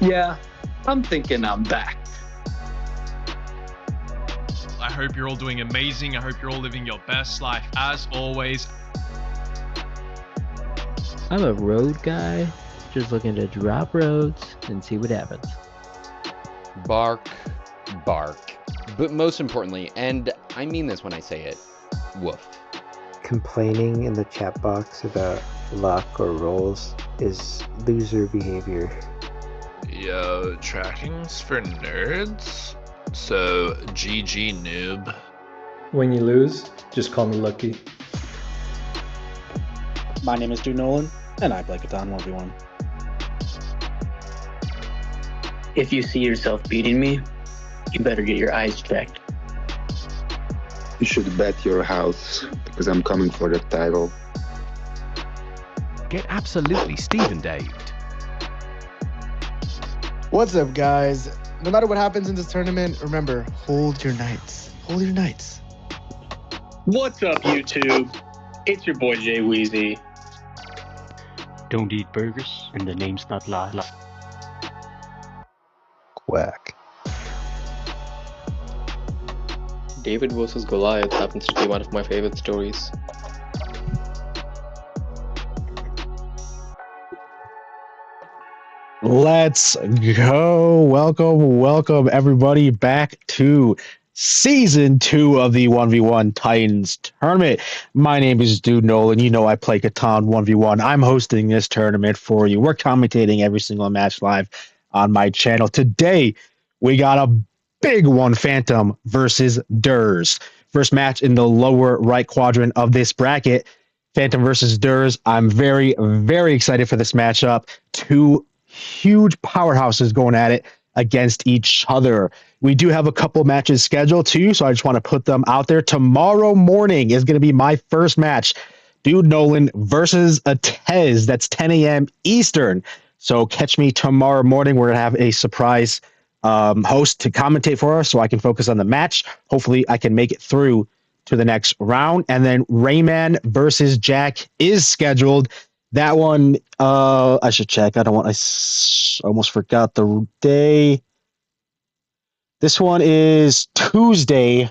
Yeah, I'm thinking I'm back. I hope you're all doing amazing. I hope you're all living your best life as always. I'm a road guy, just looking to drop roads and see what happens. Bark, bark. But most importantly, and I mean this when I say it, woof. Complaining in the chat box about luck or rolls is loser behavior. Yo, tracking's for nerds? So, GG noob. When you lose, just call me Lucky. My name is Dude Nolan, and I play Titatns 1v1. If you see yourself beating me, you better get your eyes checked. You should bet your house, because I'm coming for the title. Get absolutely Steven-Daved. What's up, guys? No matter what happens in this tournament, remember, hold your knights. Hold your knights. What's up, YouTube? It's your boy Jay Weezy. Don't eat burgers, and the name's not Lala. Quack. David versus Goliath happens to be one of my favorite stories. Let's go. Welcome everybody back to Season 2 of the 1v1 Titans Tournament. My name is Dude Nolan. You know I play Titatns 1v1. I'm hosting this tournament for you. We're commentating every single match live on my channel. Today, we got a big one, Phantom versus Derse. First match in the lower right quadrant of this bracket, Phantom versus Derse. I'm very, very excited for this matchup. Two huge powerhouses going at it against each other. We do have a couple matches scheduled too, so I just want to put them out there. Tomorrow morning is going to be my first match. Dude Nolan versus Atez. That's 10 a.m. Eastern. So catch me tomorrow morning. We're going to have a surprise host to commentate for us so I can focus on the match. Hopefully I can make it through to the next round. And then Rayman versus Jack is scheduled. That one, I should check. I almost forgot the day. This one is Tuesday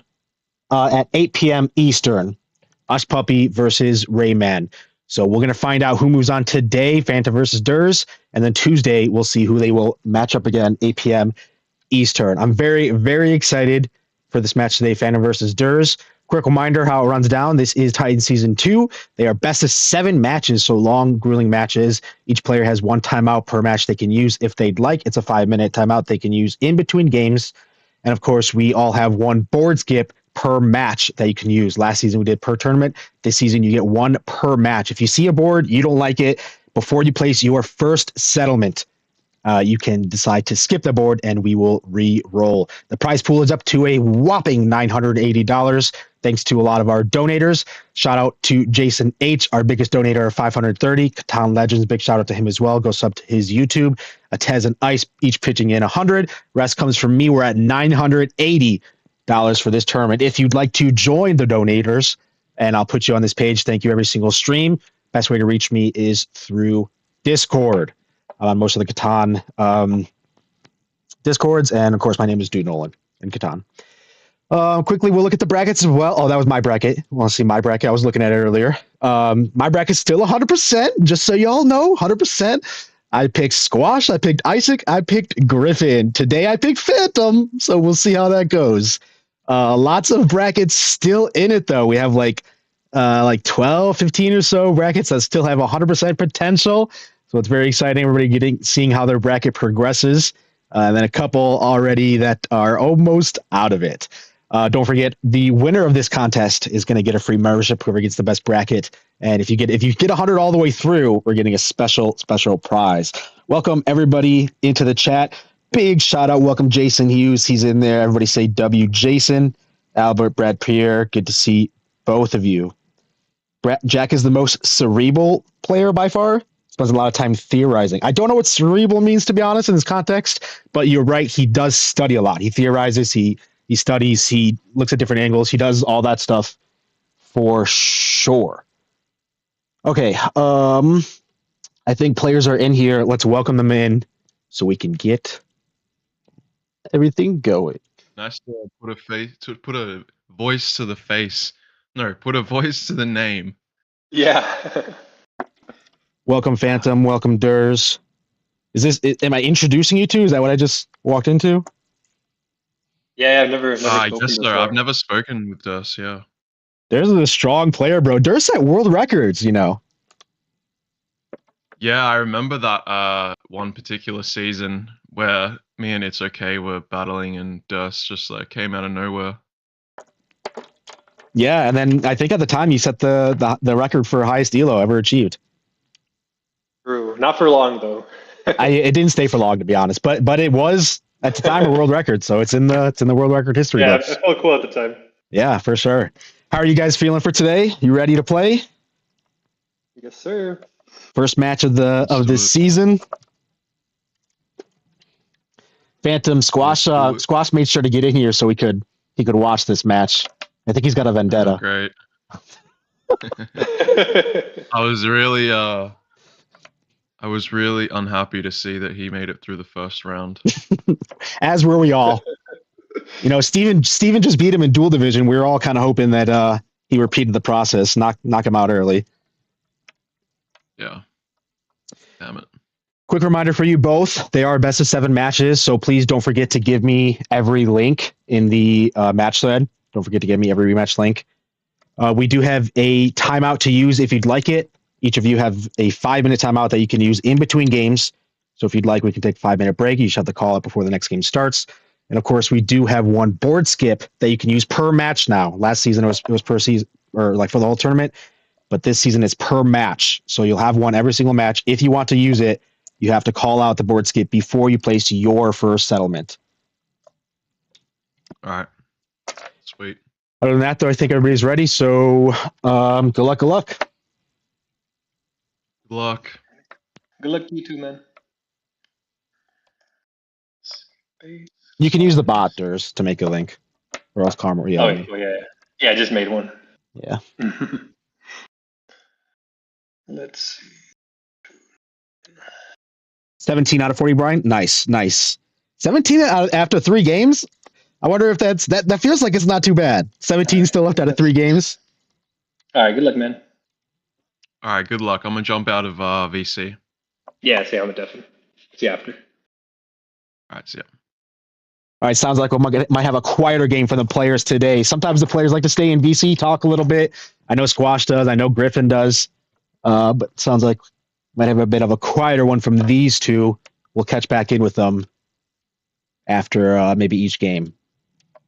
at 8 p.m. Eastern. Us Puppy versus Rayman. So we're going to find out who moves on today, Phantom versus Derse. And then Tuesday, we'll see who they will match up again, 8 p.m. Eastern. I'm very, very excited for this match today, Phantom versus Derse. Quick reminder how it runs down. This is Titan Season 2. They are best of 7 matches, so long, grueling matches. Each player has 1 timeout per match they can use if they'd like. It's a 5-minute timeout they can use in between games. And of course, we all have 1 board skip per match that you can use. Last season, we did per tournament. This season, you get 1 per match. If you see a board, you don't like it, before you place your first settlement, you can decide to skip the board and we will re-roll. The prize pool is up to a whopping $980. Thanks to a lot of our donators. Shout out to Jason H., our biggest donator of $530. Catan Legends, big shout out to him as well. Go sub to his YouTube. Atez and Ice each pitching in $100. Rest comes from me. We're at $980 for this tournament. If you'd like to join the donators, and I'll put you on this page, thank you every single stream. Best way to reach me is through Discord. I'm on most of the Catan Discords, and of course, my name is Dude Nolan in Catan. Quickly, we'll look at the brackets as well. Oh, that was my bracket. Want to see my bracket? I was looking at it earlier. My bracket's still 100%, just so y'all know, 100%. I picked Squash, I picked Isaac, I picked Griffin. Today, I picked Phantom, so we'll see how that goes. Lots of brackets still in it, though. We have like 12, 15 or so brackets that still have 100% potential. So it's very exciting. Everybody seeing how their bracket progresses. And then a couple already that are almost out of it. Don't forget, the winner of this contest is going to get a free membership, whoever gets the best bracket. And if you get 100 all the way through, we're getting a special prize. Welcome everybody into the chat. Big shout out. Welcome Jason Hughes. He's in there. Everybody say W Jason. Albert, Brad Pierre. Good to see both of you. Jack is the most cerebral player by far. Spends a lot of time theorizing. I don't know what cerebral means, to be honest, in this context, but you're right. He does study a lot. He theorizes, he studies, he looks at different angles. He does all that stuff for sure. Okay. I think players are in here. Let's welcome them in. so we can get everything going. Nice to put a voice to the face. No, put a voice to the name. Yeah. Welcome, Phantom. Welcome, Derse. Am I introducing you to? Is that what I just walked into? Yeah, I've never I spoken guess so. before. I've never spoken with Derse, yeah. Derse is a strong player, bro. Derse set world records, you know. Yeah, I remember that one particular season where me and It's Okay were battling and Derse just like came out of nowhere. Yeah, and then I think at the time you set the record for highest elo ever achieved. True. Not for long though. It didn't stay for long, to be honest, but it was at the time a world record, so it's in the world record history Yeah, books. it felt cool at the time. Yeah, for sure. How are you guys feeling for today? You ready to play? Yes, sir. First match of this season. Phantom Squash made sure to get in here so he could watch this match. I think he's got a vendetta. Oh, great. I was really unhappy to see that he made it through the first round. As were we all. You know, Steven just beat him in dual division. We were all kind of hoping that he repeated the process, knock him out early. Yeah. Damn it. Quick reminder for you both, they are best of 7 matches, so please don't forget to give me every link in the match thread. Don't forget to give me every rematch link. We do have a timeout to use if you'd like it. Each of you have a 5-minute timeout that you can use in between games. So if you'd like, we can take a 5-minute break. You just have to call it before the next game starts. And of course, we do have one board skip that you can use per match now. Last season it was per season, or like for the whole tournament, but this season it's per match. So you'll have one every single match. If you want to use it, you have to call out the board skip before you place your first settlement. All right. Sweet. Other than that, though, I think everybody's ready. So good luck. Good luck. Good luck to you too, man. You can use the bot, Derse, to make a link. Or else Karma will yell at me. Yeah, I just made one. Yeah. Let's see. 17 out of 40, Brian. Nice. 17 after 3 games? I wonder if that feels like it's not too bad. 17 still left out of 3 games. All right, good luck, man. All right, good luck. I'm going to jump out of VC. Yeah, see, I'm definitely. See you after. All right, see ya. All right, sounds like we might have a quieter game for the players today. Sometimes the players like to stay in VC, talk a little bit. I know Squash does. I know Griffin does. But sounds like might have a bit of a quieter one from these two. We'll catch back in with them after maybe each game.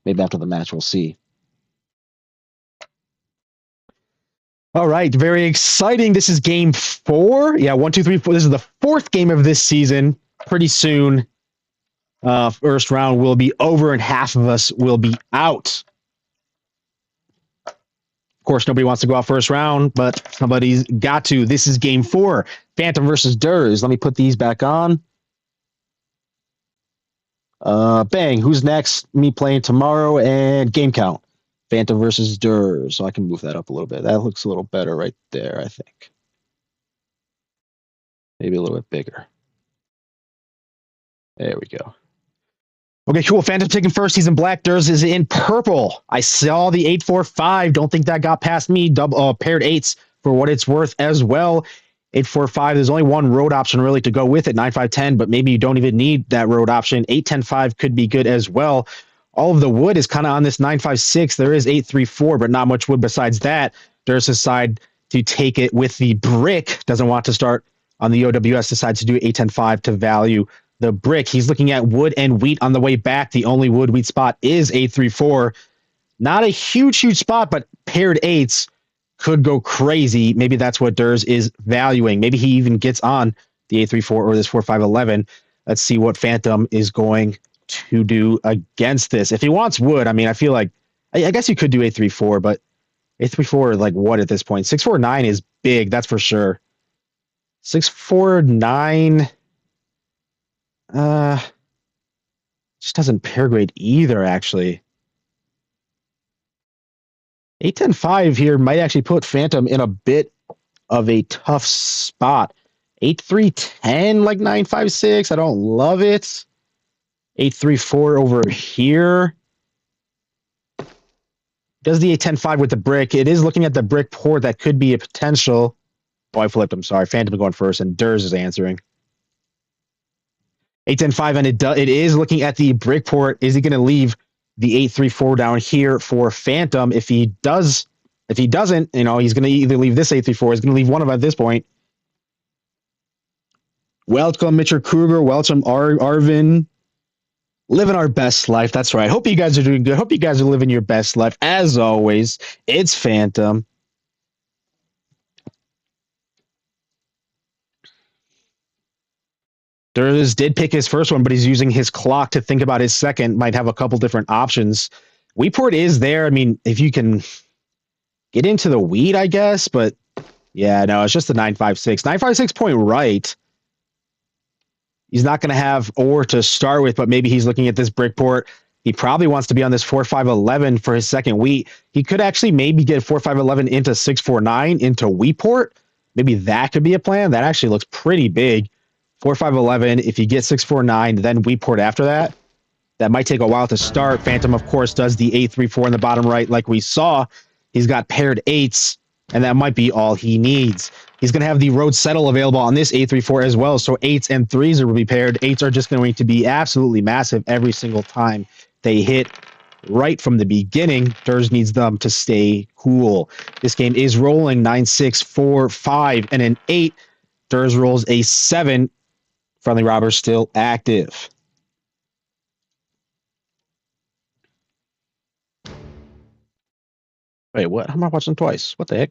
Maybe after the match, we'll see. All right, very exciting. This is game 4. Yeah, 1, 2, 3, 4. This is the 4th game of this season. Pretty soon, first round will be over and half of us will be out. Of course, nobody wants to go out first round, but somebody's got to. This is game 4. Phantom versus Derse. Let me put these back on. Bang. Who's next? Me playing tomorrow and game count. Phantom versus Derse. So I can move that up a little bit. That looks a little better right there, I think. Maybe a little bit bigger. There we go. Okay, cool. Phantom taking first. He's in black. Derse is in purple. I saw the 8-4-5. Don't think that got past me. Paired 8s for what it's worth as well. 8-4-5. There's only one road option really to go with it. 9-5-10, but maybe you don't even need that road option. 8-10-5 could be good as well. All of the wood is kind of on this 9-5-6. There is 8-3-4, but not much wood besides that. Derse's side to take it with the brick. Doesn't want to start on the OWS. Decides to do 8-10-5 to value the brick. He's looking at wood and wheat on the way back. The only wood wheat spot is 8-3-4. Not a huge spot, but paired 8s could go crazy. Maybe that's what Derse is valuing. Maybe he even gets on the 8-3-4 or this 4-5-11. Let's see what Phantom is going to do against this. If he wants wood, I mean, I feel like, I guess you could do 8-3-4, but 8-3-4, like what at this point? 6-4-9 is big, that's for sure. 6-4-9, just doesn't pair grade either, actually. 8-10-5 here might actually put Phantom in a bit of a tough spot. 8-3-10, like 9-5-6. I don't love it. 8-3-4 over here. Does the 8-10-5 with the brick. It is looking at the brick port. That could be a potential. Oh, I flipped. I'm sorry. Phantom going first, and Derse is answering. 8-10-5, and it is looking at the brick port. Is he going to leave the 8-3-4 down here for Phantom? If he doesn't, he's going to either leave this 8-3-4. He's going to leave one of them at this point. Welcome, Mr. Kruger. Welcome, Arvin. Living our best life. That's right. Hope you guys are doing good. Hope you guys are living your best life. As always, it's Phantom. Derse did pick his first one, but he's using his clock to think about his second. Might have a couple different options. Weeport is there. I mean, if you can get into the weed, I guess. But yeah, no, it's just the 9-5-6. 9-5-6 point right. He's not going to have ore to start with, but maybe he's looking at this brick port. He probably wants to be on this 4-5-11 for his second wheat. He could actually maybe get 4-5-11 into 6-4-9 into wheat port. Maybe that could be a plan. That actually looks pretty big. 4-5-11. If you get 6-4-9, then wheat port after that. That might take a while to start. Phantom, of course, does the 8-3-4 in the bottom right like we saw. He's got paired 8s, and that might be all he needs. He's going to have the road settle available on this 8-3-4 as well, so 8s and 3s will be paired. 8s are just going to be absolutely massive every single time they hit right from the beginning. Derse needs them to stay cool. This game is rolling 9-6-4-5 and an 8. Derse rolls a 7. Friendly robber still active. Wait, what? How am I watching twice? What the heck?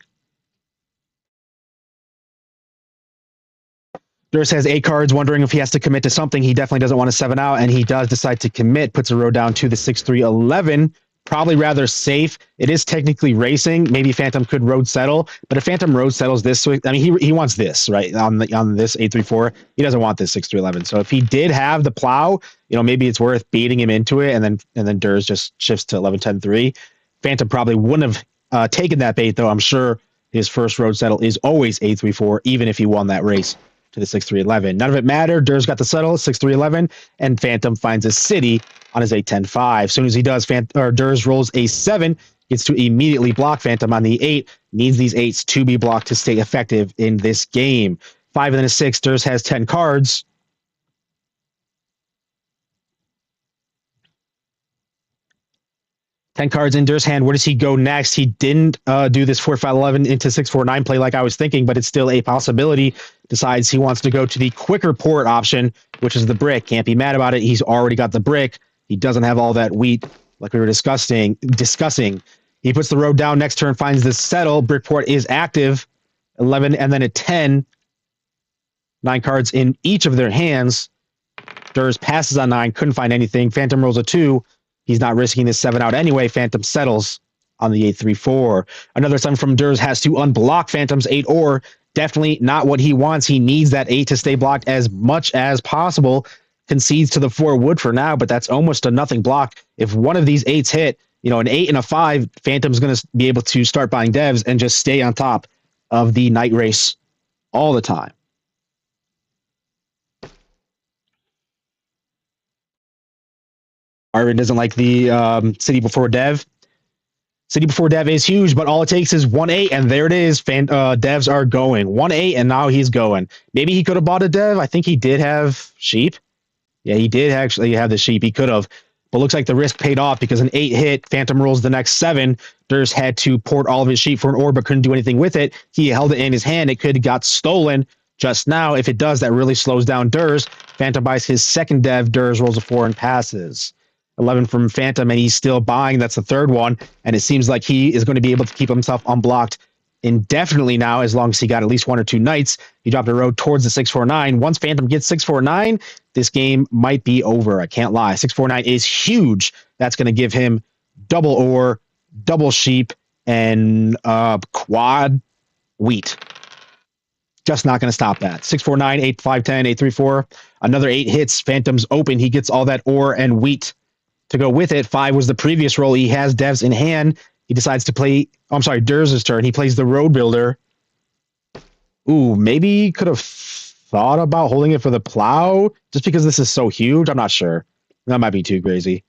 Derse has 8 cards, wondering if he has to commit to something. He definitely doesn't want to 7 out, and he does decide to commit. Puts a road down to the 6-3-11. Probably rather safe. It is technically racing. Maybe Phantom could road settle, but if Phantom road settles this way, I mean, he wants this, right? On this 8-3-4. He doesn't want this 6-3-11. So if he did have the plow, maybe it's worth beating him into it, and then Derse just shifts to 11-10-3. Phantom probably wouldn't have taken that bait, though. I'm sure his first road settle is always 8-3-4, even if he won that race to the 6-3-11. None of it mattered. Derse got the settle, 6-3-11, and Phantom finds a city on his 8-10-5. As soon as he does, Derse rolls a 7, gets to immediately block Phantom on the 8, needs these 8s to be blocked to stay effective in this game. 5 and then a 6, Derse has 10 cards. Ten cards in Derse's hand. Where does he go next? He didn't do this 4-5-11 into 6-4-9 play like I was thinking, but it's still a possibility. Decides he wants to go to the quicker port option, which is the brick. Can't be mad about it. He's already got the brick. He doesn't have all that wheat like we were discussing. He puts the road down. Next turn finds the settle. Brick port is active. 11 and then a 10. 9 cards in each of their hands. Derse passes on 9. Couldn't find anything. Phantom rolls a 2. He's not risking this 7 out anyway. Phantom settles on the 8-3-4. Another 7 from Derse has to unblock Phantom's 8 ore. Definitely not what he wants. He needs that 8 to stay blocked as much as possible. Concedes to the 4 wood for now, but that's almost a nothing block. If one of these 8s hit, an 8 and a 5, Phantom's going to be able to start buying devs and just stay on top of the night race all the time. Arvin doesn't like the City Before Dev. City Before Dev is huge, but all it takes is 1-8, and there it is. Devs are going. 1-8, and now he's going. Maybe he could have bought a dev. I think he did have sheep. Yeah, he did actually have the sheep. He could have. But looks like the risk paid off because an 8 hit. Phantom rolls the next 7. Derse had to port all of his sheep for an orb, but couldn't do anything with it. He held it in his hand. It could have got stolen just now. If it does, that really slows down Derse. Phantom buys his second dev. Derse rolls a 4 and passes. 11 from Phantom, and he's still buying. That's the third one, and it seems like he is going to be able to keep himself unblocked indefinitely now, as long as he got at least 1 or 2 knights. He dropped a road towards the 6-4-9. Once Phantom gets 6-4-9, this game might be over. I can't lie. 6-4-9 is huge. That's going to give him double ore, double sheep, and quad wheat. Just not going to stop that. 6-4-9, 8-5-10, 8-3-4. Another 8 hits. Phantom's open. He gets all that ore and wheat to go with it. 5 was the previous roll. He has devs in hand. He decides to play... I'm sorry, Derse's turn. He plays the road builder. Ooh, maybe could have thought about holding it for the plow just because this is so huge. I'm not sure. That might be too crazy.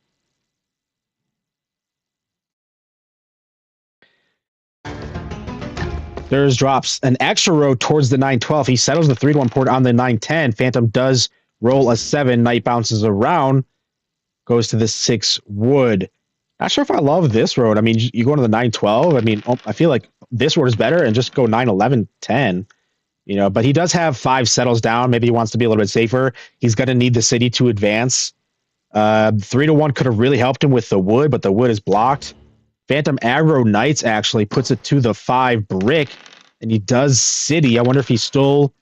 Derse drops an extra road towards the 9-12. He settles the 3-1 port on the 9-10. Phantom does roll a 7. Knight bounces around. Goes to the 6 wood. Not sure if I love this road. I mean, you go to the 9-12. I mean, I feel like this road is better and just go 9-11-10. You know, but he does have 5 settles down. Maybe he wants to be a little bit safer. He's going to need the city to advance. 3-1 could have really helped him with the wood, but the wood is blocked. Phantom aggro Knights actually puts it to the 5 brick, and he does city. I wonder if he stole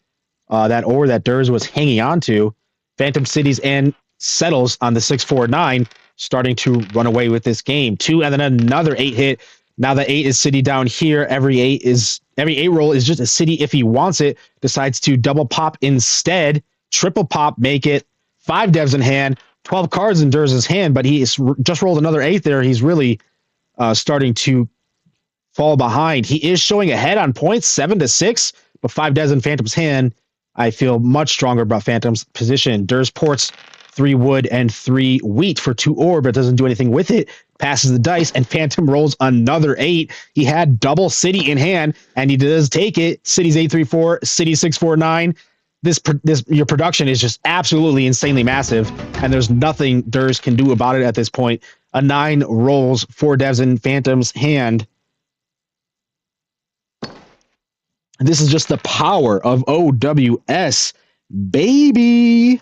that ore that Derse was hanging on to. Phantom cities and settles on the 6-4-9, starting to run away with this game. 2 and then another 8 hit. Now the 8 is city down here. Every 8 roll is just a city if he wants it. Decides to double pop instead. Triple pop, make it 5 devs in hand. 12 cards in Derse's hand, but he just rolled another 8 there. He's really starting to fall behind. He is showing ahead on points, 7-6, but 5 devs in Phantom's hand. I feel much stronger about Phantom's position. Derse ports 3 wood and 3 wheat for 2 ore, but doesn't do anything with it. Passes the dice, and Phantom rolls another 8. He had double city in hand, and he does take it. City's 8-3-4, City 6-4-9. Your production is just absolutely insanely massive, and there's nothing Derse can do about it at this point. A 9 rolls, 4 devs in Phantom's hand. This is just the power of OWS, baby.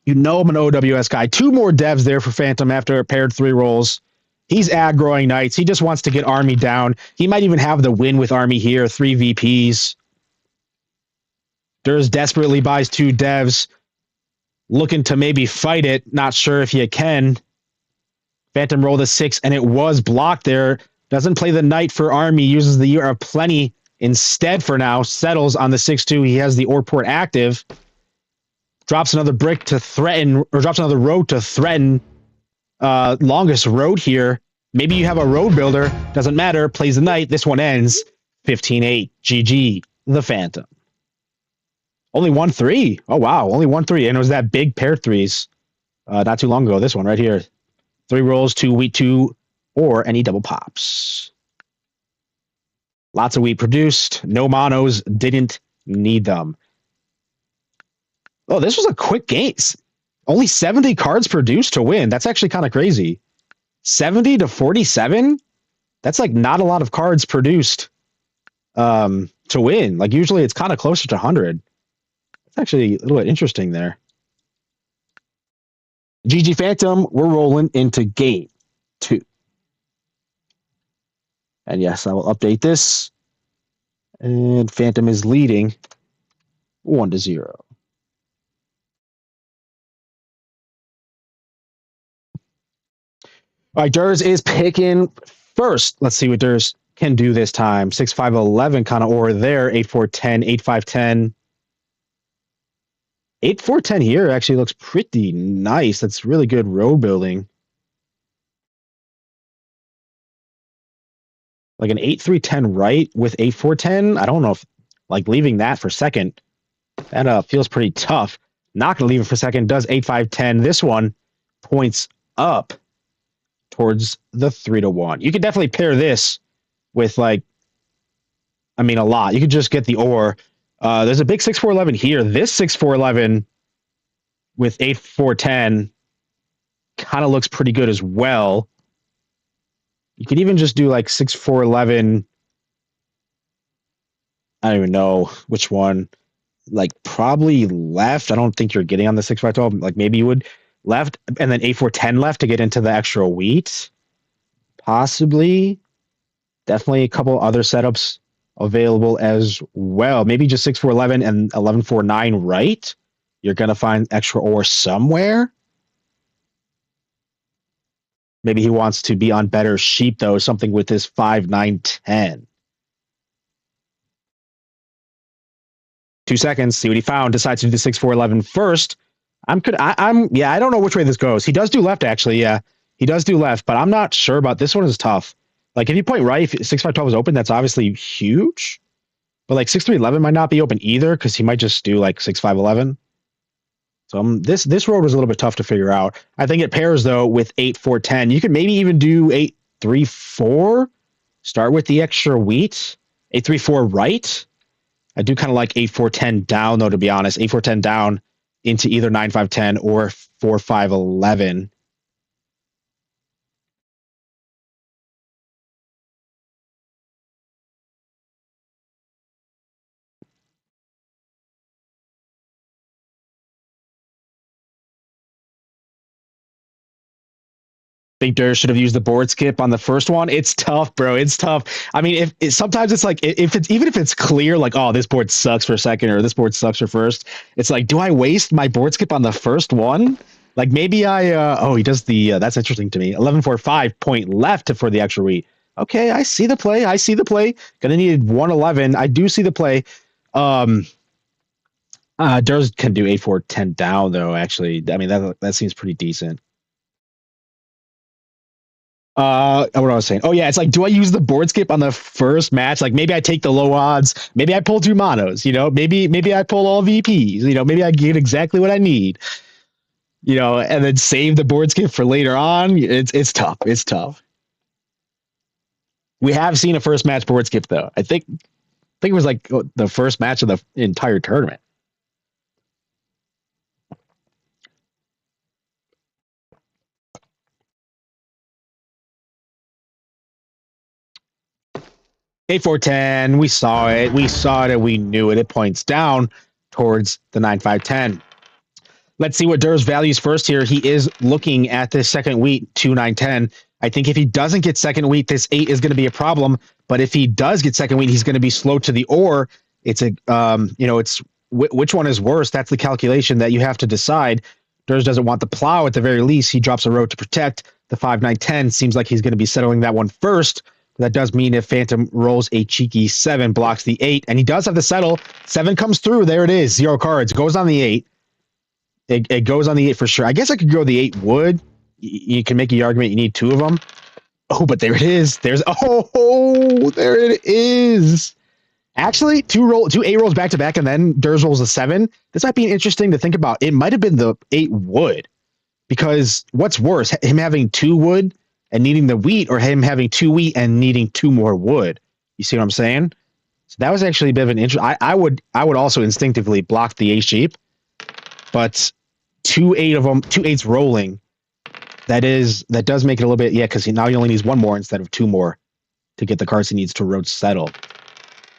You know I'm an OWS guy. 2 more devs there for Phantom after a paired 3 rolls. He's aggroing Knights. He just wants to get Army down. He might even have the win with Army here. 3 VPs. Derse desperately buys 2 devs. Looking to maybe fight it. Not sure if you can. Phantom rolled a 6, and it was blocked there. Doesn't play the Knight for Army. Uses the Year of Plenty instead for now. Settles on the 6-2. He has the ore port active. Drops another brick to threaten, or drops another road to threaten longest road here. Maybe you have a road builder. Doesn't matter. Plays the Knight. This one ends 15-8. GG, the Phantom. Only 1-3. Oh, wow. Only 1-3. And it was that big pair 3s not too long ago. This one right here. 3 rolls, 2 wheat, 2 ore, and he double pops. Lots of wheat produced. No monos. Didn't need them. Oh, this was a quick game. Only 70 cards produced to win. That's actually kind of crazy. 70-47? That's like not a lot of cards produced to win. Like usually it's kind of closer to 100. It's actually a little bit interesting there. GG Phantom, we're rolling into game 2. And yes, I will update this. And Phantom is leading 1-0. All right, Derse is picking first. Let's see what Derse can do this time. 6-5-11 kind of ore there. 8-4-10, 8-5-10. 8-4-10 here actually looks pretty nice. That's really good road building. Like an 8-3-10 right with 8-4-10. I don't know if like leaving that for second. That feels pretty tough. Not going to leave it for second. Does 8-5-10. This one points up towards the 3-1. You could definitely pair this with like, I mean, a lot. You could just get the ore. There's a big 6-4-11 here. This 6-4-11 with 8-4-10 kind of looks pretty good as well. You could even just do like 6-4-11. I don't even know which one. Like probably left. I don't think you're getting on the 6-5-12. Like maybe you would left and then 8-4-10 left to get into the extra wheat. Possibly. Definitely a couple other setups available as well. Maybe just 6-4-11 and 11-4-9 right. You're going to find extra ore somewhere. Maybe he wants to be on better sheep, though. Something with this 5-9-10. 2 seconds. See what he found. Decides to do the 6-4-11 first. I don't know which way this goes. He does do left, actually. Yeah, he does do left, but I'm not sure about this one. Is tough. Like if you point right, if 6-5-12 is open, that's obviously huge. But like 6-3-11 might not be open either because he might just do like 6-5-11. So this road was a little bit tough to figure out. I think it pairs though with 8-4-10. You could maybe even do 8-3-4. Start with the extra wheat. 8-3-4 right. I do kind of like 8-4-10 down though, to be honest. 8-4-10 down into either 9-5-10 or 4-5-11. Think Derse should have used the board skip on the first one. It's tough, bro. It's tough. I mean, sometimes it's like if it's even if it's clear, like, oh, this board sucks for second or this board sucks for first. It's like, do I waste my board skip on the first one? Like maybe he does the that's interesting to me. 11-4-5 point left for the extra wheat. Okay, I see the play. Gonna need 111. I do see the play. Derse can do 8-4-10 down though. Actually, I mean that seems pretty decent. What I was saying. Oh yeah, it's like, do I use the board skip on the first match? Like maybe I take the low odds. Maybe I pull 2 monos. Maybe I pull all VPs. Maybe I get exactly what I need. And then save the board skip for later on. It's tough. It's tough. We have seen a first match board skip though. I think it was like the first match of the entire tournament. 8-4-10. We saw it. And we knew it. It points down towards the 9-5-10. Let's see what Derse values first here. He is looking at this second wheat, 2-9-10. I think if he doesn't get second wheat, this 8 is going to be a problem. But if he does get second wheat, he's going to be slow to the ore. It's which one is worse? That's the calculation that you have to decide. Derse doesn't want the plow at the very least. He drops a road to protect. The 5-9-10 seems like he's going to be settling that one first. That does mean if Phantom rolls a cheeky 7, blocks the 8, and he does have to settle. 7 comes through. There it is. 0 cards. Goes on the 8. It goes on the 8 for sure. I guess I could go the 8 wood. You can make the argument you need 2 of them. Oh, but there it is. There it is. Actually, 2 8 rolls back to back, and then Derse rolls a 7. This might be interesting to think about. It might have been the 8 wood, because what's worse, him having 2 wood and needing the wheat, or him having 2 wheat and needing 2 more wood? You see what I'm saying? So that was actually a bit of an interest. I would also instinctively block the 8 sheep, but 2 8s rolling. That does make it a little bit, because now he only needs 1 more instead of 2 more to get the cards he needs to road settle.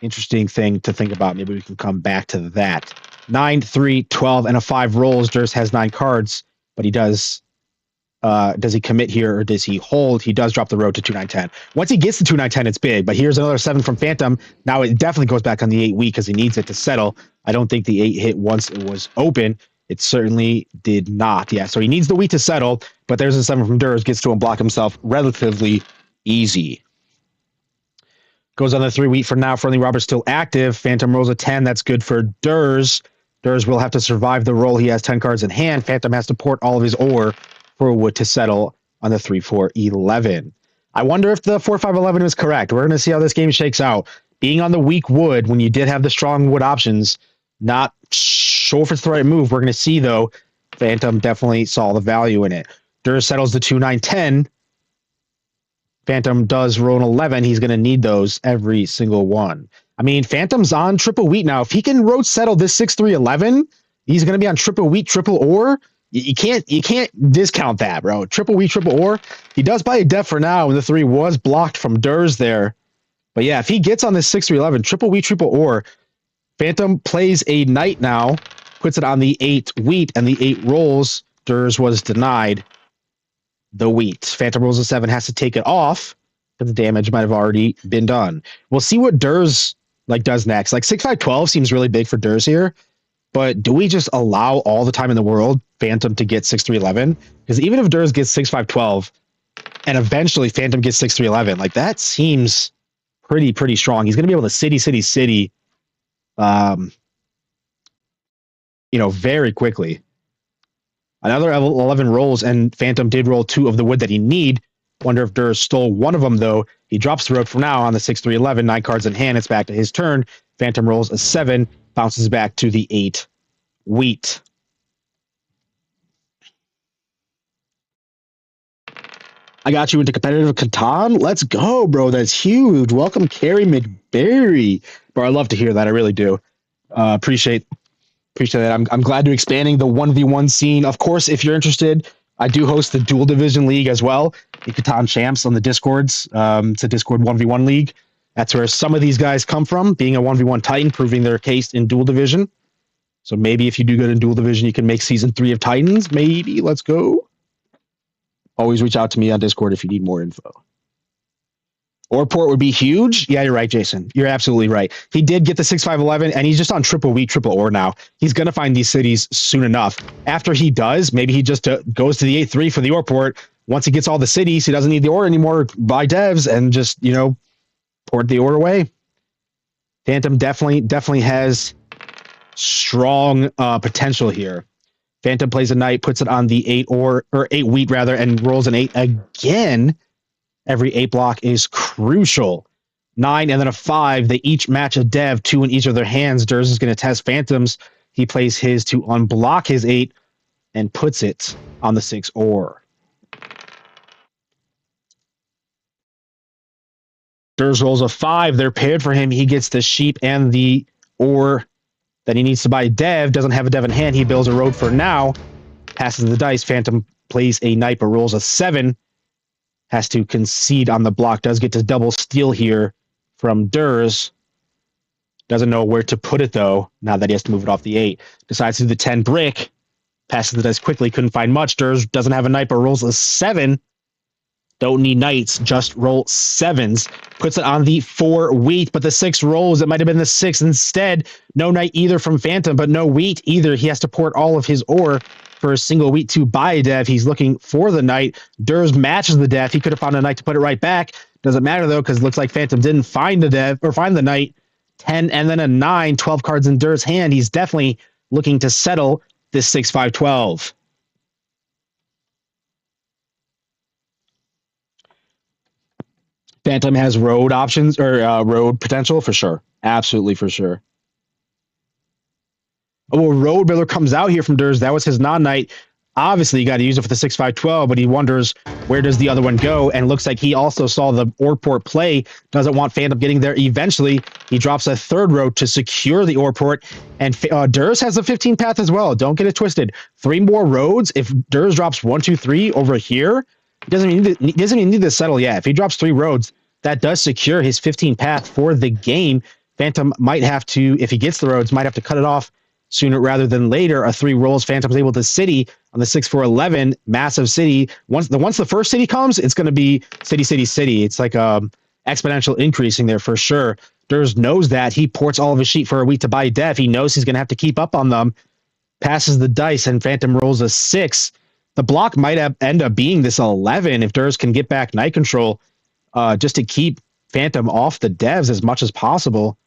Interesting thing to think about. Maybe we can come back to that. 9, 3, 12, and a 5 rolls. Derse has 9 cards, but he does. Does he commit here or does he hold? He does drop the road to 2-9-10. Once he gets to 2-9-10, it's big. But here's another 7 from Phantom. Now it definitely goes back on the 8 weak because he needs it to settle. I don't think the 8 hit once it was open. It certainly did not. Yeah, so he needs the wheat to settle, but there's a 7 from Derse, gets to unblock himself relatively easy. Goes on the 3 wheat for now. Friendly Robber's still active. Phantom rolls a 10. That's good for Derse. Derse will have to survive the roll. He has 10 cards in hand. Phantom has to port all of his ore for wood to settle on the 3-4-11. I wonder if the 4-5-11 is correct. We're going to see how this game shakes out. Being on the weak wood when you did have the strong wood options, not sure if it's the right move. We're going to see, though. Phantom definitely saw the value in it. Derse settles the 2-9-10. Phantom does roll an 11. He's going to need those every single one. I mean, Phantom's on triple wheat now. If he can road settle this 6-3-11, he's going to be on triple wheat, triple ore. You can't discount that, bro. Triple wheat, triple ore. He does buy a def for now, and the 3 was blocked from Derse there. But yeah, if he gets on this 6-3-11, triple wheat, triple ore, Phantom plays a knight now, puts it on the 8 wheat, and the 8 rolls. Derse was denied the wheat. Phantom rolls a 7, has to take it off, but the damage might have already been done. We'll see what Derse does next. 6-5-12 seems really big for Derse here. But do we just allow all the time in the world Phantom to get 6-3-11? Because even if Derse gets 6-5-12 and eventually Phantom gets 6-3-11, that seems pretty strong. He's going to be able to city, very quickly. Another 11 rolls, and Phantom did roll 2 of the wood that he need. Wonder if Derse stole one of them, though. He drops the road for now on the 6-3-11, 9 cards in hand. It's back to his turn. Phantom rolls a 7, bounces back to the 8 wheat. I got you into competitive Catan. Let's go, bro. That's huge. Welcome, Carrie McBerry. Bro, I love to hear that. I really do. Appreciate that. I'm glad to expanding the 1v1 scene. Of course, if you're interested, I do host the Dual Division League as well. The Catan Champs on the Discords. It's a Discord 1v1 league. That's where some of these guys come from, being a 1v1 Titan, proving their case in Dual Division. So maybe if you do good in Dual Division, you can make Season 3 of Titans. Maybe. Let's go. Always reach out to me on Discord if you need more info. Orport would be huge. Yeah, you're right, Jason. You're absolutely right. He did get the 6-5-11, and he's just on triple wheat, triple ore now. He's going to find these cities soon enough. After he does, maybe he just goes to the 8-3 for the Orport. Once he gets all the cities, he doesn't need the ore anymore. Buy devs and just, port the ore away. Phantom definitely has strong potential here. Phantom plays a knight, puts it on the 8 wheat rather, and rolls an 8 again. Every 8 block is crucial. 9 and then a 5. They each match a dev, 2 in each of their hands. Derse is going to test Phantoms. He plays his to unblock his 8 and puts it on the 6 ore. Derse rolls a 5. They're paired for him. He gets the sheep and the ore. Then he needs to buy a dev. Doesn't have a dev in hand. He builds a road for now. Passes the dice. Phantom plays a knight but rolls a 7. Has to concede on the block. Does get to double steal here from Derse. Doesn't know where to put it, though, now that he has to move it off the 8. Decides to do the 10 brick. Passes the dice quickly. Couldn't find much. Derse doesn't have a knight, but rolls a 7. Don't need knights. Just roll 7s. Puts it on the 4 wheat, but the 6 rolls. It might have been the 6 instead. No knight either from Phantom, but no wheat either. He has to port all of his ore for a single wheat to buy a dev. He's looking for the knight. Derse matches the dev. He could have found a knight to put it right back. Doesn't matter, though, because it looks like Phantom didn't find the dev or find the knight. 10 and then a 9, 12 cards in Derse's hand. He's definitely looking to settle this 6-5-12. Phantom has road options or road potential for sure. Absolutely for sure. Oh, well, Road Builder comes out here from Derse. That was his non-knight. Obviously, you got to use it for the 6-5-12, but he wonders where does the other one go, and looks like he also saw the Orport play. Doesn't want Phantom getting there eventually. He drops a 3rd road to secure the Orport, and Derse has a 15 path as well. Don't get it twisted. 3 more roads. If Derse drops 1, 2, 3 over here, he doesn't even need to settle yet. If he drops 3 roads, that does secure his 15 path for the game. Phantom might have to, if he gets the roads, might have to cut it off sooner rather than later. A 3 rolls. Phantom's able to city on the 6-4-11. Massive city. Once the first city comes, it's going to be city, city, city. It's like exponential increasing there for sure. Derse knows that. He ports all of his sheep for a week to buy dev. He knows he's going to have to keep up on them. Passes the dice, and Phantom rolls a 6. The block might end up being this 11 if Derse can get back night control just to keep Phantom off the devs as much as possible.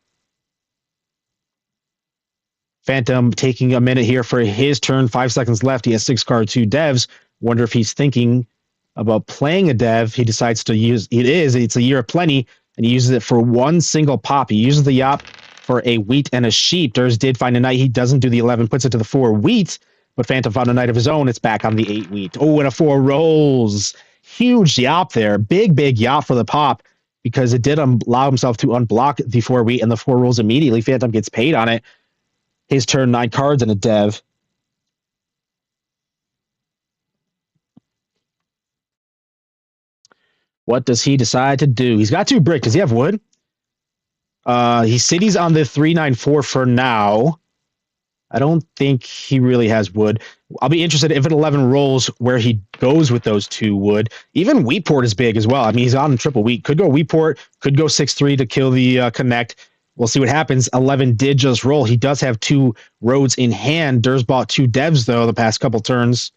Phantom taking a minute here for his turn. 5 seconds left. He has 6 cards, 2 devs. Wonder if he's thinking about playing a dev. He decides to use it's a year of plenty, and he uses it for 1 single pop. He uses the Yop for a wheat and a sheep. Derse did find a knight. He doesn't do the 11, puts it to the 4 wheat, but Phantom found a knight of his own. It's back on the 8 wheat. Oh, and a 4 rolls. Huge Yop there. Big Yop for the pop, because it did allow himself to unblock the 4 wheat, and the 4 rolls immediately. Phantom gets paid on it. His turn, 9 cards and a dev. What does he decide to do? He's got 2 brick. Does he have wood? He cities on the 3-9-4 for now. I don't think he really has wood. I'll be interested if an 11 rolls where he goes with those 2 wood. Even Wheatport is big as well. I mean, he's on triple wheat. Could go Wheatport, could go 6-3 to kill the connect. We'll see what happens. 11 did just roll. He does have 2 roads in hand. Derse bought 2 devs, though, the past couple turns.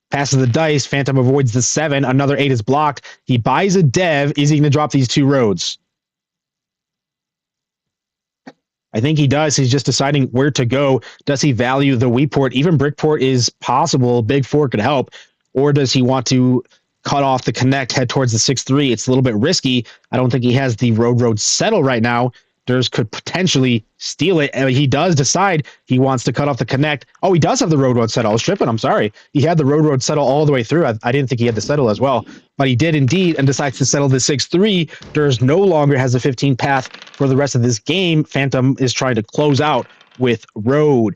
Passes the dice. Phantom avoids the 7. Another 8 is blocked. He buys a dev. Is he going to drop these 2 roads? I think he does. He's just deciding where to go. Does he value the Wheatport? Even Brickport is possible. Big 4 could help. Or does he want to cut off the connect, head towards the 6-3. It's a little bit risky. I don't think he has the road settle right now. Derse could potentially steal it. And he does decide he wants to cut off the connect. Oh, he does have the road settle. I was tripping. I'm sorry. He had the road settle all the way through. I didn't think he had the settle as well, but he did indeed, and decides to settle the 6-3. Derse no longer has a 15 path for the rest of this game. Phantom is trying to close out with road.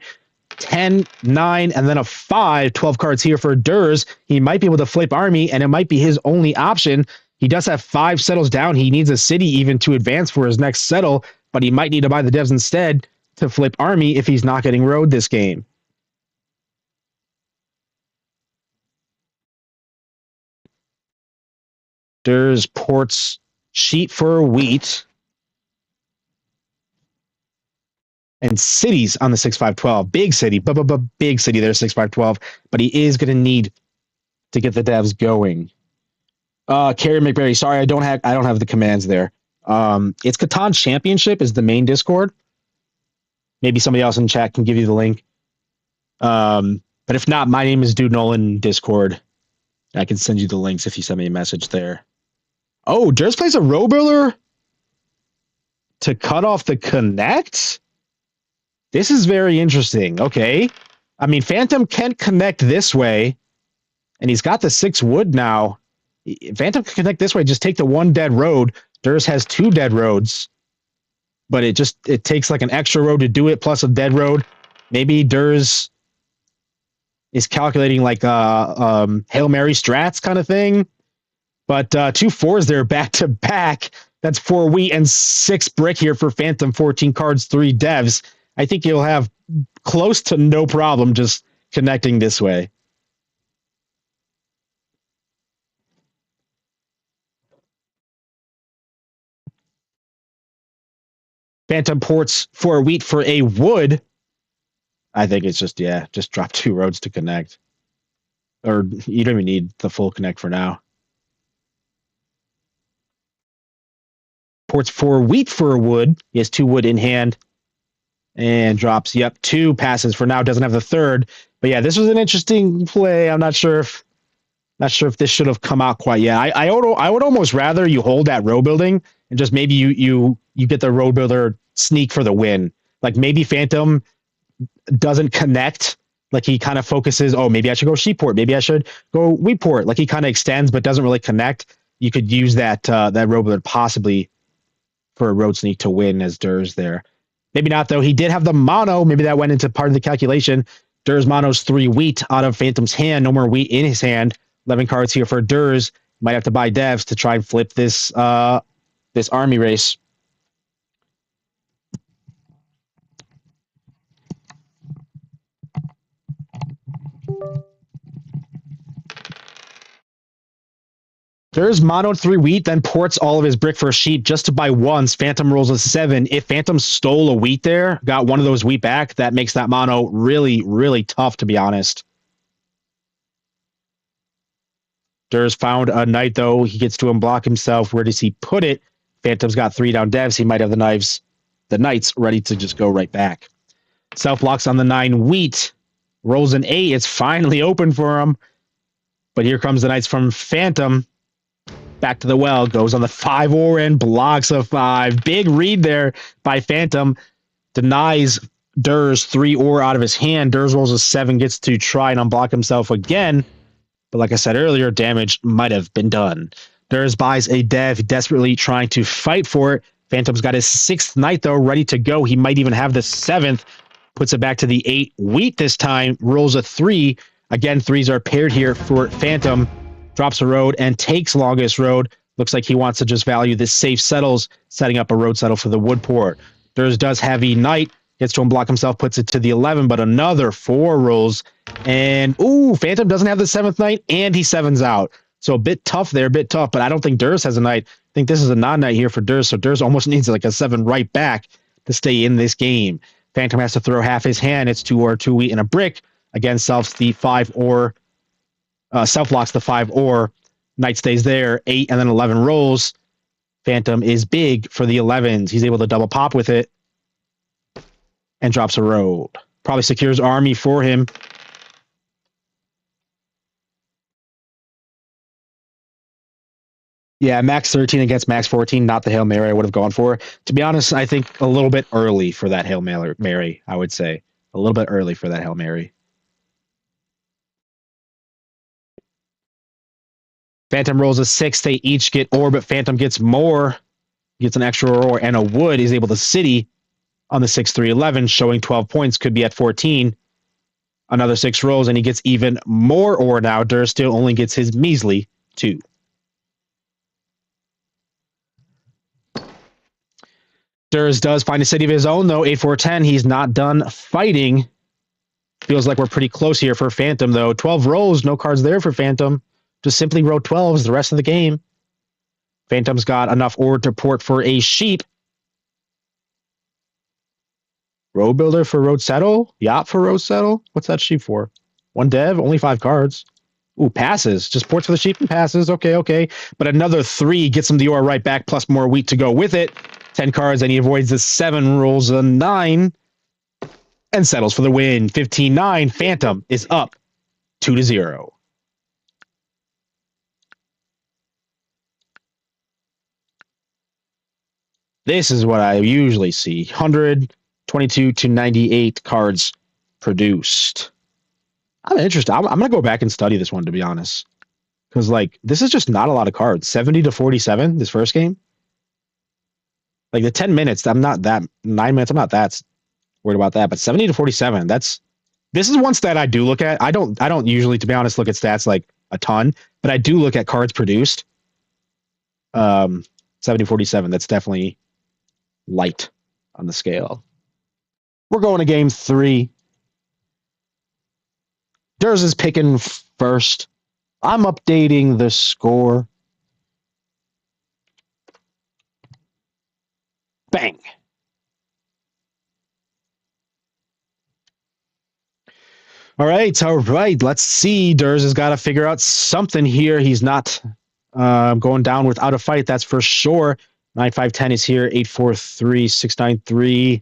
10, 9, and then a 5. 12 cards here for Derse. He might be able to flip army, and it might be his only option. He does have 5 settles down. He needs a city even to advance for his next settle, but he might need to buy the devs instead to flip army if he's not getting road this game. Derse ports sheet for wheat. And cities on the 6-5-12. Big city, big city there, 6-5-12. But he is going to need to get the devs going. Carrie McBurry, sorry, I don't have the commands there. It's Catan Championship is the main Discord. Maybe somebody else in chat can give you the link. But if not, my name is Dude Nolan Discord. I can send you the links if you send me a message there. Oh, Derse plays a row builder to cut off the connect? This is very interesting. Okay. I mean, Phantom can't connect this way, and he's got the 6 wood now. Phantom can connect this way, just take the 1 dead road. Derse has 2 dead roads, but it takes like an extra road to do it, plus a dead road. Maybe Derse is calculating like Hail Mary strats kind of thing. But 2 4s there back to back. That's 4 wheat and 6 brick here for Phantom. 14 cards, 3 devs. I think you'll have close to no problem just connecting this way. Phantom ports 4 wheat for a wood. I think it's just drop 2 roads to connect. Or you don't even need the full connect for now. Ports 4 wheat for a wood. He has 2 wood in hand. And drops, 2 passes for now. Doesn't have the 3rd. But yeah, this was an interesting play. I'm not sure if this should have come out quite yet. I would almost rather you hold that road building and just maybe you get the road builder sneak for the win. Like maybe Phantom doesn't connect. Like he kind of focuses, oh, maybe I should go Sheepport. Maybe I should go Wheatport. Like he kind of extends but doesn't really connect. You could use that road builder possibly for a road sneak to win as Derse there. Maybe not, though. He did have the mono. Maybe that went into part of the calculation. Derse monos 3 wheat out of Phantom's hand. No more wheat in his hand. 11 cards here for Derse. Might have to buy devs to try and flip this this army race. Derse mono 3 wheat, then ports all of his brick for a sheep just to buy once. Phantom rolls a 7. If Phantom stole a wheat there, got one of those wheat back, that makes that mono really, really tough, to be honest. Derse found a knight, though. He gets to unblock himself. Where does he put it? Phantom's got 3 down devs. He might have the knights ready to just go right back. Self-blocks on the 9 wheat. Rolls an 8. It's finally open for him. But here comes the knights from Phantom. Back to the well, goes on the 5 ore and blocks a 5. Big read there by Phantom. Denies Derse 3 ore out of his hand. Derse rolls a 7, gets to try and unblock himself again. But like I said earlier, damage might have been done. Derse buys a dev, desperately trying to fight for it. Phantom's got his 6th knight, though, ready to go. He might even have the 7th. Puts it back to the 8 wheat this time. Rolls a 3. Again, 3s are paired here for Phantom. Drops a road and takes longest road. Looks like he wants to just value this safe settles, setting up a road settle for the Woodport. Derse does heavy knight, gets to unblock himself, puts it to the 11, but another 4 rolls. And, ooh, Phantom doesn't have the 7th knight, and he 7s out. So a bit tough there, but I don't think Derse has a knight. I think this is a non-knight here for Derse, so Derse almost needs like a 7 right back to stay in this game. Phantom has to throw half his hand. It's 2 ore, 2 wheat, and a brick. Again, self-blocks the 5 ore. Knight stays there. 8 and then 11 rolls. Phantom is big for the 11s. He's able to double pop with it and drops a road. Probably secures army for him. Yeah, max 13 against max 14, not the Hail Mary I would have gone for. To be honest, I think a little bit early for that Hail Mary, I would say. A little bit early for that Hail Mary. Phantom rolls a 6. They each get ore, but Phantom gets more. Gets an extra ore and a wood. Is able to city on the 6-3-11, showing 12 points. Could be at 14. Another 6 rolls, and he gets even more ore now. Derse still only gets his measly 2. Derse does find a city of his own, though. 8-4-10. He's not done fighting. Feels like we're pretty close here for Phantom, though. 12 rolls, no cards there for Phantom. Just simply roll 12s the rest of the game. Phantom's got enough ore to port for a sheep. Road Builder for Road Settle? Yacht for Road Settle? What's that sheep for? 1 dev, only 5 cards. Ooh, passes. Just ports for the sheep and passes. Okay. But another 3 gets him the ore right back, plus more wheat to go with it. 10 cards, and he avoids the 7, rolls a 9, and settles for the win. 15-9. Phantom is up 2-0. This is what I usually see. 122 to 98 cards produced. I'm interested. I'm going to go back and study this one, to be honest. Because, this is just not a lot of cards. 70 to 47, this first game. The 10 minutes, 9 minutes, I'm not that worried about that. But 70 to 47, this is one stat I do look at. I don't usually, to be honest, look at stats a ton. But I do look at cards produced. 70-47, that's definitely light on the scale. We're going to game 3. Derse is picking first. I'm updating the score. Bang. All right. Let's see. Derse has got to figure out something here. He's not going down without a fight, that's for sure. 9-5-10 is here. 8-4-3, 6-9-3,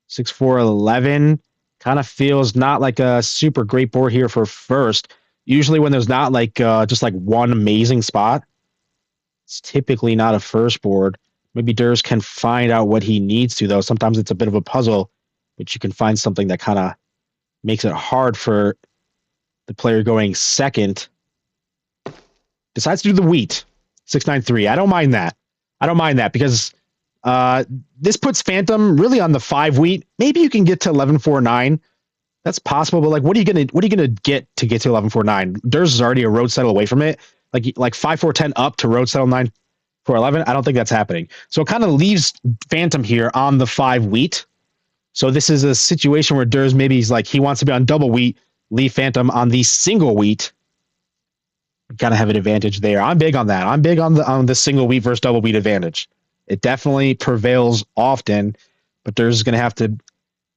6-4-11. Kind of feels not like a super great board here for first. Usually when there's not just one amazing spot, it's typically not a first board. Maybe Derse can find out what he needs to, though. Sometimes it's a bit of a puzzle, but you can find something that kind of makes it hard for the player going second. Decides to do the wheat. 6-9-3. I don't mind that because this puts Phantom really on the 5 wheat. Maybe you can get to 11-4-9. That's possible, but what are you gonna get to 11-4-9? Derse is already a road settle away from it. Like 5-4-10 up to road settle 9-4-11. I don't think that's happening. So it kind of leaves Phantom here on the 5 wheat. So this is a situation where Derse maybe he wants to be on double wheat, leave Phantom on the single wheat. Gotta have an advantage there. I'm big on that. I'm big on the single wheat versus double wheat advantage. It definitely prevails often, but Derse is gonna have to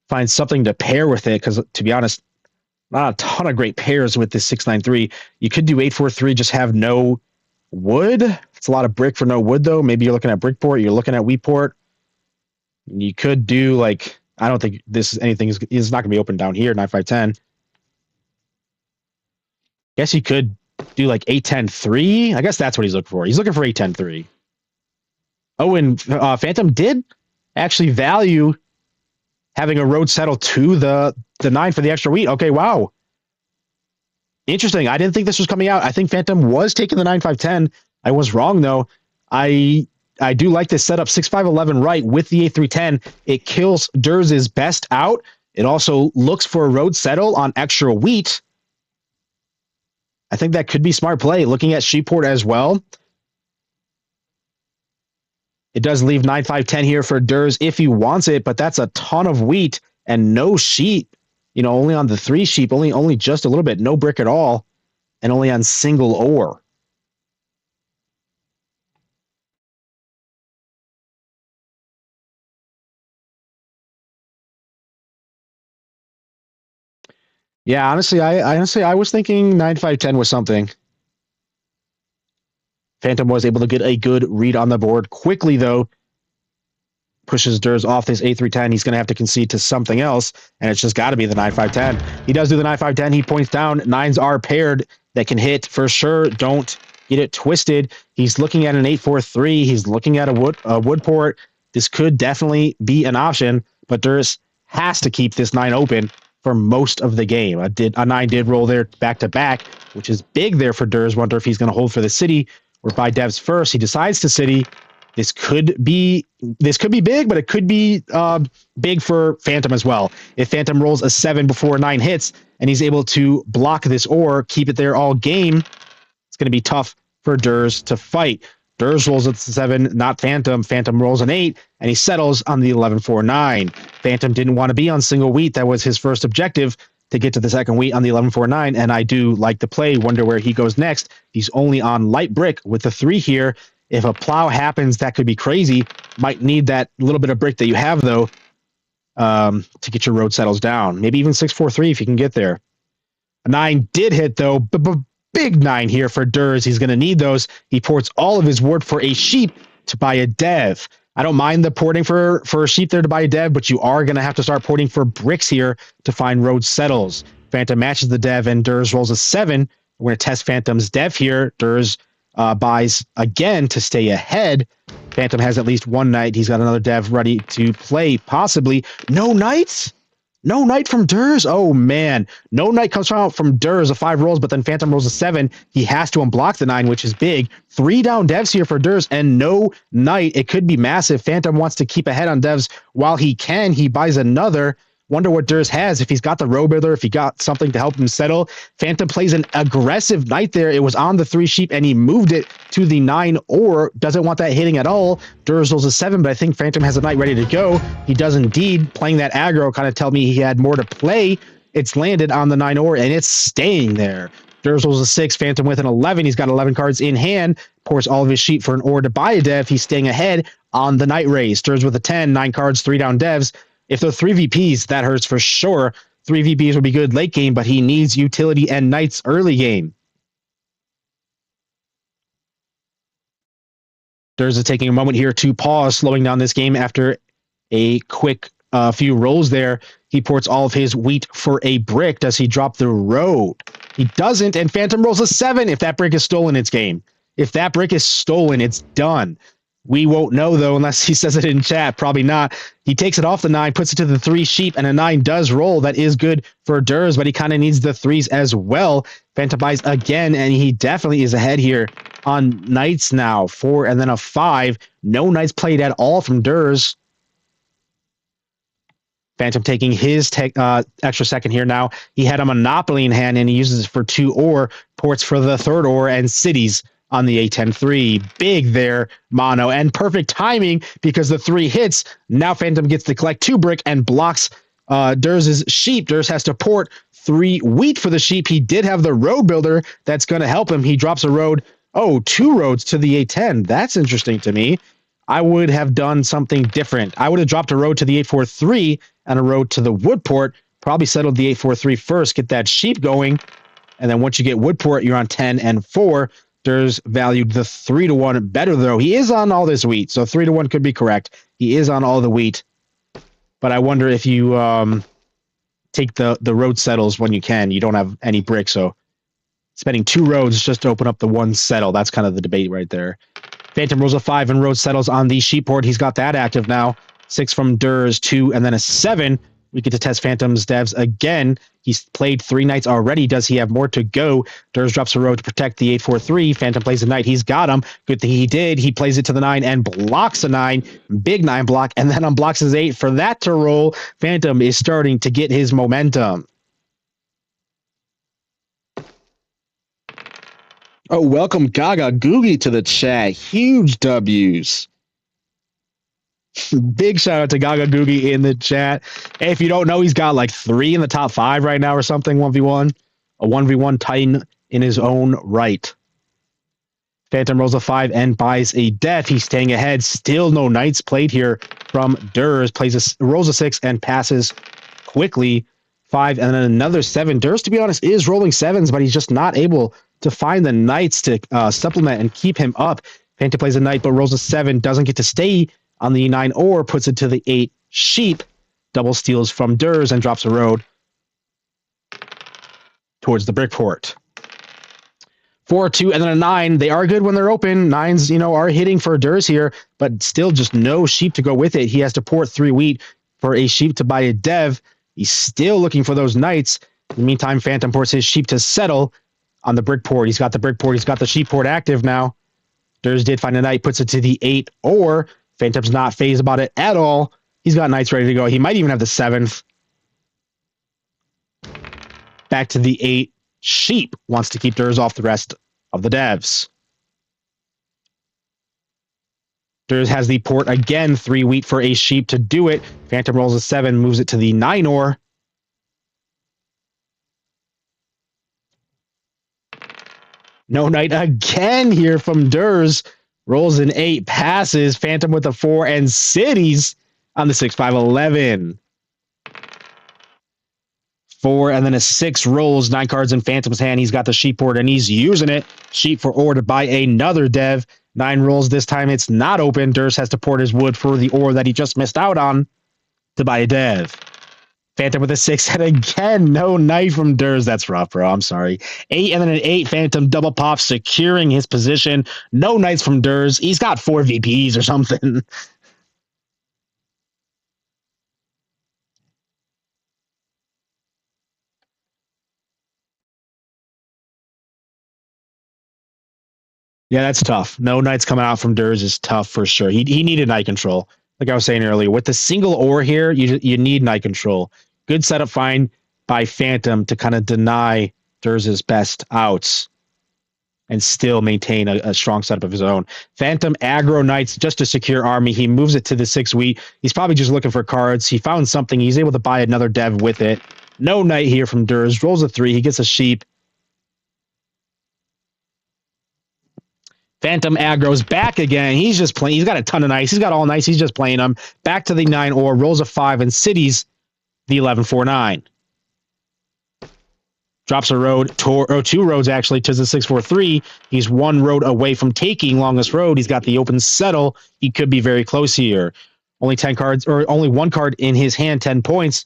find something to pair with it, because to be honest, not a ton of great pairs with this 6-9-3. You could do 8-4-3, just have no wood. It's a lot of brick for no wood, though. Maybe you're looking at Brickport, you're looking at Wheatport. You could do I don't think this is anything is not gonna be open down here, 9-5-10. Guess you could do 8-10-3. I guess that's what he's looking for. He's looking for 8-10-3. Oh, and Phantom did actually value having a road settle to the 9 for the extra wheat. Okay, wow. Interesting. I didn't think this was coming out. I think Phantom was taking the 9-5-10. I was wrong, though. I do like this setup. 6-5-11 right with the 8-3-10. It kills Derse's best out. It also looks for a road settle on extra wheat. I think that could be smart play. Looking at Sheepport as well. It does leave 9-5-10 here for Derse if he wants it, but that's a ton of wheat and no sheep. Only on the 3 sheep, only just a little bit, no brick at all, and only on single ore. Yeah, honestly, I was thinking 9-5-10 was something. Phantom was able to get a good read on the board quickly, though. Pushes Derse off this 8-3-10. He's going to have to concede to something else, and it's just got to be the 9-5-10. He does do the 9-5-10. He points down. 9s are paired that can hit for sure. Don't get it twisted. He's looking at an 8-4-3. He's looking at a wood port. This could definitely be an option, but Derse has to keep this 9 open for most of the game. A 9 did roll there back to back, which is big there for Derse. Wonder if he's going to hold for the city or buy devs first. He decides to city. This could be big, but it could be big for Phantom as well. If Phantom rolls a 7 before 9 hits and he's able to block this or keep it there all game, it's going to be tough for Derse to fight. Derse rolls a 7, not Phantom. Phantom rolls an 8, and he settles on the 11-4-9. Phantom didn't want to be on single wheat. That was his first objective, to get to the second wheat on the 11-4-9, and I do like the play. Wonder where he goes next. He's only on light brick with the 3 here. If a plow happens, that could be crazy. Might need that little bit of brick that you have, though, to get your road settles down. Maybe even 6-4-3 if you can get there. A 9 did hit, though. Big 9 here for Derse. He's going to need those. He ports all of his wood for a sheep to buy a dev. I don't mind the porting for a sheep there to buy a dev, but you are going to have to start porting for bricks here to find road settles. Phantom matches the dev, and Derse rolls a 7. We're going to test Phantom's dev here. Derse buys again to stay ahead. Phantom has at least 1 knight. He's got another dev ready to play, possibly. No knights? No knight from Derse. Oh, man. No knight comes out from Derse, a 5 rolls, but then Phantom rolls a 7. He has to unblock the 9, which is big. 3 down devs here for Derse, and no knight. It could be massive. Phantom wants to keep ahead on devs while he can. He buys another. Wonder what Derse has. If he's got the road builder, if he got something to help him settle. Phantom plays an aggressive knight there. It was on the 3 sheep, and he moved it to the 9, or doesn't want that hitting at all. Derse rolls a 7, but I think Phantom has a knight ready to go. He does indeed. Playing that aggro kind of tell me he had more to play. It's landed on the 9 or, and it's staying there. Derse rolls a 6, Phantom with an 11. He's got 11 cards in hand. Pours all of his sheep for an or to buy a dev. He's staying ahead on the knight race. Derse with a 10, 9 cards, 3 down devs. If they're 3 VPs, that hurts for sure. 3 VPs would be good late game, but he needs utility and knights early game. Derse is taking a moment here to pause, slowing down this game after a quick few rolls there. He ports all of his wheat for a brick. Does he drop the road? He doesn't, and Phantom rolls a 7. If that brick is stolen, it's game. If that brick is stolen, it's done. We won't know, though, unless he says it in chat. Probably not. He takes it off the 9, puts it to the 3 sheep, and a 9 does roll. That is good for Derse, but he kind of needs the 3s as well. Phantom buys again, and he definitely is ahead here on knights now. 4 and then a 5. No knights played at all from Derse. Phantom taking his extra second here now. He had a monopoly in hand, and he uses it for 2 or, ports for the 3rd or, and cities on the A10-3. Big there, mono, and perfect timing because the 3 hits. Now Phantom gets to collect 2 brick and blocks Derse's sheep. Derse has to port 3 wheat for the sheep. He did have the road builder that's going to help him. He drops a road. Oh, 2 roads to the A10. That's interesting to me. I would have done something different. I would have dropped a road to the 843 and a road to the Woodport. Probably settled the 843 first, get that sheep going. And then once you get Woodport, you're on 10 and 4. Derse valued the 3-1 better, though. He is on all this wheat, so 3-1 could be correct. He is on all the wheat. But I wonder if you take the road settles when you can. You don't have any bricks, so spending 2 roads just to open up the 1 settle. That's kind of the debate right there. Phantom rolls a 5 and road settles on the sheep board. He's got that active now. 6 from Derse, 2, and then a 7. We get to test Phantom's devs again. He's played 3 knights already. Does he have more to go? Derse drops a road to protect the 843. Phantom plays a knight. He's got him. Good thing he did. He plays it to the 9 and blocks a 9. Big 9 block, and then unblocks his 8 for that to roll. Phantom is starting to get his momentum. Oh, welcome Gaga Googie to the chat. Huge W's. Big shout out to Gaga Googie in the chat. Hey, if you don't know, he's got like 3 in the top 5 right now or something, 1v1. A 1v1 Titan in his own right. Phantom rolls a 5 and buys a death. He's staying ahead. Still no knights played here from Derse. Rolls a 6 and passes quickly. 5 and then another 7. Derse, to be honest, is rolling 7s, but he's just not able to find the knights to supplement and keep him up. Phantom plays a knight, but rolls a 7. Doesn't get to stay on the 9 or, puts it to the 8 sheep. Double steals from Derse and drops a road towards the brick port. 4, 2, and then a 9. They are good when they're open. 9s, are hitting for Derse here, but still just no sheep to go with it. He has to port 3 wheat for a sheep to buy a dev. He's still looking for those knights. In the meantime, Phantom ports his sheep to settle on the brick port. He's got the brick port. He's got the sheep port active now. Derse did find a knight, puts it to the 8, or Phantom's not phased about it at all. He's got knights ready to go. He might even have the 7th. Back to the 8. Sheep wants to keep Derse off the rest of the devs. Derse has the port again, 3 wheat for a sheep to do it. Phantom rolls a 7, moves it to the 9 ore. No knight again here from Derse. Rolls an 8, passes. Phantom with a 4, and cities on the 6, 5, 11. 4, and then a 6 rolls. 9 cards in Phantom's hand. He's got the sheep port, and he's using it. Sheep for ore to buy another dev. 9 rolls. This time it's not open. Derse has to port his wood for the ore that he just missed out on to buy a dev. Phantom with a 6, and again, no knight from Derse. That's rough, bro. I'm sorry. 8, and then an 8. Phantom double pop, securing his position. No knights from Derse. He's got 4 VPs or something. Yeah, that's tough. No knights coming out from Derse is tough for sure. He needed knight control. Like I was saying earlier, with the single ore here, you need knight control. Good setup find by Phantom to kind of deny Derse's best outs and still maintain a strong setup of his own. Phantom aggro knights just to secure army. He moves it to the 6 wheat. He's probably just looking for cards. He found something. He's able to buy another dev with it. No knight here from Derse. Rolls a 3. He gets a sheep. Phantom aggro's back again. He's just playing. He's got a ton of knights. He's got all knights. He's just playing them. Back to the 9 ore. Rolls a 5 and cities the 11, 4, 9. Drops a road, 2 roads actually, to the 6, 4, 3. He's 1 road away from taking longest road. He's got the open settle. He could be very close here. Only 10 cards, or only 1 card in his hand, 10 points.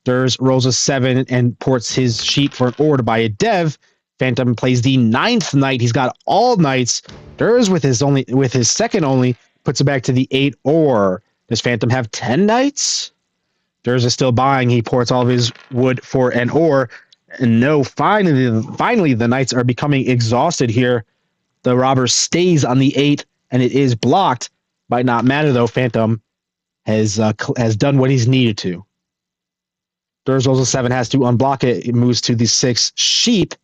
Derse rolls a 7 and ports his sheep for an ore to buy a dev. Phantom plays the 9th knight. He's got all knights. Derse with his second only puts it back to the 8 ore. Does Phantom have 10 knights? Derse is still buying. He ports all of his wood for an ore. And no, finally the knights are becoming exhausted here. The robber stays on the 8, and it is blocked. Might not matter though. Phantom has done what he's needed to. Derse rolls a 7, has to unblock it. It moves to the 6 sheep.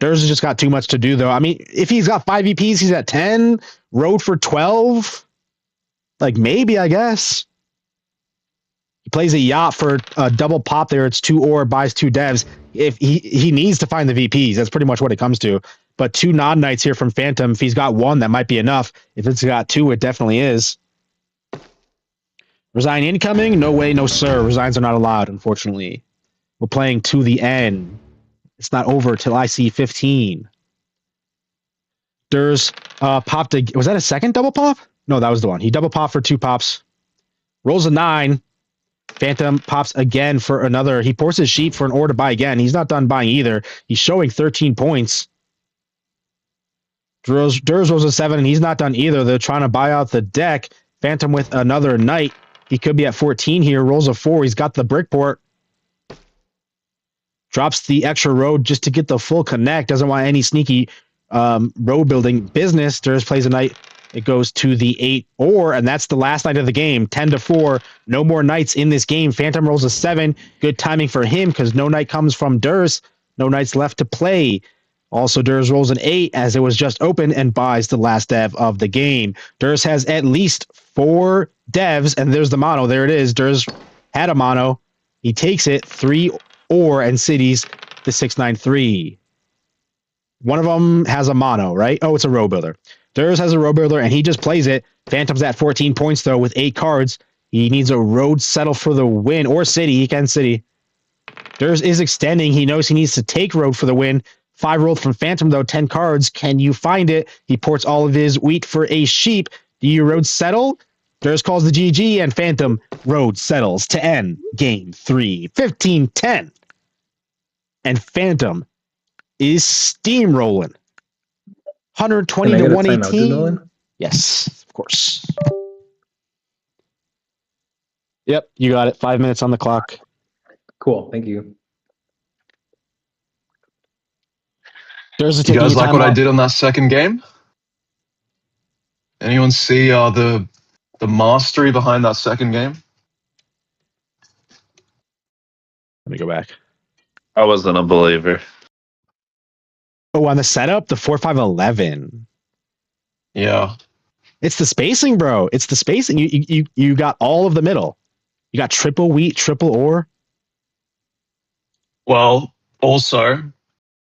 Derse has just got too much to do, though. I mean, if he's got 5 VPs, he's at 10. Road for 12. Like, maybe, I guess. He plays a yacht for a double pop there. It's 2 ore, buys 2 devs. If he needs to find the VPs. That's pretty much what it comes to. But 2 non-knights here from Phantom. If he's got 1, that might be enough. If it's got 2, it definitely is. Resign incoming? No way, no sir. Resigns are not allowed, unfortunately. We're playing to the end. It's not over till I see 15. Derse popped a... Was that a second double pop? No, that was the one. He double popped for 2 pops. Rolls a 9. Phantom pops again for another. He ports his sheep for an ore to buy again. He's not done buying either. He's showing 13 points. Derse rolls a 7, and he's not done either. They're trying to buy out the deck. Phantom with another knight. He could be at 14 here. Rolls a 4. He's got the brick port. Drops the extra road just to get the full connect. Doesn't want any sneaky road building business. Derse plays a knight. It goes to the 8 ore, and that's the last knight of the game. 10-4. No more knights in this game. Phantom rolls a 7. Good timing for him because no knight comes from Derse. No knights left to play. Also, Derse rolls an 8 as it was just open and buys the last dev of the game. Derse has at least 4 devs, and there's the mono. There it is. Derse had a mono. He takes it. 3 ore and cities the 693. One of them has a mono, right? Oh, it's a row builder. Derse has a row builder, and he just plays it. Phantom's at 14 points, though, with 8 cards. He needs a road settle for the win, or city. He can city. Derse is extending. He knows he needs to take road for the win. 5 rolled from Phantom, though, 10 cards. Can you find it? He ports all of his wheat for a sheep. Do you road settle? Derse calls the GG, and Phantom road settles to end game 3. 15-10. And Phantom is steamrolling. 120 Can I to get a timeout, 118. Nolan? Yes, of course. Yep, you got it. 5 minutes on the clock. Cool. Thank you. There's a You taking guys your like time what I out. did on that second game? Anyone see the mastery behind that second game? Let me go back. I wasn't a believer. Oh, on the setup, the 4-5-11. Yeah. It's the spacing, bro. It's the spacing. You got all of the middle. You got triple wheat, triple ore. Well, also,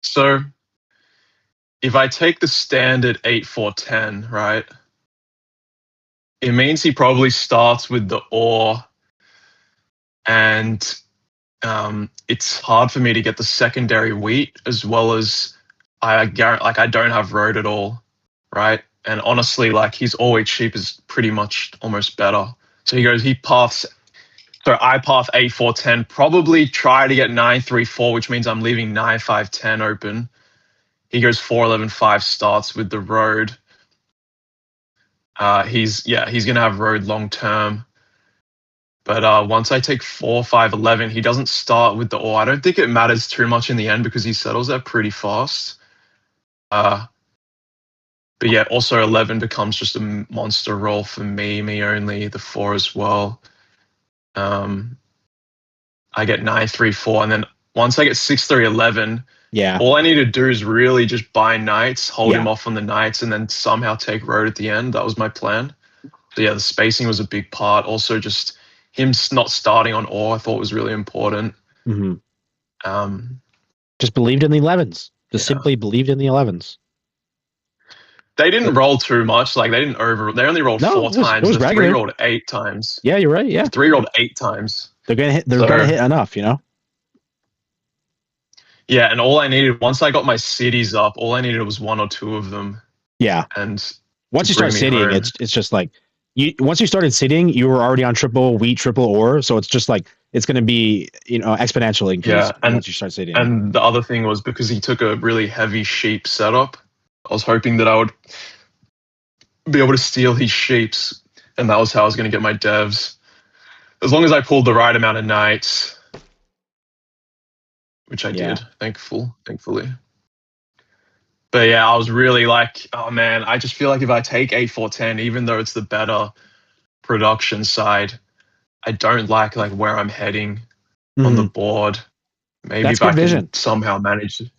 so if I take the standard 8-4-10, right, it means he probably starts with the ore, and it's hard for me to get the secondary wheat, as well as I don't have road at all, right? And honestly, like his ore wheat sheep is pretty much almost better. So he paths. So I path 8-4-10, probably try to get 9-3-4, which means I'm leaving 9-5-10 open. He goes 4-11-5, starts with the road. He's gonna have road long term. But once I take 4-5-11, he doesn't start with the ore. I don't think it matters too much in the end because he settles that pretty fast. But yeah, also 11 becomes just a monster roll for me only, the 4 as well. I get 9-3-4, and then once I get 6-3-11, yeah, all I need to do is really just buy knights, hold him off on the knights, and then somehow take road at the end. That was my plan. So yeah, the spacing was a big part. Also, just him not starting on ore, I thought was really important. Mm-hmm. Just believed in the 11s. Just simply believed in the 11s. They didn't roll too much. Like they only rolled 4 times. It was the regular. 3 rolled 8 times. Yeah, you're right. Yeah, the 3 rolled 8 times. They're gonna hit. They're gonna hit enough, you know. Yeah, and all I needed once I got my cities up, all I needed was 1 or 2 of them. Yeah, and once you start sitting, it's just like once you started sitting, you were already on triple wheat, triple ore. So it's just like it's going to be exponential increase once you start sitting. And the other thing was because he took a really heavy sheep setup, I was hoping that I would be able to steal his sheeps, and that was how I was going to get my devs. As long as I pulled the right amount of knights, which I did, thankfully. But yeah, I was really like, oh man, I just feel like if I take 8-4-10, even though it's the better production side, I don't like where I'm heading on the board. Maybe that's if I good vision. can somehow manage it.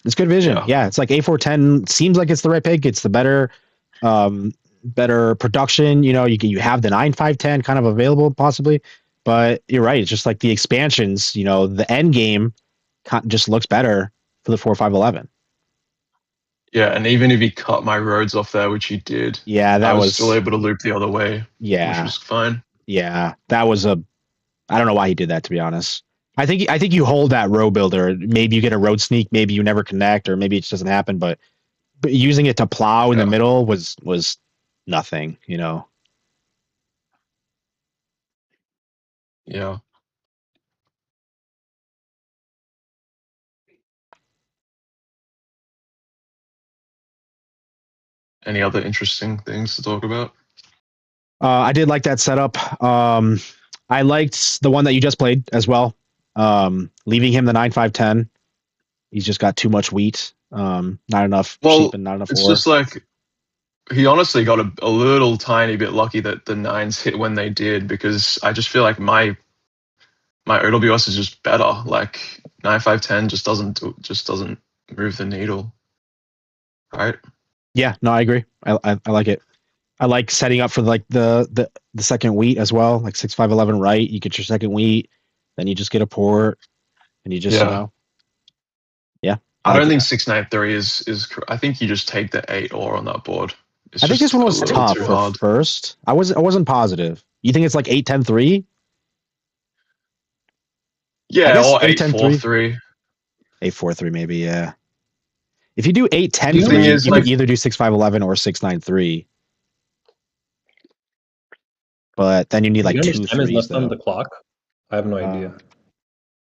It's good vision. Yeah, it's like 8-4-10 seems like it's the right pick. It's the better production. You have the 9-5-10 kind of available possibly, but you're right. It's just like the expansions. The end game just looks better for the 4-5-11. Yeah, and even if he cut my roads off there, which he did, I was still able to loop the other way. Yeah, which was fine. Yeah, that was I don't know why he did that, to be honest. I think you hold that road builder. Maybe you get a road sneak. Maybe you never connect, or maybe it just doesn't happen. But using it to plow in the middle was nothing. Yeah. Any other interesting things to talk about? I did like that setup. I liked the one that you just played as well. Leaving him the 9-5-10. He's just got too much wheat. Not enough sheep and not enough it's ore. just like he honestly got a little tiny bit lucky that the 9s hit when they did, because I just feel like my OWS is just better. Like 9-5-10 just doesn't move the needle. Right? Yeah, no, I agree. I like it. I like setting up for the second wheat as well, like 6-5-11 right. You get your second wheat, then you just get a port, and you just I don't think 6-9-3 is. I think you just take the 8 ore on that board. I think this one was tough for first. I wasn't positive. You think it's like 8-10-3? Yeah, or 8-4-3. 8-4-3 maybe, yeah. If you do 8-10-3, you can either do 6-5-11 or 6-9-3. But then you need like 2 time is threes. left on the clock. I have no idea.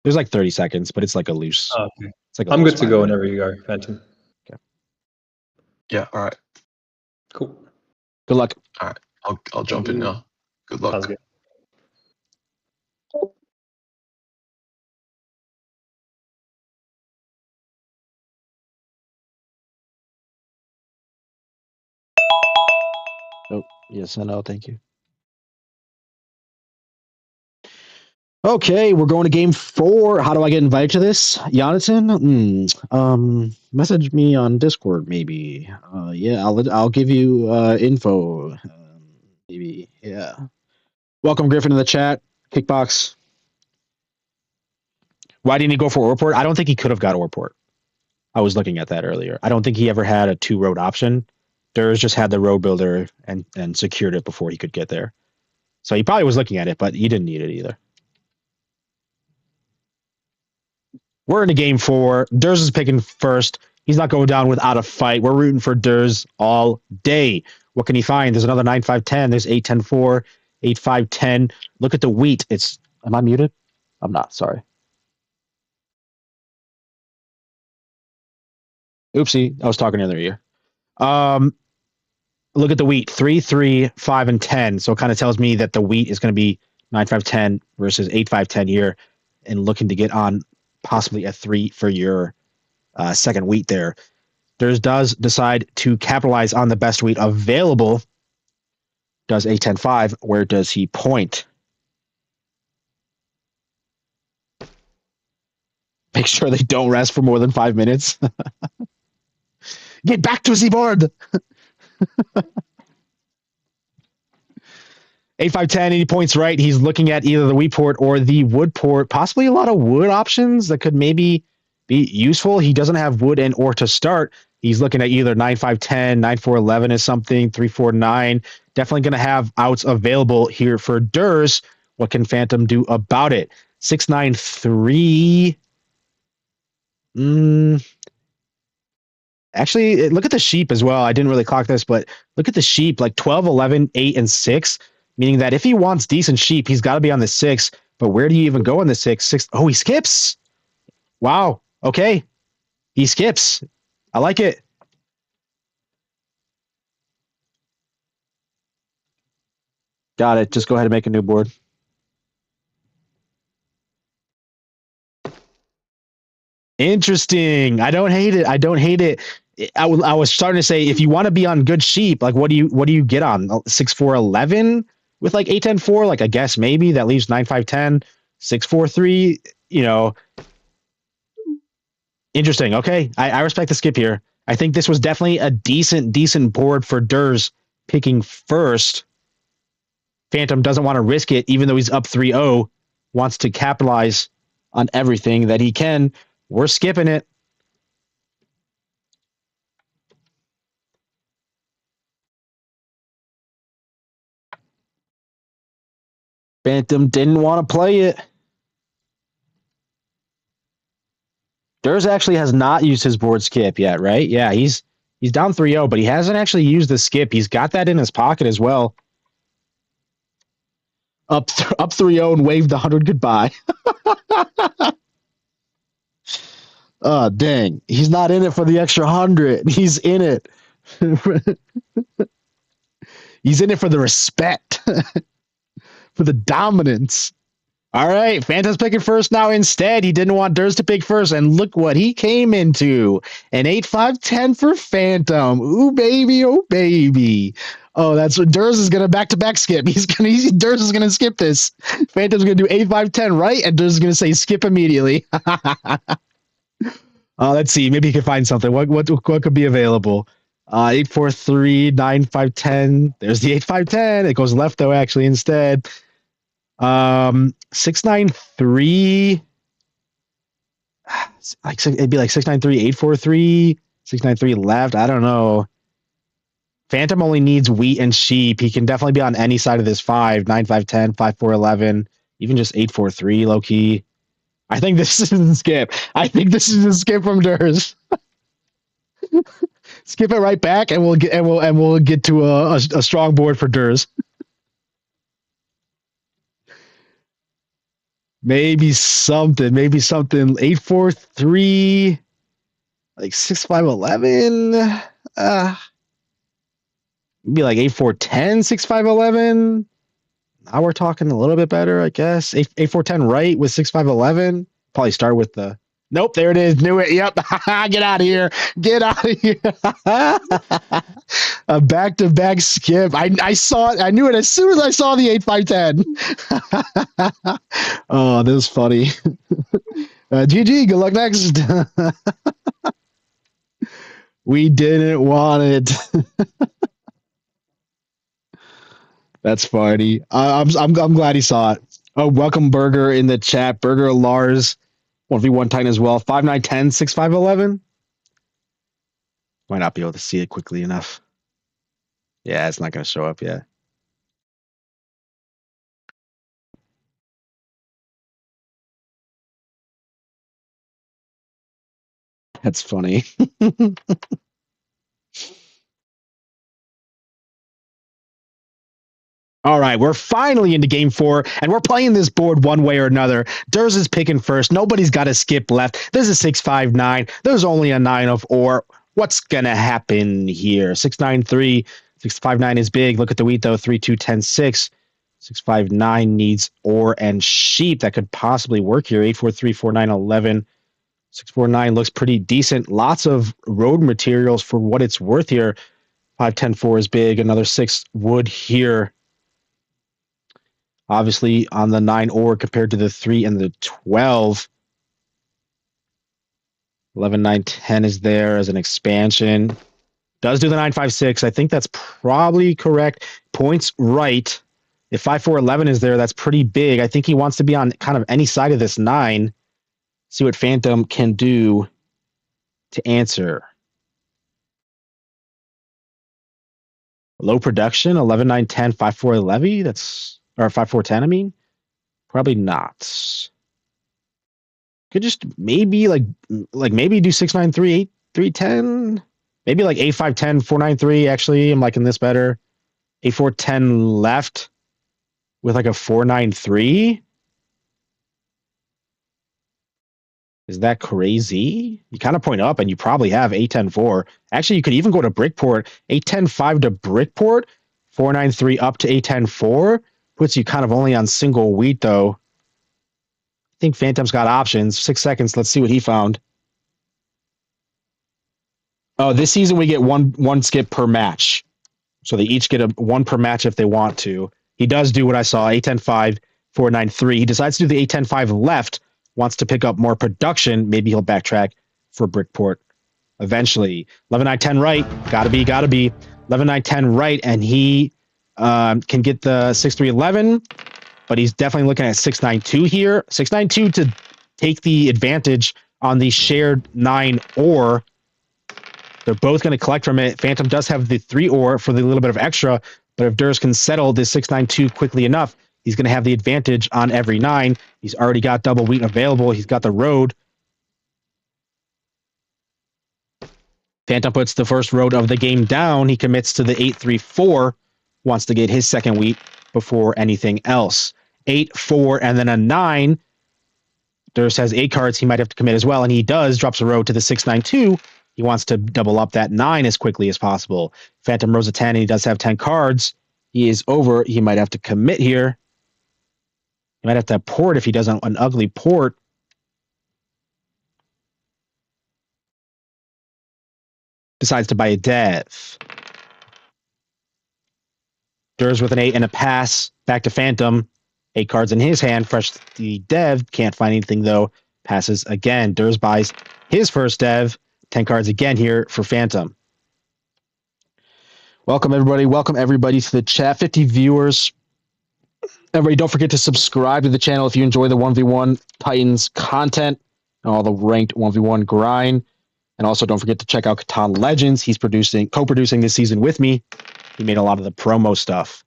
There's like 30 seconds, but it's like a loose. Oh, okay. It's like a I'm loose good to go minor. whenever you are, Phantom. Yeah. All right. Cool. Good luck. All right. I'll jump in now. Good luck. Sounds good. Oh, yes, I know. Thank you. Okay, we're going to game 4. How do I get invited to this? Jonathan? Message me on Discord, maybe. Yeah, I'll give you info. Maybe, yeah. Welcome, Griffin, in the chat. Kickbox. Why didn't he go for Orport? I don't think he could have got Orport. I was looking at that earlier. I don't think he ever had a 2-road option. Durs just had the road builder and secured it before he could get there. So he probably was looking at it, but he didn't need it either. We're in a game 4. Durs is picking first. He's not going down without a fight. We're rooting for Durs all day. What can he find? There's another 9-5-10. There's 8-10-4, 8-5-10. Look at the wheat. Am I muted? I'm not. Sorry. Oopsie. I was talking in their ear. Look at the wheat. 3, 3, 5, and 10. So it kind of tells me that the wheat is going to be 9-5-10 versus 8-5-10 here, and looking to get on possibly a 3 for your second wheat there. Durs does decide to capitalize on the best wheat available. Does 8-10-5. Where does he point? Make sure they don't rest for more than 5 minutes. Get back to the board. 8-5-10, he points right. He's looking at either the wheat port or the wood port. Possibly a lot of wood options that could maybe be useful. He doesn't have wood and or to start. He's looking at either 9-5-10, 9-4-11 is something, 3-4-9. Definitely going to have outs available here for Durs. What can Phantom do about it? 6-9-3. Actually, look at the sheep as well. I didn't really clock this, but look at the sheep, like 12, 11, 8, and 6, meaning that if he wants decent sheep, he's got to be on the 6. But where do you even go on the 6? 6? Oh, he skips. Wow. Okay. He skips. I like it. Got it. Just go ahead and make a new board. Interesting. I don't hate it. I don't hate it. I was starting to say, if you want to be on good sheep, like what do you get on? 6-4-11 with like 8-10-4? Like I guess maybe that leaves 9-5-10, 6-4-3. You know, interesting. Okay, I respect the skip here. I think this was definitely a decent board for Durs picking first. Phantom doesn't want to risk it, even though he's up 3-0. Wants to capitalize on everything that he can. We're skipping it. Phantom didn't want to play it. Durs actually has not used his board skip yet, right? Yeah, he's down 3-0, but he hasn't actually used the skip. He's got that in his pocket as well. Up 3-0 and waved the 100 goodbye. Oh, dang. He's not in it for the extra 100. He's in it. He's in it for the respect. For the dominance. All right, Phantom's picking first now instead. He didn't want Durs to pick first, and look what he came into. An 8-5-10 for Phantom. Ooh, baby, oh, baby. Oh, that's what Durs is going to back-to-back skip. Durs is going to skip this. Phantom's going to do 8-5-10 right, and Durs is going to say skip immediately. Let's see. Maybe he can find something. What could be available? 8-4-3, 9-5-10. There's the 8-5-10. It goes left, though, actually, instead. 6-9-3. Like it'd be like 6-9-3, 8-4-3, 6-9-3 left. I don't know. Phantom only needs wheat and sheep. He can definitely be on any side of this 5, 9-5-10, 5-4-11, even just 8-4-3 low key. I think this is a skip. I think this is a skip from Durs. Skip it right back, and we'll get to a strong board for Durs. Maybe something. 843, like 6511. Maybe like 8410, 6511. Now we're talking a little bit better, I guess. 8410 right with 6511. Probably start with the. Nope, there it is. Knew it. Yep. Get out of here. Get out of here. A back-to-back skip. I saw it. I knew it as soon as I saw the 8510. Oh, this is funny. GG. Good luck next. We didn't want it. That's funny. I'm glad he saw it. Oh, welcome Burger in the chat. Burger Lars, 1v1 Titan as well. 5910 6511. Might not be able to see it quickly enough. Yeah, it's not going to show up yet. That's funny. All right, we're finally into game 4, and we're playing this board one way or another. Derse is picking first. Nobody's got a skip left. There's a 659. There's only a 9 of or. What's going to happen here? 693, 659 is big. Look at the wheat, though. 3210 6. 659 needs or and sheep. That could possibly work here. 843 49 11. 649 looks pretty decent. Lots of road materials for what it's worth here. 510 4 is big. Another 6 wood here. Obviously, on the 9 or compared to the 3 and the 12. 11 9 10 is there as an expansion. Does do the 9 5 6. I think that's probably correct. Points right. If 5 4 11 is there, that's pretty big. I think he wants to be on kind of any side of this 9. See what Phantom can do to answer. Low production, 11 9 10 5 4 11. That's or 5 4 10. I mean, probably not. Could just maybe like maybe do 6 9 3 8 3 10. Maybe like 8 5 10 4 9 3. Actually, I'm liking this better. 8 4 10 left with like a 4 9 3. Is that crazy? You kind of point up and you probably have 8 10 4. Actually, you could even go to Brickport. 8 10 5 to Brickport. 4 9 3 up to 8 10 4. Puts you kind of only on single wheat, though. I think Phantom's got options. 6 seconds. Let's see what he found. Oh, this season we get one skip per match. So they each get one per match if they want to. He does do what I saw, 8 10 5, 4 9 3. He decides to do the 8 10 5 left, wants to pick up more production. Maybe he'll backtrack for Brickport eventually. 11 9 10 right. Gotta be. 11 9 10 right, and he can get the 6 3 11, but he's definitely looking at 6 9 2 here. 6 9 2 to take the advantage on the shared 9 or. They're both going to collect from it. Phantom does have the 3 or for the little bit of extra, but if Derse can settle this 6 9 2 quickly enough, he's going to have the advantage on every 9. He's already got double wheat available. He's got the road. Phantom puts the first road of the game down. He commits to the 8 3 4. Wants to get his second wheat before anything else. 8 4 and then a 9. Derse has 8 cards. He might have to commit as well, and he does. Drops a road to the 6 9 2. He wants to double up that 9 as quickly as possible. Phantom rolls a 10, and he does have 10 cards. He is over. He might have to commit here. He might have to port if he does an ugly port. Decides to buy a dev. Derse with an 8 and a pass. Back to Phantom. 8 cards in his hand. Fresh the dev. Can't find anything, though. Passes again. Derse buys his first dev. 10 cards again here for Phantom. Welcome, everybody. Welcome, everybody, to the chat. 50 viewers. Everybody, don't forget to subscribe to the channel if you enjoy the 1v1 Titans content and all the ranked 1v1 grind. And also, don't forget to check out Titatns Legends. He's co-producing this season with me. He made a lot of the promo stuff.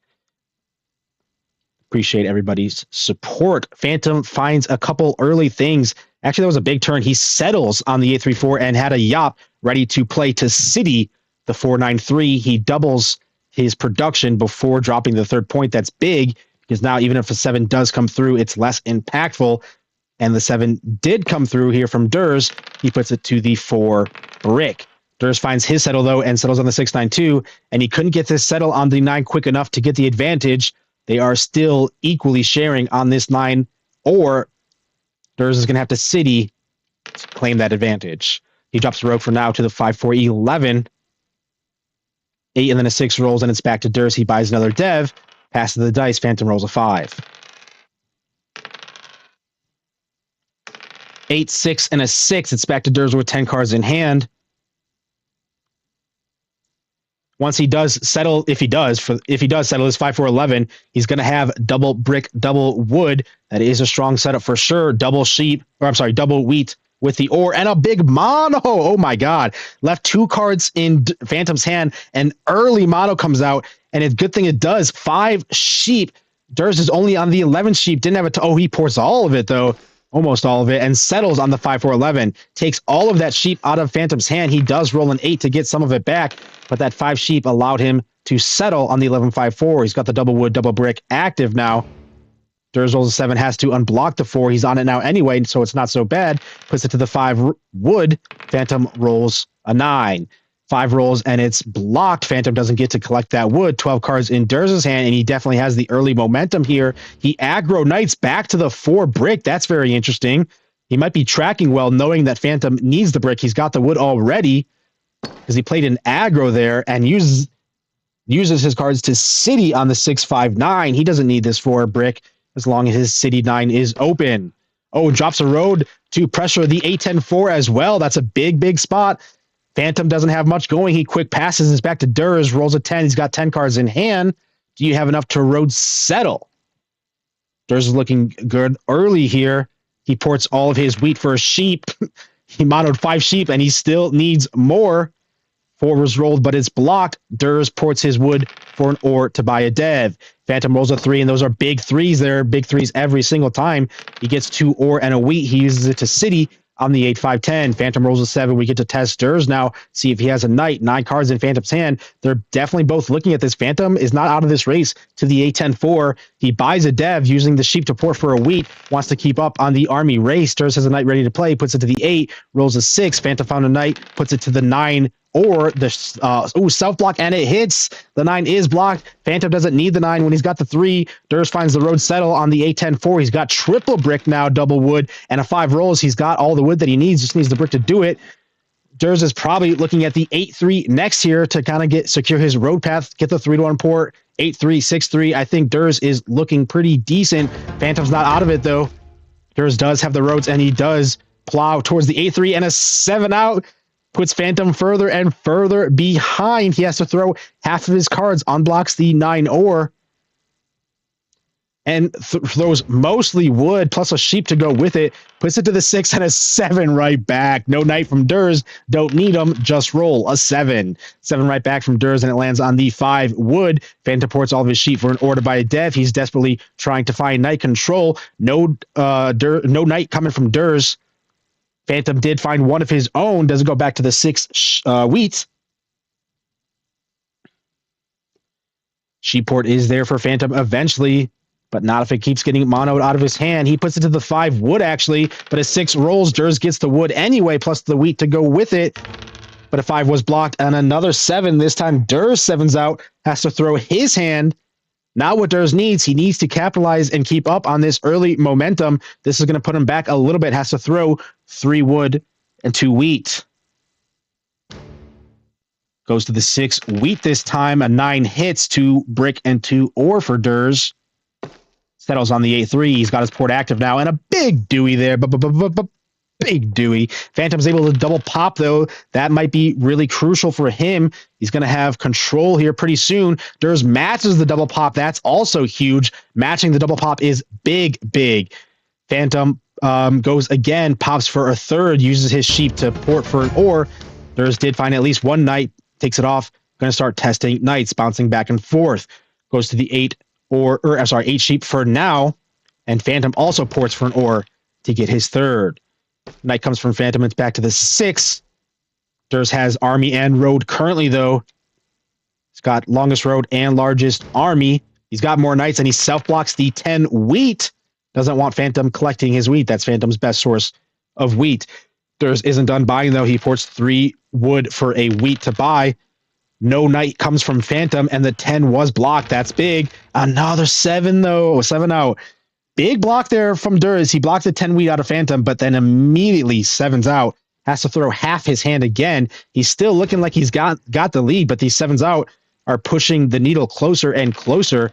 Appreciate everybody's support. Phantom finds a couple early things. Actually, that was a big turn. He settles on the 8-3-4 and had a Yop ready to play to City, the 4-9-3. He doubles his production before dropping the third point. That's big. Because now, even if a 7 does come through, it's less impactful. And the 7 did come through here from Derse. He puts it to the 4 brick. Derse finds his settle, though, and settles on the 6-9-2. And he couldn't get this settle on the 9 quick enough to get the advantage. They are still equally sharing on this 9, or Derse is going to have to city to claim that advantage. He drops the rogue for now to the 5-4-11. 8 and then a 6 rolls, and it's back to Derse. He buys another dev. Passes the dice. Phantom rolls a 5. 8, 6, and a 6. It's back to Derse with 10 cards in hand. Once he does settle, if he does settle his 5-4-11, he's going to have double brick, double wood. That is a strong setup for sure. Double wheat with the ore and a big mono. Oh my God. Left 2 cards in Phantom's hand, and early mono comes out, and it's a good thing it does. 5 sheep. Derse is only on the 11 sheep. Didn't have it. He pours all of it, though. Almost all of it, and settles on the 5-4-11. Takes all of that sheep out of Phantom's hand. He does roll an 8 to get some of it back, but that 5 sheep allowed him to settle on the 11-5-4. He's got the double wood, double brick active now. Derse rolls a 7, has to unblock the 4. He's on it now anyway, so it's not so bad. Puts it to the 5 wood. Phantom rolls a 9. 5 rolls, and it's blocked. Phantom doesn't get to collect that wood. 12 cards in Derse's hand, and he definitely has the early momentum here. He aggro knights back to the 4 brick. That's very interesting. He might be tracking well, knowing that Phantom needs the brick. He's got the wood already because he played an aggro there and uses his cards to city on the 6-5-9. He doesn't need this 4 brick as long as his city 9 is open. Drops a road to pressure the 8-10-4 as well. That's a big spot. Phantom doesn't have much going. He quick passes. It's back to Derse. Rolls a 10. He's got 10 cards in hand. Do you have enough to road settle? Derse is looking good early here. He ports all of his wheat for a sheep. He monoed 5 sheep, and he still needs more. 4 was rolled, but it's blocked. Derse ports his wood for an ore to buy a dev. Phantom rolls a 3, and those are big 3s there. Big 3s every single time. He gets 2 ore and a wheat. He uses it to city on the 8-5-10. Phantom rolls a 7. We get to test Derse now, see if he has a knight. 9 cards in Phantom's hand. They're definitely both looking at this. Phantom is not out of this race to the 8-10-4. He buys a dev using the sheep to port for a wheat, wants to keep up on the army race. Derse has a knight ready to play, puts it to the 8, rolls a 6. Phantom found a knight, puts it to the 9, or the self block, and it hits. The 9 is blocked. Phantom doesn't need the 9 when he's got the 3. Derse finds the road settle on the 8-10-4. He's got triple brick now, double wood, and a 5 rolls. He's got all the wood that he needs, just needs the brick to do it. Derse is probably looking at the 8-3 next here to kind of secure his road path, get the 3-1 port. 8-3, 6-3. I think Derse is looking pretty decent. Phantom's not out of it, though. Derse does have the roads, and he does plow towards the 8-3 and a 7 out. Puts Phantom further and further behind. He has to throw half of his cards, unblocks the 9 ore, and throws mostly wood plus a sheep to go with it. Puts it to the 6 and a 7 right back. No knight from Derse. Don't need him. Just roll a 7. 7 right back from Derse, and it lands on the 5 wood. Phantom ports all of his sheep for an order by a dev. He's desperately trying to find knight control. No knight coming from Derse. Phantom did find one of his own. Doesn't go back to the 6 wheat. Sheepport is there for Phantom eventually, but not if it keeps getting monoed out of his hand. He puts it to the 5 wood, actually, but a 6 rolls. Derse gets the wood anyway, plus the wheat to go with it. But a 5 was blocked, and another 7. This time, Derse 7's out, has to throw his hand. Now what Derse needs, he needs to capitalize and keep up on this early momentum. This is going to put him back a little bit. Has to throw 3 wood and 2 wheat. Goes to the 6 wheat this time. A 9 hits, 2 brick and 2 ore for Derse. Settles on the 8-3. He's got his port active now, and a big Dewey there. Big Dewey. Phantom's able to double pop, though. That might be really crucial for him. He's going to have control here pretty soon. Derse matches the double pop. That's also huge. Matching the double pop is big. Phantom goes again, pops for a 3rd, uses his sheep to port for an ore. Derse did find at least 1 knight, takes it off. Going to start testing knights, bouncing back and forth. Goes to the 8 sheep for now. And Phantom also ports for an ore to get his 3rd. Knight comes from Phantom. It's back to the 6. Derse has army and road currently, though. He's got longest road and largest army. He's got more knights, and he self-blocks the 10 wheat. Doesn't want Phantom collecting his wheat. That's Phantom's best source of wheat. Derse isn't done buying, though. He ports 3 wood for a wheat to buy. No knight comes from Phantom, and the 10 was blocked. That's big. Another 7, though. 7 out. Big block there from Derse. He blocked the 10 wheat out of Phantom, but then immediately 7's out. Has to throw half his hand again. He's still looking like he's got the lead, but these 7's out are pushing the needle closer and closer.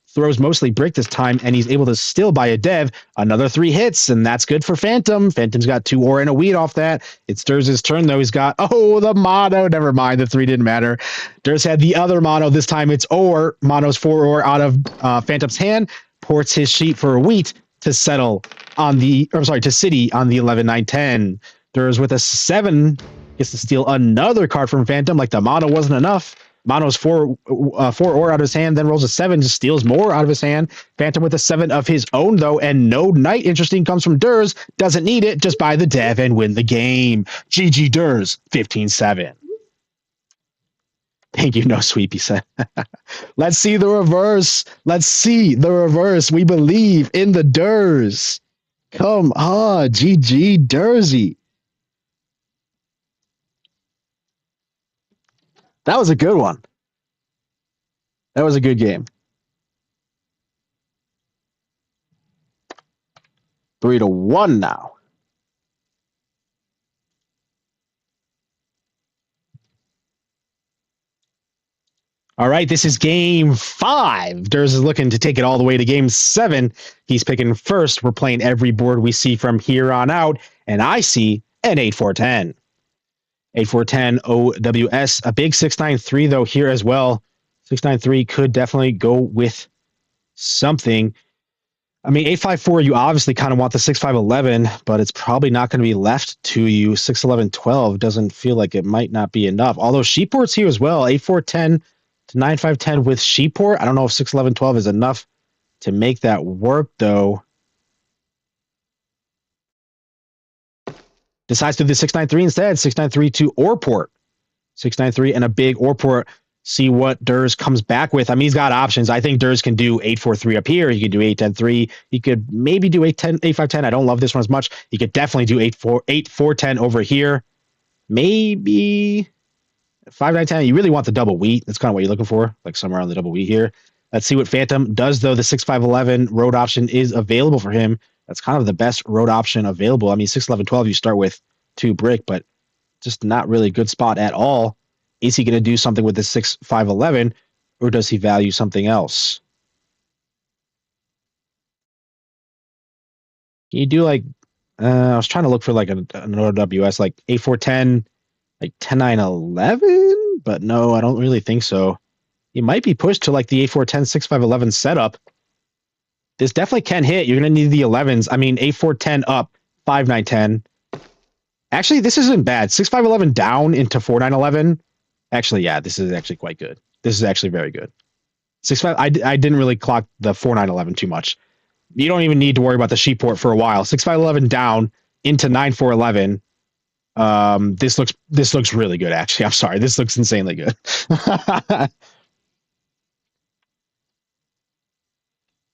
Throws mostly brick this time, and he's able to still buy a dev. Another 3 hits, and that's good for Phantom. Phantom's got 2 ore and a wheat off that. It's Derse's turn, though. He's got, the mono. Never mind, the 3 didn't matter. Derse had the other mono. This time it's ore. Mono's 4 ore out of Phantom's hand. Ports his sheep for a wheat to settle on to city on the 11-9-10. Derse with a 7 gets to steal another card from Phantom, like the mono wasn't enough. Mono's 4 ore out of his hand, then rolls a 7, just steals more out of his hand. Phantom with a 7 of his own, though, and no knight interesting comes from Derse. Doesn't need it, just buy the dev and win the game. GG Derse, 15-7. Thank you, no sweep, he said. Let's see the reverse. Let's see the reverse. We believe in the Derse. Come on, GG Dersey. That was a good one. That was a good game. 3-1 now. All right, this is game 5. Derse is looking to take it all the way to game 7. He's picking first. We're playing every board we see from here on out, and I see an 8-4-10. 8-4-10 OWS. A big 6-9-3, though, here as well. 6-9-3 could definitely go with something. I mean, 8-5-4, you obviously kind of want the 6-5-11, but it's probably not going to be left to you. 6-11-12 doesn't feel like it might not be enough. Although Sheepport's here as well. 8-4-10 to 9-5-10 with Sheepport. I don't know if 6-11-12 is enough to make that work, though. Decides to do the 6-9-3 instead. 6-9-3 to Orport. 6-9-3 and a big Orport. See what Derse comes back with. I mean, he's got options. I think Derse can do 8-4-3 up here. He could do 8-10-3. He could maybe do 8-5-10. I don't love this one as much. He could definitely do 8-4-10 over here. Maybe 5-9-10. You really want the double wheat. That's kind of what you're looking for, like somewhere on the double wheat here. Let's see what Phantom does, though. The 6-5-11 road option is available for him. That's kind of the best road option available. I mean, 6-11-12, you start with 2 brick, but just not really a good spot at all. Is he going to do something with the 6-5-11, or does he value something else? Can you do like, I was trying to look for like an OWS, like 8-4-10, like 10-9-11, but no, I don't really think so. He might be pushed to like the 8-4-10, 6-5-11 setup. This definitely can hit. You're going to need the 11s. I mean, 8-4-10 up, 5-9-10. Actually, this isn't bad. 6-5-11 down into 4-9-11. Actually, yeah, this is actually quite good. This is actually very good. 6-5, I didn't really clock the 4-9-11 too much. You don't even need to worry about the Sheepport for a while. 6-5-11 down into 9-4-11. This looks really good, actually. I'm sorry. This looks insanely good.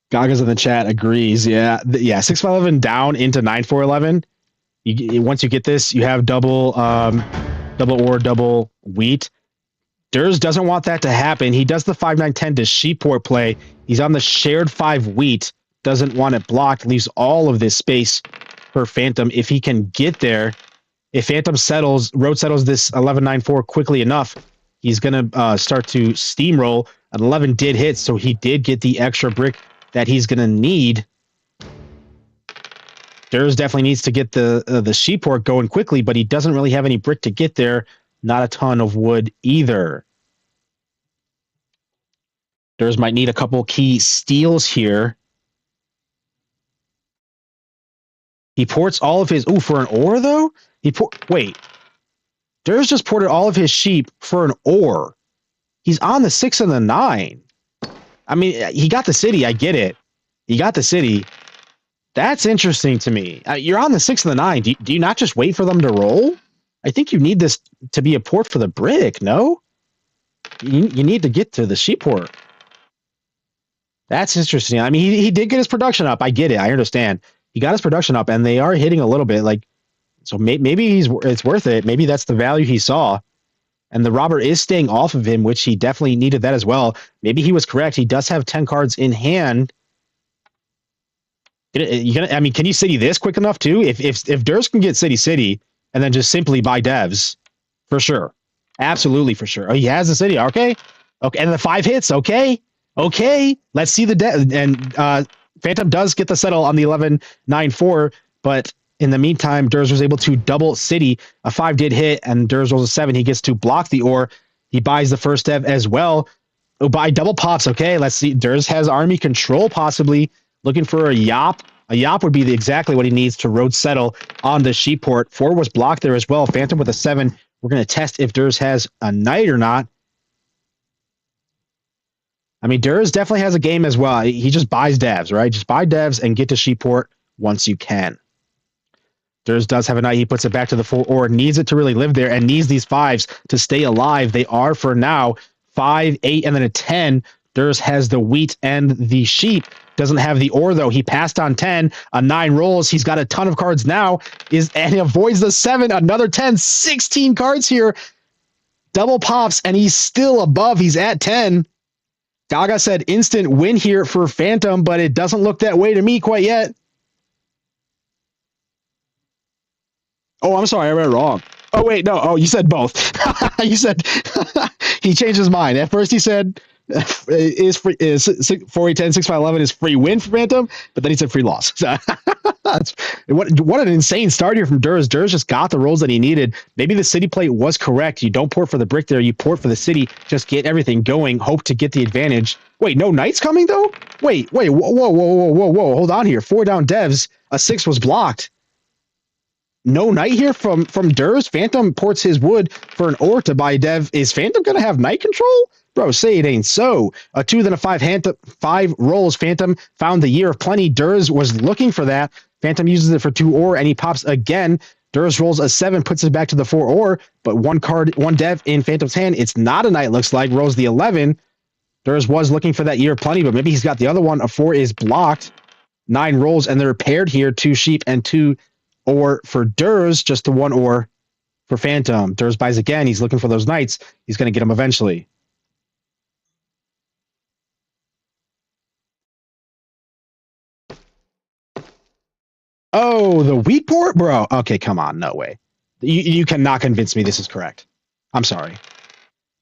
Gaga's in the chat agrees. Yeah. 6-5-11 down into 9-4-11. Once you get this, you have double ore, double wheat. Derse doesn't want that to happen. He does the 5-9-10 to Sheepport play. He's on the shared 5 wheat. Doesn't want it blocked. Leaves all of this space for Phantom. If he can get there, if Phantom road settles this 11-9-4 quickly enough, he's going to start to steamroll. An 11 did hit, so he did get the extra brick that he's going to need. Derse definitely needs to get the Sheepport going quickly, but he doesn't really have any brick to get there. Not a ton of wood either. Derse might need a couple key steals here. He ports all of his... Ooh, for an ore, though? Wait. Derse just ported all of his sheep for an ore. He's on the 6 and the 9. I mean, he got the city. I get it. He got the city. That's interesting to me. You're on the 6 and the 9. Do you not just wait for them to roll? I think you need this to be a port for the brick, no? You need to get to the Sheepport. That's interesting. I mean, he did get his production up. I get it. I understand. He got his production up, and they are hitting a little bit. Like, so maybe it's worth it. Maybe that's the value he saw. And the robber is staying off of him, which he definitely needed that as well. Maybe he was correct. He does have 10 cards in hand. I mean, can you city this quick enough too? If Derse can get city, and then just simply buy devs, for sure, absolutely for sure. Oh, he has the city. Okay, and the 5 hits. Okay. Let's see the dev. And Phantom does get the settle on the 11-9-4, but in the meantime, Derse was able to double city. A 5 did hit, and Derse rolls a 7. He gets to block the ore. He buys the first dev as well. Oh, buy double pops. Okay, let's see. Derse has army control, possibly looking for a yop. A yop would be exactly what he needs to road settle on the sheep port. 4 was blocked there as well. Phantom with a 7. We're going to test if Derse has a knight or not. I mean, Derse definitely has a game as well. He just buys devs, right? Just buy devs and get to sheep port once you can. Derse does have a knight. He puts it back to the 4 or needs it to really live there and needs these 5s to stay alive. They are for now 5, 8, and then a 10. Derse has the wheat and the sheep. Doesn't have the ore though. He passed on 10. A 9 rolls. He's got a ton of cards now. And he avoids the 7. Another 10. 16 cards here. Double pops and he's still above. He's at 10. Gaga said instant win here for Phantom, but it doesn't look that way to me quite yet. Oh, I'm sorry. I read it wrong. Oh, wait. No. Oh, you said both. You said he changed his mind. At first he said is free, is 4-8-10, 6-5-11 is free win for Phantom, but then he said free loss. So what an insane start here from Derse. Derse just got the rolls that he needed. Maybe the city plate was correct. You don't port for the brick there. You port for the city. Just get everything going. Hope to get the advantage. Wait, no knights coming though? Wait. Whoa. Hold on here. 4 down devs. A 6 was blocked. No knight here from Derse. Phantom ports his wood for an ore to buy dev. Is Phantom going to have knight control? Bro, say it ain't so. A 2, then a 5. 5 rolls. Phantom found the year of plenty. Derse was looking for that. Phantom uses it for 2 ore, and he pops again. Derse rolls a 7, puts it back to the 4 ore, but 1 dev in Phantom's hand. It's not a knight, looks like. Rolls the 11. Derse was looking for that year of plenty, but maybe he's got the other one. A 4 is blocked. 9 rolls, and they're paired here. 2 sheep and 2 ore for Derse. Just the 1 ore for Phantom. Derse buys again. He's looking for those knights. He's going to get them eventually. Oh, the wheat port? Bro, okay, come on. No way. You cannot convince me this is correct. I'm sorry.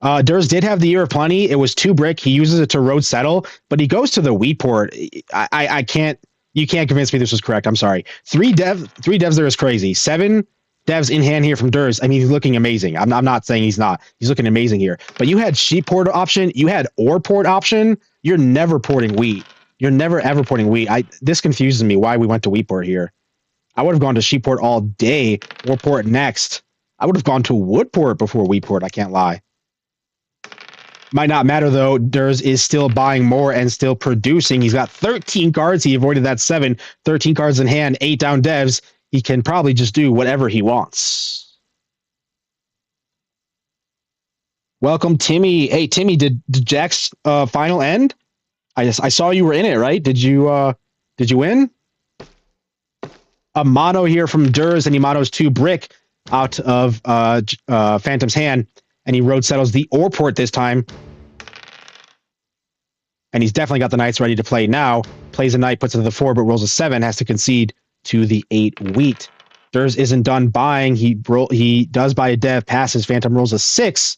Derse did have the year of plenty. It was 2 brick. He uses it to road settle, but he goes to the wheat port. I can't. You can't convince me this was correct. I'm sorry. 3 devs there is crazy. 7 devs in hand here from Derse. I mean, he's looking amazing. I'm not saying he's not. He's looking amazing here. But you had sheep port option. You had ore port option. You're never porting wheat. You're never ever porting wheat. This confuses me why we went to wheat port here. I would have gone to sheep port all day or port next. I would have gone to wood port before wheat port. I can't lie. Might not matter though. Derse is still buying more and still producing. He's got 13 cards. He avoided that 7. 13 cards in hand, 8 down devs. He can probably just do whatever he wants. Welcome, Timmy. Hey, Timmy, did Jack's final end? I saw you were in it, right? Did you win? A mono here from Derse, and he monos 2 brick out of Phantom's hand, and he road settles the ore port this time. And he's definitely got the knights ready to play now. Plays a knight, puts it to the 4, but rolls a 7, has to concede to the 8 wheat. Derse isn't done buying. He does buy a dev, passes. Phantom rolls a 6.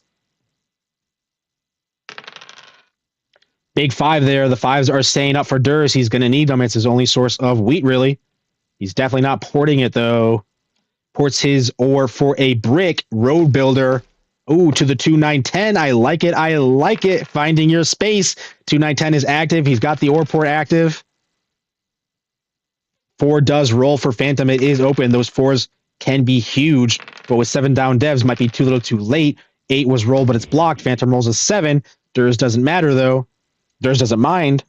Big 5 there. The 5s are staying up for Derse. He's going to need them. It's his only source of wheat, really. He's definitely not porting it, though. Ports his ore for a brick. Road builder. Ooh, to the 2-9-10. I like it. I like it. Finding your space. 2-9-10 is active. He's got the ore port active. 4 does roll for Phantom. It is open. Those 4s can be huge, but with 7 down devs might be too little too late. 8 was rolled, but it's blocked. Phantom rolls a 7. Derse doesn't matter, though. Derse doesn't mind.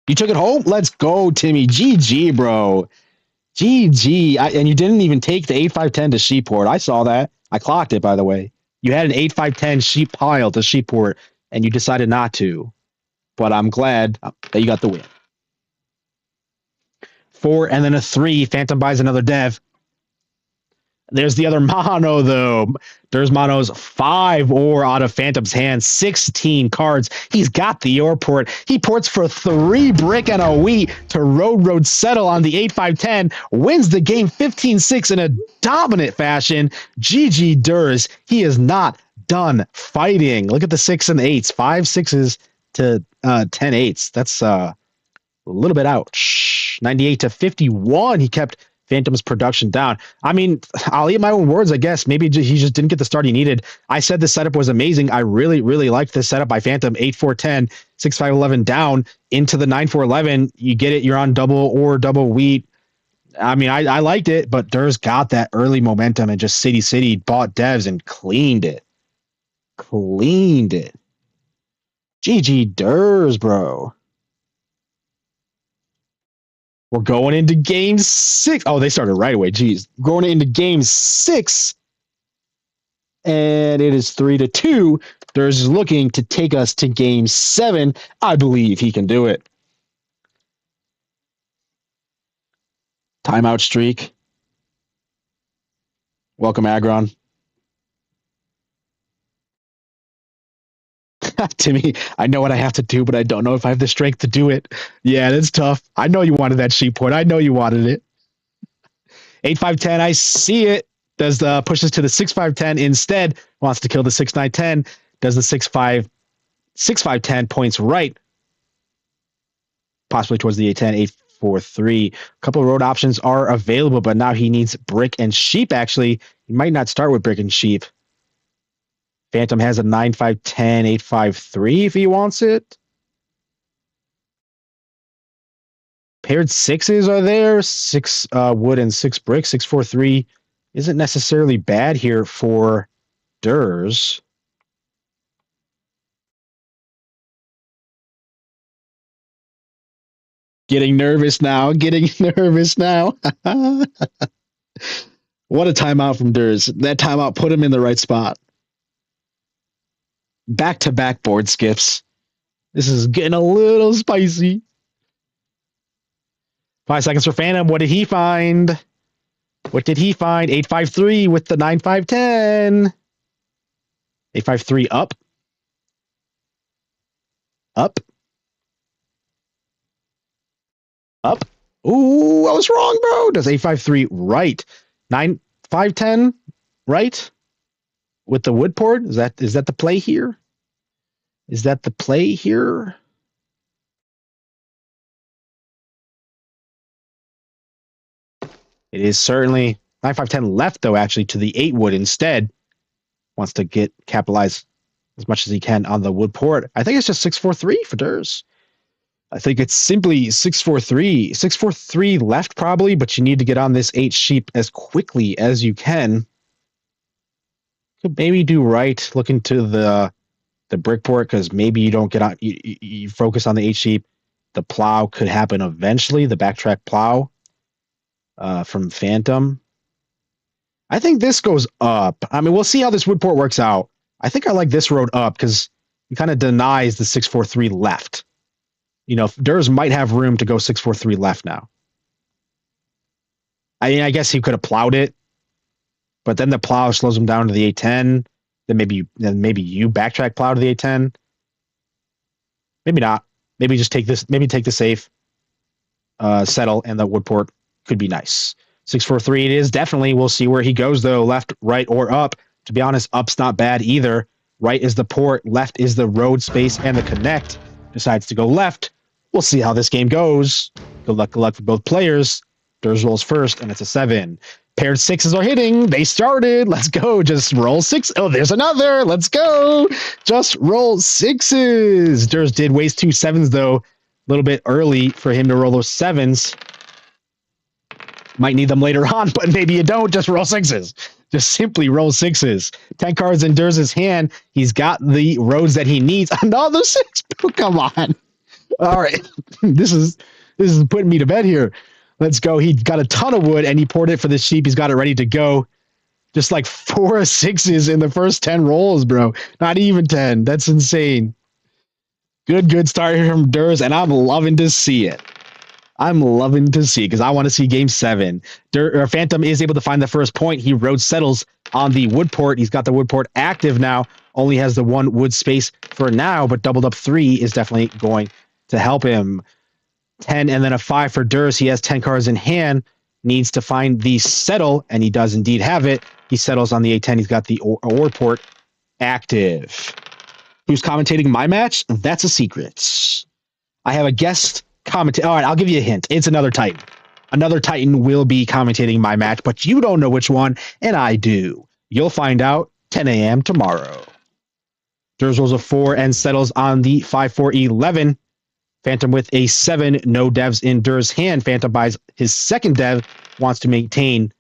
You took it home? Let's go, Timmy. GG, bro. GG. And you didn't even take the 8-5-10 to Sheeport. I saw that. I clocked it, by the way. You had an 8-5-10 sheep pile to sheep port, and you decided not to. But I'm glad that you got the win. 4 and then a 3. Phantom buys another dev. There's the other mono, though. There's mono's 5 ore out of Phantom's hand. 16 cards. He's got the ore port. He ports for 3 brick and a wheat to road settle on the 8-5-10. Wins the game 15-6 in a dominant fashion. GG Derse. He is not done fighting. Look at the 6 and 8s. 5 6s to 10 8s. That's a little bit ouch. 98-51. He kept Phantom's production down. I mean, I'll eat my own words, I guess. Maybe he just didn't get the start he needed. I said the setup was amazing. I really, really liked this setup by Phantom. 8-4-10, 6-5-11 down into the 9-4-11. You get it. You're on double or double wheat. I mean, I liked it, but Derse got that early momentum and just city bought devs and cleaned it. Cleaned it. GG Derse, bro. We're going into game 6. Oh, they started right away. Jeez. Going into game 6. And it is 3-2. Derse is looking to take us to game 7. I believe he can do it. Timeout streak. Welcome, Agron. Timmy, I know what I have to do, but I don't know if I have the strength to do it. Yeah, that's tough. I know you wanted that sheep point. I know you wanted it. 8-5-10, I see it. Does the pushes to the 6-5-10 instead. Wants to kill the 6-9-10. Does the 6-5-10 points right. Possibly towards the 8-10, 8-4-3. A couple of road options are available, but now he needs brick and sheep, actually. He might not start with brick and sheep. Phantom has a 9-5-10, 8-5-3 if he wants it. Paired 6s are there. 6 wood and 6 brick. 6-4-3 isn't necessarily bad here for Derse. Getting nervous now. What a timeout from Derse. That timeout put him in the right spot. Back-to-back board skips. This is getting a little spicy. 5 seconds for Phantom. What did he find? 8-5-3 with the 9-5-10. 8-5-3 up. Up. Ooh, I was wrong, bro. Does 8-5-3 right. 9-5-10 right. With the wood port? Is that the play here? It is certainly 9-5-10 left, though, actually, to the 8 wood instead. Wants to capitalize as much as he can on the wood port. I think it's just 6-4-3 for Derse. I think it's simply 6-4-3. 6-4-3 left, probably, but you need to get on this 8 sheep as quickly as you can. Could maybe do right, look into the brick port, because maybe you don't get on. You focus on the 8 sheep. The plow could happen eventually. The backtrack plow from Phantom. I think this goes up. I mean, we'll see how this wood port works out. I think I like this road up because it kind of denies the 6-4-3 left. You know, Derse might have room to go 6-4-3 left now. I mean, I guess he could have plowed it. But then the plow slows him down to the 8-10. Then maybe you backtrack plow to the 8-10. Maybe not. Maybe just take this. Maybe take the safe. Settle, and the wood port could be nice. 6-4-3 it is, definitely. We'll see where he goes, though. Left, right, or up. To be honest, up's not bad either. Right is the port. Left is the road space and the connect. Decides to go left. We'll see how this game goes. Good luck for both players. Derse rolls first, and it's a 7. Paired 6s are hitting. They started. Let's go. Just roll 6. Oh, there's another. Let's go. Just roll 6s. Derse did waste 2 7s, though. A little bit early for him to roll those 7s. Might need them later on, but maybe you don't. Just roll 6s. Just simply roll 6s. 10 cards in Derse's hand. He's got the roads that he needs. Another 6. Come on. All right. This is putting me to bed here. Let's go. He got a ton of wood, and he poured it for the sheep. He's got it ready to go. Just like 4 6s in the first 10 rolls, bro. Not even 10. That's insane. Good start here from Derse, and I'm loving to see it. I'm loving to see it because I want to see game 7. Phantom is able to find the first point. He road settles on the wood port. He's got the wood port active now. Only has the 1 wood space for now, but doubled up 3 is definitely going to help him. 10 and then a 5 for Derse. He has 10 cards in hand. Needs to find the settle, and he does indeed have it. He settles on the A10. He's got the ore port active. Who's commentating my match? That's a secret. I have a guest commentator. All right, I'll give you a hint. It's another Titan. Another Titan will be commentating my match, but you don't know which one, and I do. You'll find out 10 a.m. tomorrow. Derse rolls a 4 and settles on the 5-4-11. Phantom with a 7, no devs in Derse's hand. Phantom buys his second dev, wants to maintain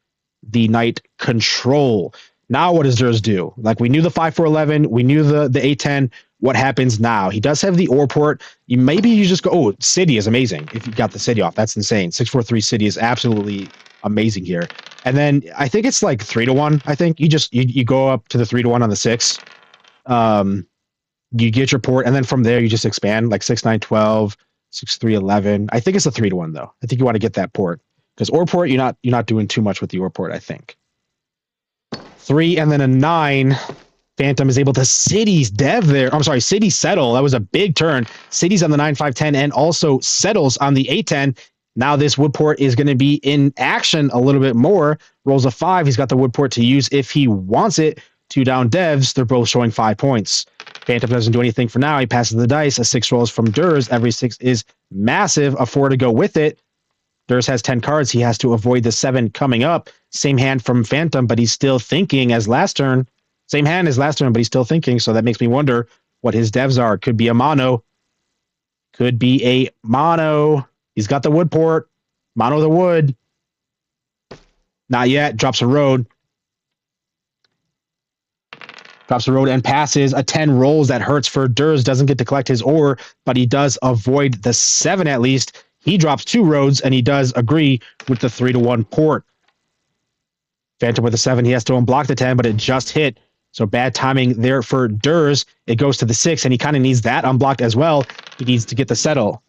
the knight control. Now what does Derse do? Like, we knew the 5-4-11, we knew the A10. What happens now? He does have the ore port. Maybe you just go, oh, city is amazing. If you got the city off, that's insane. 6-4-3 city is absolutely amazing here. And then I think it's like 3-1. I think you go up to the 3-1 on the 6. You get your port, and then from there you just expand like 6-9-12, 6-3-11. I think it's a 3-1 though. I think you want to get that port because ore port you're not doing too much with the ore port. I think 3 and then a 9. Phantom is able to cities dev there. I'm sorry, city settle. That was a big turn. Cities on the 9-5-10 and also settles on the 8-10. Now this wood port is going to be in action a little bit more. Rolls a 5. He's got the wood port to use if he wants it. 2 down devs. They're both showing 5 points. Phantom doesn't do anything for now. He passes the dice. A 6 rolls from Derse. Every 6 is massive. A 4 to go with it. Derse has 10 cards. He has to avoid the 7 coming up. Same hand from Phantom, but he's still thinking as last turn. Same hand as last turn, but he's still thinking. So that makes me wonder what his devs are. Could be a mono. Could be a mono. He's got the wood port. Mono the wood. Not yet. Drops a road. Drops the road and passes. A 10 rolls. That hurts for Derse. Doesn't get to collect his ore, but he does avoid the 7 at least. He drops 2 roads, and he does agree with the 3-1 port. Phantom with a 7. He has to unblock the 10, but it just hit. So bad timing there for Derse. It goes to the 6, and he kind of needs that unblocked as well. He needs to get the settle.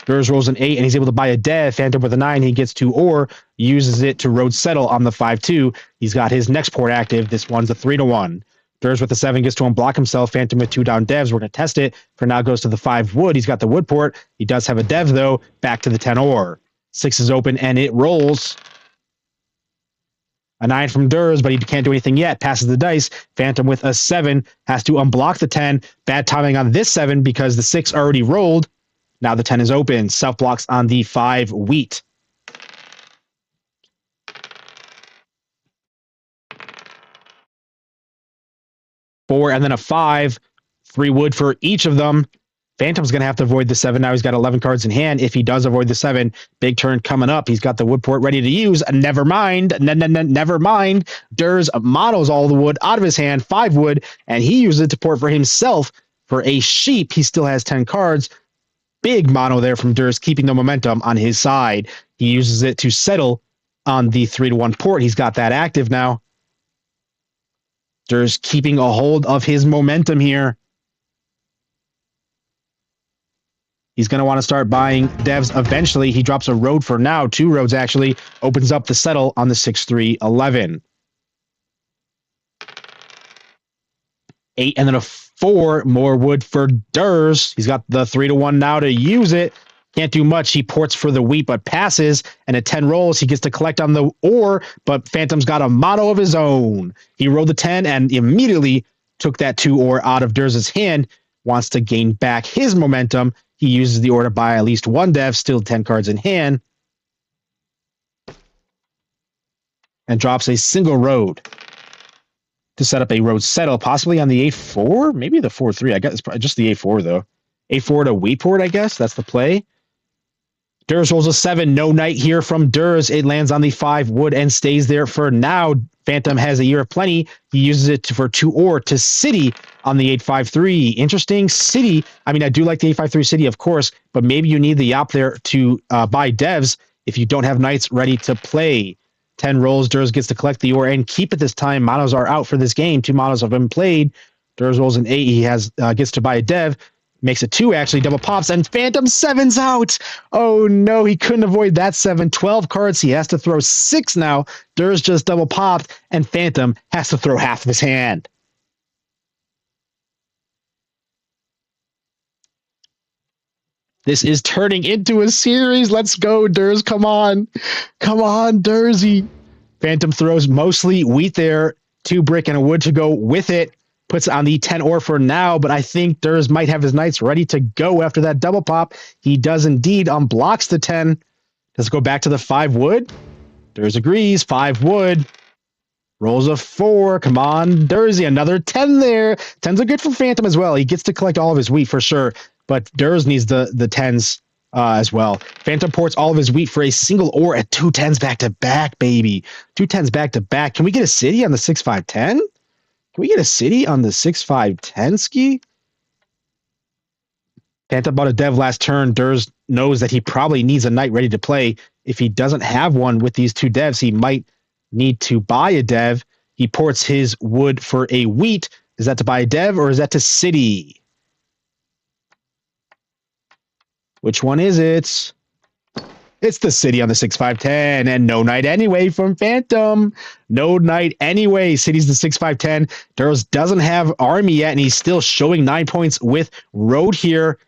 Derse rolls an 8, and he's able to buy a dev. Phantom with a 9. He gets 2 ore, uses it to road settle on the 5-2. He's got his next port active. This one's a 3-1. Derse with the 7 gets to unblock himself. Phantom with 2 down devs. We're going to test it. For now, goes to the 5 wood. He's got the wood port. He does have a dev, though. Back to the 10 ore. 6 is open, and it rolls. A 9 from Derse, but he can't do anything yet. Passes the dice. Phantom with a 7 has to unblock the 10. Bad timing on this 7 because the 6 already rolled. Now the 10 is open. Self-blocks on the 5 wheat. Four and then a 5. 3 wood for each of them. Phantom's going to have to avoid the 7. Now he's got 11 cards in hand. If he does avoid the 7, big turn coming up. He's got the wood port ready to use. Never mind. Never mind. Derse monos all the wood out of his hand. 5 wood. And he uses it to port for himself for a sheep. He still has 10 cards. Big mono there from Derse, keeping the momentum on his side. He uses it to settle on the 3-1 port. He's got that active now. Derse keeping a hold of his momentum here. He's going to want to start buying devs eventually. He drops a road for now. 2 roads, actually. Opens up the settle on the 6-3-11. 8 and then a 4. More wood for Derse. He's got the 3-1 now to use it. Can't do much. He ports for the wheat, but passes. And at 10 rolls, he gets to collect on the ore, but Phantom's got a mono of his own. He rolled the 10 and immediately took that 2 ore out of Derse's hand. Wants to gain back his momentum. He uses the ore to buy at least 1 dev, still 10 cards in hand. And drops a single road to set up a road settle, possibly on the 8-4, maybe the 4-3. I guess it's probably just the 8-4 though. 8-4 to wheat port, I guess. That's the play. Derse rolls a 7. No knight here from Derse. It lands on the 5 wood and stays there for now. Phantom has a year of plenty. He uses it for 2 ore to city on the 853. Interesting city. I mean, I do like the 853 city, of course, but maybe you need the Yop there to buy devs if you don't have knights ready to play. 10 rolls. Derse gets to collect the ore and keep it this time. Monos are out for this game. 2 monos have been played. Derse rolls an 8. He has gets to buy a dev. Makes it 2, actually. Double pops, and Phantom 7's out. Oh, no. He couldn't avoid that 7. 12 cards. He has to throw 6 now. Derse just double popped, and Phantom has to throw half of his hand. This is turning into a series. Let's go, Derse. Come on. Come on, Dersey. Phantom throws mostly wheat there. 2 brick and a wood to go with it. Puts on the 10 ore for now, but I think Derse might have his knights ready to go after that double pop. He does indeed. Unblocks the 10. Does it go back to the 5 wood? Derse agrees. 5 wood. Rolls a 4. Come on, Dersey. Another 10 there. 10s are good for Phantom as well. He gets to collect all of his wheat for sure, but Derse needs the 10s as well. Phantom ports all of his wheat for a single ore at 2 10s back to back, baby. 2 10s back to back. Can we get a city on the 6-5-10? Can we get a city on the 6-5-10 ski? Phantom bought a dev last turn. Derse knows that he probably needs a knight ready to play. If he doesn't have one with these 2 devs, he might need to buy a dev. He ports his wood for a wheat. Is that to buy a dev or is that to city? Which one is it? It's the city on the 6-5-10, and no knight anyway from Phantom. No knight anyway. City's the 6-5-10. Derse doesn't have army yet, and he's still showing 9 points with road here.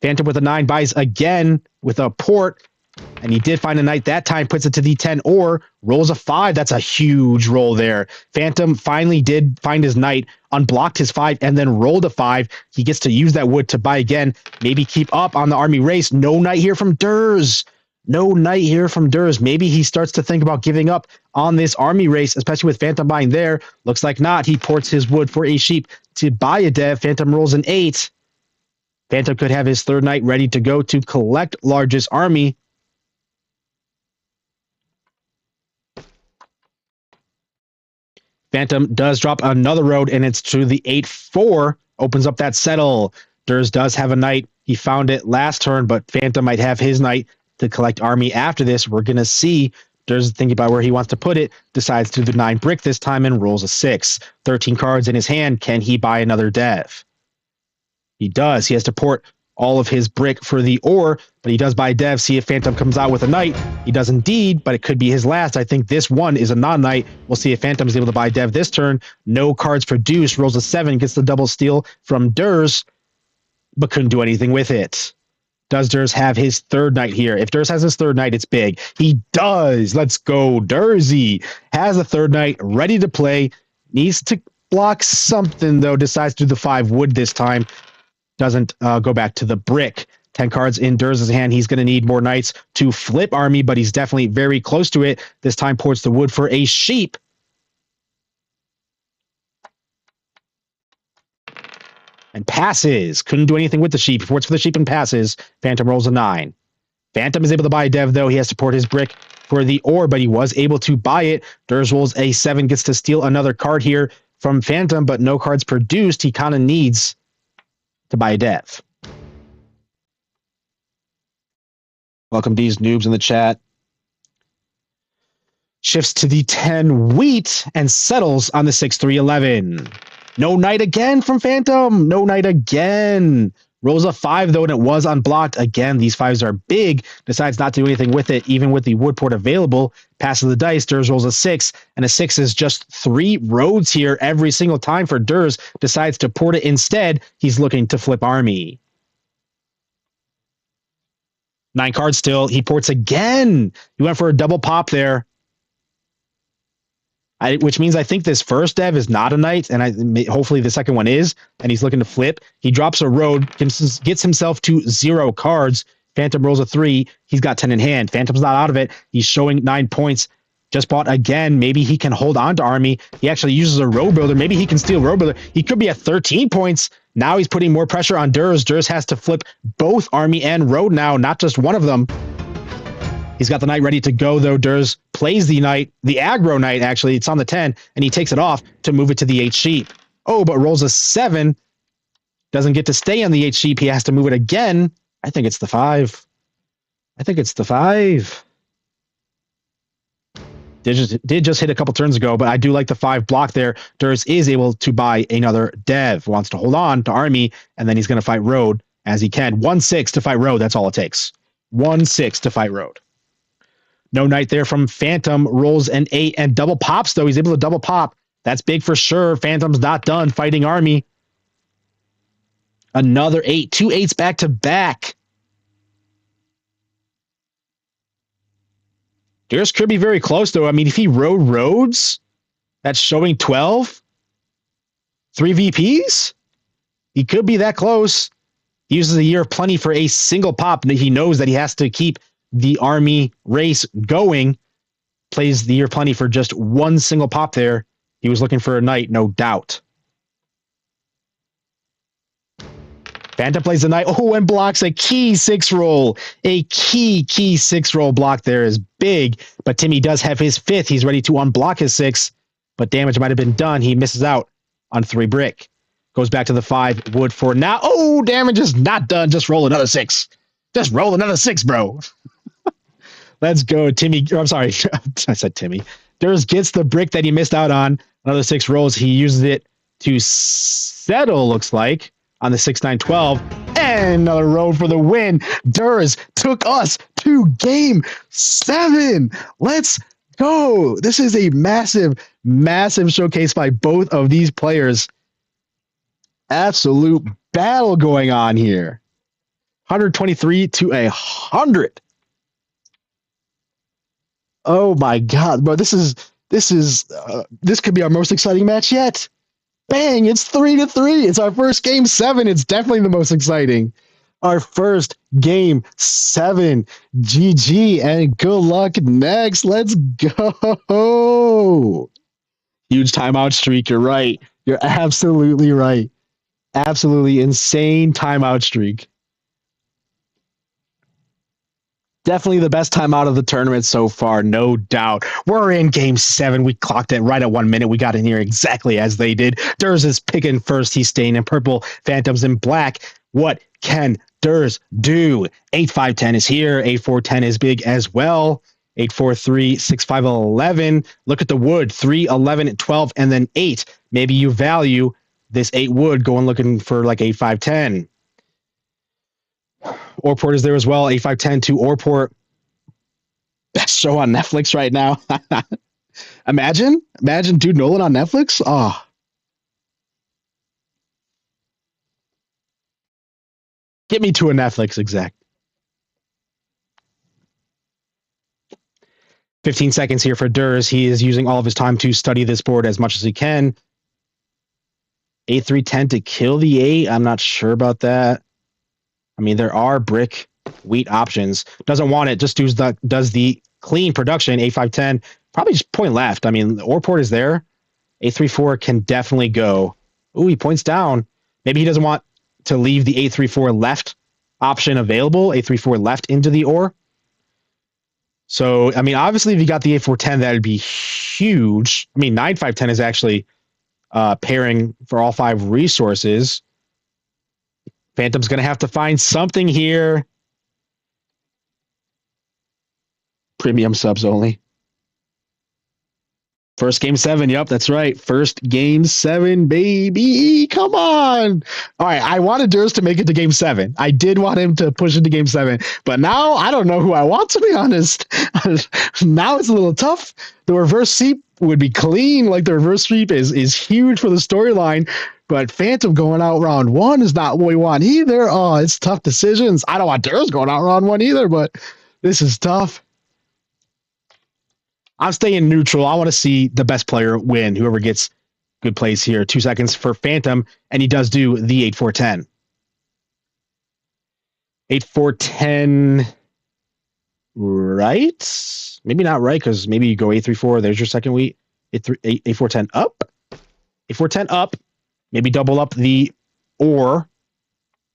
Phantom with a 9 buys again with a port, and he did find a knight that time, puts it to the 10 or rolls a 5. That's a huge roll there. Phantom finally did find his knight, unblocked his 5, and then rolled a 5. He gets to use that wood to buy again, maybe keep up on the army race. No knight here from Derse. No knight here from Derse. Maybe he starts to think about giving up on this army race, especially with Phantom buying there. Looks like not. He ports his wood for a sheep to buy a dev. Phantom rolls an 8. Phantom could have his 3rd knight ready to go to collect largest army. Phantom does drop another road, and it's to the 8-4. Opens up that settle. Derse does have a knight. He found it last turn, but Phantom might have his knight to collect army after this. We're going to see. Derse thinking about where he wants to put it. Decides to do the 9 brick this time and rolls a 6. 13 cards in his hand. Can he buy another dev? He does. He has to port all of his brick for the ore, but he does buy a dev. See if Phantom comes out with a knight. He does indeed, but it could be his last. I think this one is a non-knight. We'll see if Phantom is able to buy a dev this turn. No cards produced. Rolls a 7. Gets the double steal from Derse, but couldn't do anything with it. Does Derse have his 3rd knight here? If Derse has his 3rd knight, it's big. He does. Let's go. Dersey has a 3rd knight ready to play. Needs to block something, though. Decides to do the 5 wood this time. Doesn't go back to the brick. 10 cards in Derse's hand. He's going to need more knights to flip army, but he's definitely very close to it. This time ports the wood for a sheep. And passes. Couldn't do anything with the sheep. Ports for the sheep and passes. Phantom rolls a 9. Phantom is able to buy a dev, though. He has to port his brick for the ore, but he was able to buy it. Derse rolls a 7. Gets to steal another card here from Phantom, but no cards produced. He kind of needs to buy a dev. Welcome these noobs in the chat. Shifts to the 10 wheat and settles on the 6-3-11. No knight again from Phantom. No knight again. Rolls a 5, though, and it was unblocked. Again, these 5s are big. Decides not to do anything with it, even with the wood port available. Passes the dice. Derse rolls a 6, and a 6 is just 3 roads here every single time for Derse. Decides to port it instead. He's looking to flip army. 9 cards still. He ports again. He went for a double pop there. Which means I think this first dev is not a knight, and hopefully the second one is, and he's looking to flip. He drops a road, gets himself to 0 cards. Phantom rolls a 3. He's got 10 in hand. Phantom's not out of it. He's showing 9 points. Just bought again. Maybe he can hold on to army. He actually uses a road builder. Maybe he can steal road builder. He could be at 13 points. Now he's putting more pressure on Derse. Derse has to flip both army and road now, not just one of them. He's got the knight ready to go, though. Derse plays the knight, the aggro knight, actually. It's on the 10, and he takes it off to move it to the 8 sheep. Oh, but rolls a 7. Doesn't get to stay on the 8 sheep. He has to move it again. I think it's the 5. I think it's the 5. Did just hit a couple turns ago, but I do like the 5 block there. Derse is able to buy another dev. Wants to hold on to army, and then he's going to fight road as he can. 1-6 to fight road. That's all it takes. 1-6 to fight road. No knight there from Phantom. Rolls an 8 and double pops, though. He's able to double pop. That's big for sure. Phantom's not done fighting army. Another 8. 2 8s back to back. Derse could be very close, though. I mean, if he rode roads, that's showing 12. 3 VPs? He could be that close. He uses a year of plenty for a single pop. He knows that he has to keep the army race going. Plays the year of plenty for just 1 single pop there. He was looking for a knight, no doubt. Phantom plays the knight. Oh, and blocks a key 6 roll. A key 6 roll block there is big, but Timmy does have his 5th. He's ready to unblock his 6, but damage might have been done. He misses out on 3 brick. Goes back to the 5 wood for now. Oh, damage is not done. Just roll another 6. Just roll another 6, bro. Let's go, Timmy. I'm sorry. I said Timmy. Derse gets the brick that he missed out on. Another 6 rolls. He uses it to settle, looks like, on the 6-9-12. And another road for the win. Derse took us to game 7. Let's go. This is a massive, massive showcase by both of these players. Absolute battle going on here. 123 to 100. Oh my God, bro! This could be our most exciting match yet. Bang! It's 3-3. It's our first game 7. It's definitely the most exciting. Our first game 7. GG and good luck next. Let's go. Huge timeout streak. You're right. You're absolutely right. Absolutely insane timeout streak. Definitely the best time out of the tournament so far, no doubt. We're in game 7. We clocked it right at 1 minute. We got in here exactly as they did. Derse is picking first. He's staying in purple. Phantom's in black. What can Derse do? 8-5-10 is here. 8-4-10 is big as well. 8-4-3, 6-5, 11. Look at the wood. 3, 11, 12, and then 8. Maybe you value this 8 wood going looking for like 8-5-10. Orport is there as well. 8-5-10 to Orport. Best show on Netflix right now. Imagine Dude Nolan on Netflix. Oh. Get me to a Netflix exec. 15 seconds here for Derse. He is using all of his time to study this board as much as he can. 8-3-10 to kill the 8. I'm not sure about that. I mean, there are brick wheat options. Doesn't want it. Just does the clean production. 8-5-10. Probably just point left. I mean, the Orport is there. 8-3-4 can definitely go. Ooh, he points down. Maybe he doesn't want to leave the 8-3-4 left option available. 8-3-4 left into the Or. So, I mean, obviously, if you got the 8-4-10, that would be huge. I mean, 9-5-10 is actually pairing for all 5 resources. Phantom's going to have to find something here. Premium subs only. First game 7. Yep, that's right. First game 7, baby. Come on. All right, I wanted Derse to make it to game 7. I did want him to push into game 7. But now I don't know who I want, to be honest. Now it's a little tough. The reverse sweep would be clean. Like, the reverse sweep is huge for the storyline. But Phantom going out round 1 is not what we want either. Oh, it's tough decisions. I don't want Derse going out round 1 either, but this is tough. I'm staying neutral. I want to see the best player win, whoever gets good plays here. 2 seconds for Phantom, and he does do the 8-4-10. 8-4-10, right? Maybe not right, because maybe you go 8-3-4. There's your second wheat. 8-4-10 up. 8-4-10 up. Maybe double up the Or.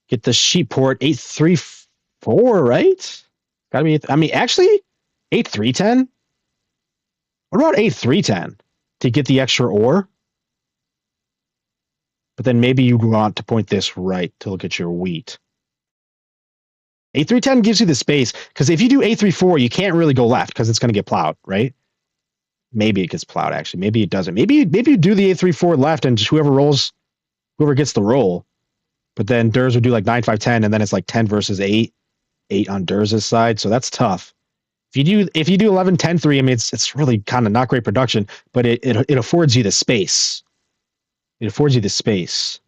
Get the sheep port. 8-3-4, right? Gotta be. I mean, actually, 8-3-10? What about 8-3-10 to get the extra ore? But then maybe you want to point this right to look at your wheat. 8-3-10 gives you the space, because if you do 8-3-4, you can't really go left because it's going to get plowed, right? Maybe it gets plowed, actually. Maybe it doesn't. Maybe you do the 8-3-4 left, and just whoever gets the roll. But then Derse would do like 9-5-10, and then it's like 10 versus 8. 8 on Derse's side, so that's tough. If you do 11-10-3, I mean, it's really kind of not great production, but it affords you the space. It affords you the space.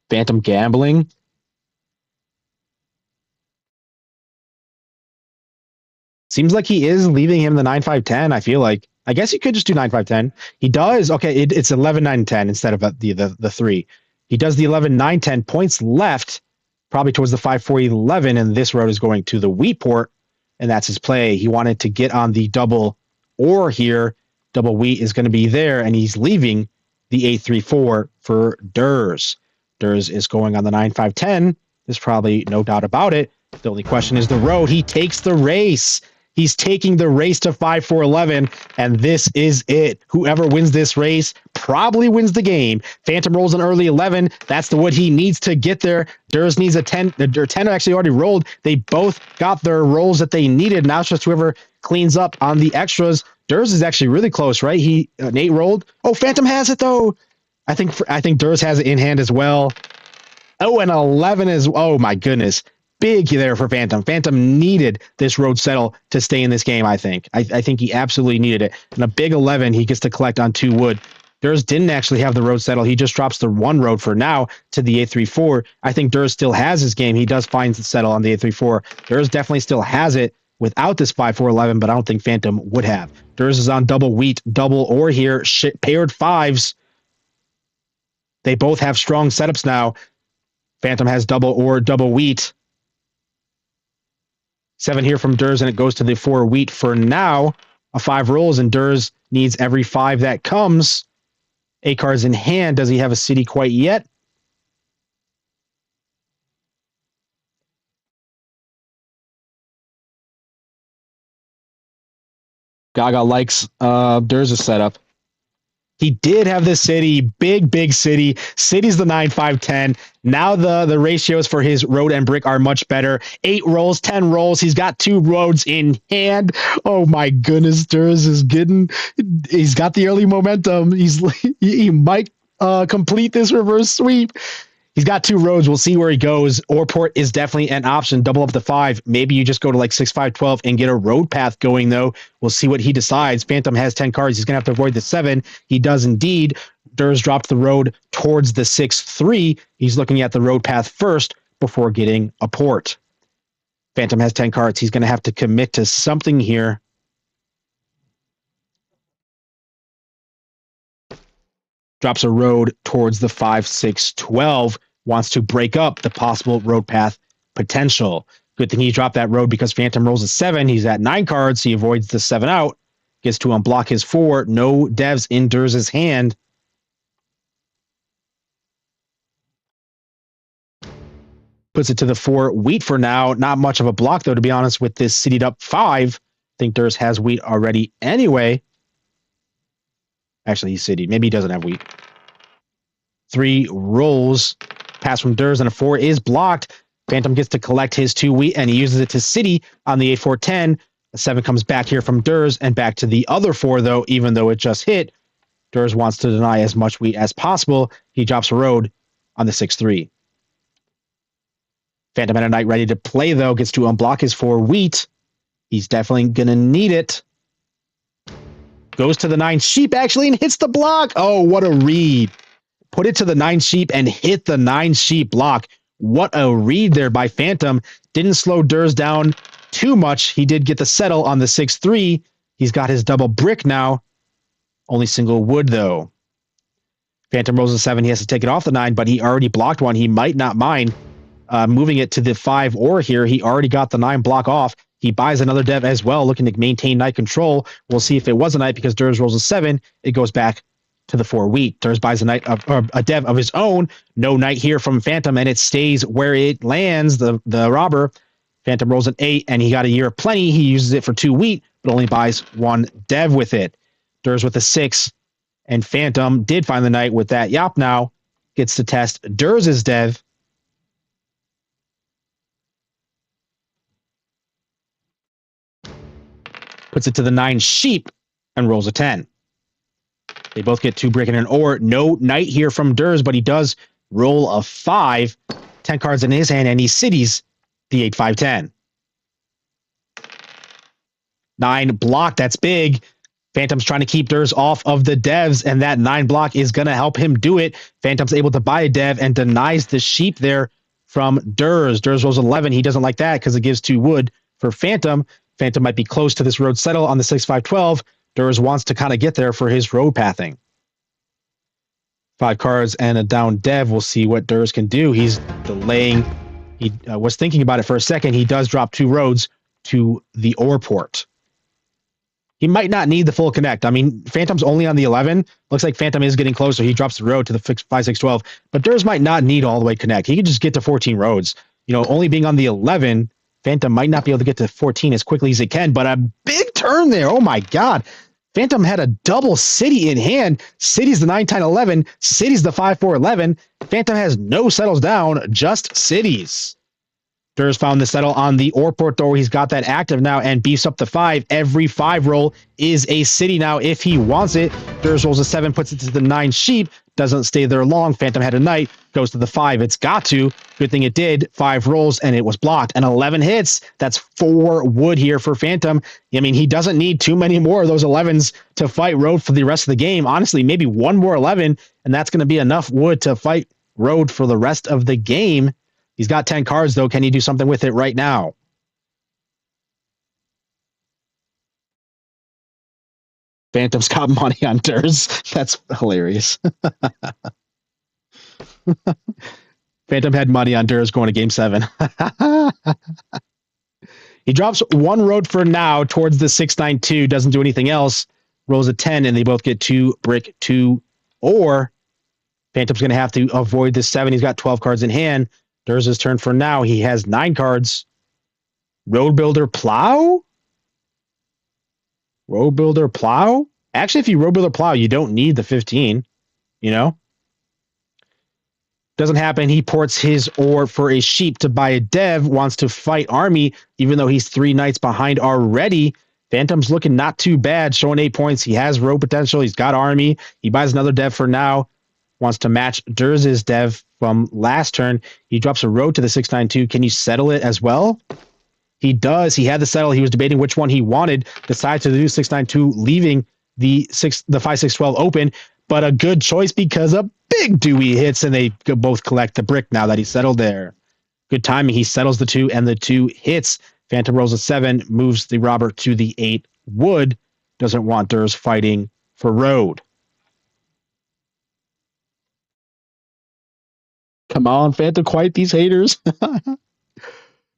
Phantom gambling. Seems like he is leaving him the 9-5-10. I feel like. I guess you could just do 9-5-10. He does. Okay, it's 11-9-10 instead of the 3. He does the 11-9-10 points left, probably towards the 5-4-11, and this road is going to the wheat port, and that's his play. He wanted to get on the double ore here. Double wheat is going to be there, and he's leaving the 8-3-4 for Derse. Derse is going on the 9-5-10. There's probably no doubt about it. The only question is the road. He takes the race. He's taking the race to 5-4-11, and this is it. Whoever wins this race probably wins the game. Phantom rolls an early 11. That's the wood he needs to get there. Derse needs a 10. The 10 actually already rolled. They both got their rolls that they needed. Now it's just whoever cleans up on the extras. Derse is actually really close, right? Nate rolled. Oh, Phantom has it, though. I think Derse has it in hand as well. Oh, and 11 is... Oh, my goodness. Big there for Phantom. Phantom needed this road settle to stay in this game, I think. I think he absolutely needed it. And a big 11 he gets to collect on 2 wood. Derse didn't actually have the road settle. He just drops the 1 road for now to the 8-3-4. I think Derse still has his game. He does find the settle on the 8-3-4. Derse definitely still has it without this 5-4-11, but I don't think Phantom would have. Derse is on double wheat, double ore here, paired 5s. They both have strong setups now. Phantom has double ore, double wheat. 7 here from Derse, and it goes to the 4 wheat for now. A 5 rolls, and Derse needs every 5 that comes. 8 cards in hand. Does he have a city quite yet? Gaga likes Derse's setup. He did have this city, big city. City's the 9-5-10. Now the ratios for his road and brick are much better. 8 rolls, 10 rolls. He's got 2 roads in hand. Oh my goodness, Derse is he's got the early momentum. He might complete this reverse sweep. He's got 2 roads. We'll see where he goes. Orport is definitely an option. Double up the 5. Maybe you just go to like 6-5-12 and get a road path going, though. We'll see what he decides. Phantom has 10 cards. He's going to have to avoid the 7. He does indeed. Derse dropped the road towards the 6-3. He's looking at the road path first before getting a port. Phantom has 10 cards. He's going to have to commit to something here. Drops a road towards the 5-6-12, wants to break up the possible road path potential. Good thing he dropped that road because Phantom rolls a 7. He's at 9 cards. He avoids the 7 out. Gets to unblock his 4. No devs in Derse's hand. Puts it to the 4 wheat for now. Not much of a block, though, to be honest, with this citied up 5. I think Derse has wheat already anyway. Actually, he's citied. Maybe he doesn't have wheat. 3 rolls. Pass from Derse, and a 4 is blocked. Phantom gets to collect his 2 wheat, and he uses it to city on the 8-4-10. A 7 comes back here from Derse, and back to the other 4, though, even though it just hit. Derse wants to deny as much wheat as possible. He drops a road on the 6-3. Phantom at a knight ready to play, though. Gets to unblock his 4 wheat. He's definitely going to need it. Goes to the 9 sheep, actually, and hits the block. Oh, what a read. Put it to the 9 sheep and hit the 9 sheep block. What a read there by Phantom. Didn't slow Derse down too much. He did get the settle on the 6-3. He's got his double brick now. Only single wood, though. Phantom rolls a 7. He has to take it off the 9, but he already blocked one. He might not mind moving it to the 5 ore here. He already got the 9 block off. He buys another dev as well, looking to maintain knight control. We'll see if it was a knight because Derse rolls a 7. It goes back to the 4 wheat. Derse buys a knight or a dev of his own. No knight here from Phantom, and it stays where it lands. The robber Phantom rolls an 8, and he got a year of plenty. He uses it for 2 wheat, but only buys 1 dev with it. Derse with a 6, and Phantom did find the knight with that yop now. Gets to test Derse's dev. Puts it to the 9 sheep and rolls a 10. They both get 2 brick and an ore. No knight here from Derse, but he does roll a 5. 10 cards in his hand, and he cities the 8-5-10. 9 block, that's big. Phantom's trying to keep Derse off of the devs, and that 9 block is going to help him do it. Phantom's able to buy a dev and denies the sheep there from Derse. Derse rolls 11. He doesn't like that because it gives 2 wood for Phantom. Phantom might be close to this road settle on the 6-5-12. Derse wants to kind of get there for his road pathing. 5 cards and a down dev. We'll see what Derse can do. He's delaying. He was thinking about it for a second. He does drop 2 roads to the ore port. He might not need the full connect. I mean, Phantom's only on the 11. Looks like Phantom is getting closer. He drops the road to the 5-6-12. But Derse might not need all the way connect. He could just get to 14 roads. You know, only being on the 11, Phantom might not be able to get to 14 as quickly as it can. But a big turn there. Oh, my God. Phantom had a double city in hand. City's the 9-10-11. City's the 5-4-11. Phantom has no settles down, just cities. Derse found the settle on the ore port door. He's got that active now and beefs up the 5. Every 5 roll is a city now if he wants it. Derse rolls a 7, puts it to the 9 sheep. Doesn't stay there long. Phantom had a knight. Goes to the 5. It's got to. Good thing it did. 5 rolls and it was blocked. And 11 hits. That's 4 wood here for Phantom. I mean, he doesn't need too many more of those 11s to fight road for the rest of the game. Honestly, maybe 1 more 11, and that's going to be enough wood to fight road for the rest of the game. He's got 10 cards, though. Can he do something with it right now? Phantom's got money on Derse. That's hilarious. Phantom had money on Derse going to game 7. He drops 1 road for now towards the 6-9-2. Doesn't do anything else. Rolls a 10, and they both get 2 brick, 2 ore. Phantom's going to have to avoid this 7. He's got 12 cards in hand. Derse's turn for now. He has 9 cards. Road Builder Plow? Road Builder Plow? Actually, if you Road Builder Plow, you don't need the 15. You know? Doesn't happen. He ports his ore for a sheep to buy a dev. Wants to fight army, even though he's 3 knights behind already. Phantom's looking not too bad, showing 8 points. He has road potential. He's got army. He buys another dev for now. Wants to match Derse's dev from last turn. He drops a road to the 6-9-2. Can you settle it as well? He does. He had the settle. He was debating which one he wanted. Decides to do 6-9-2, leaving the 5-6-12 open. But a good choice because a big Dewey hits, and they both collect the brick now that he settled there. Good timing. He settles the 2, and the 2 hits. Phantom rolls a 7, moves the robber to the 8 wood. Doesn't want Derse fighting for road. Come on, Phantom, quiet these haters.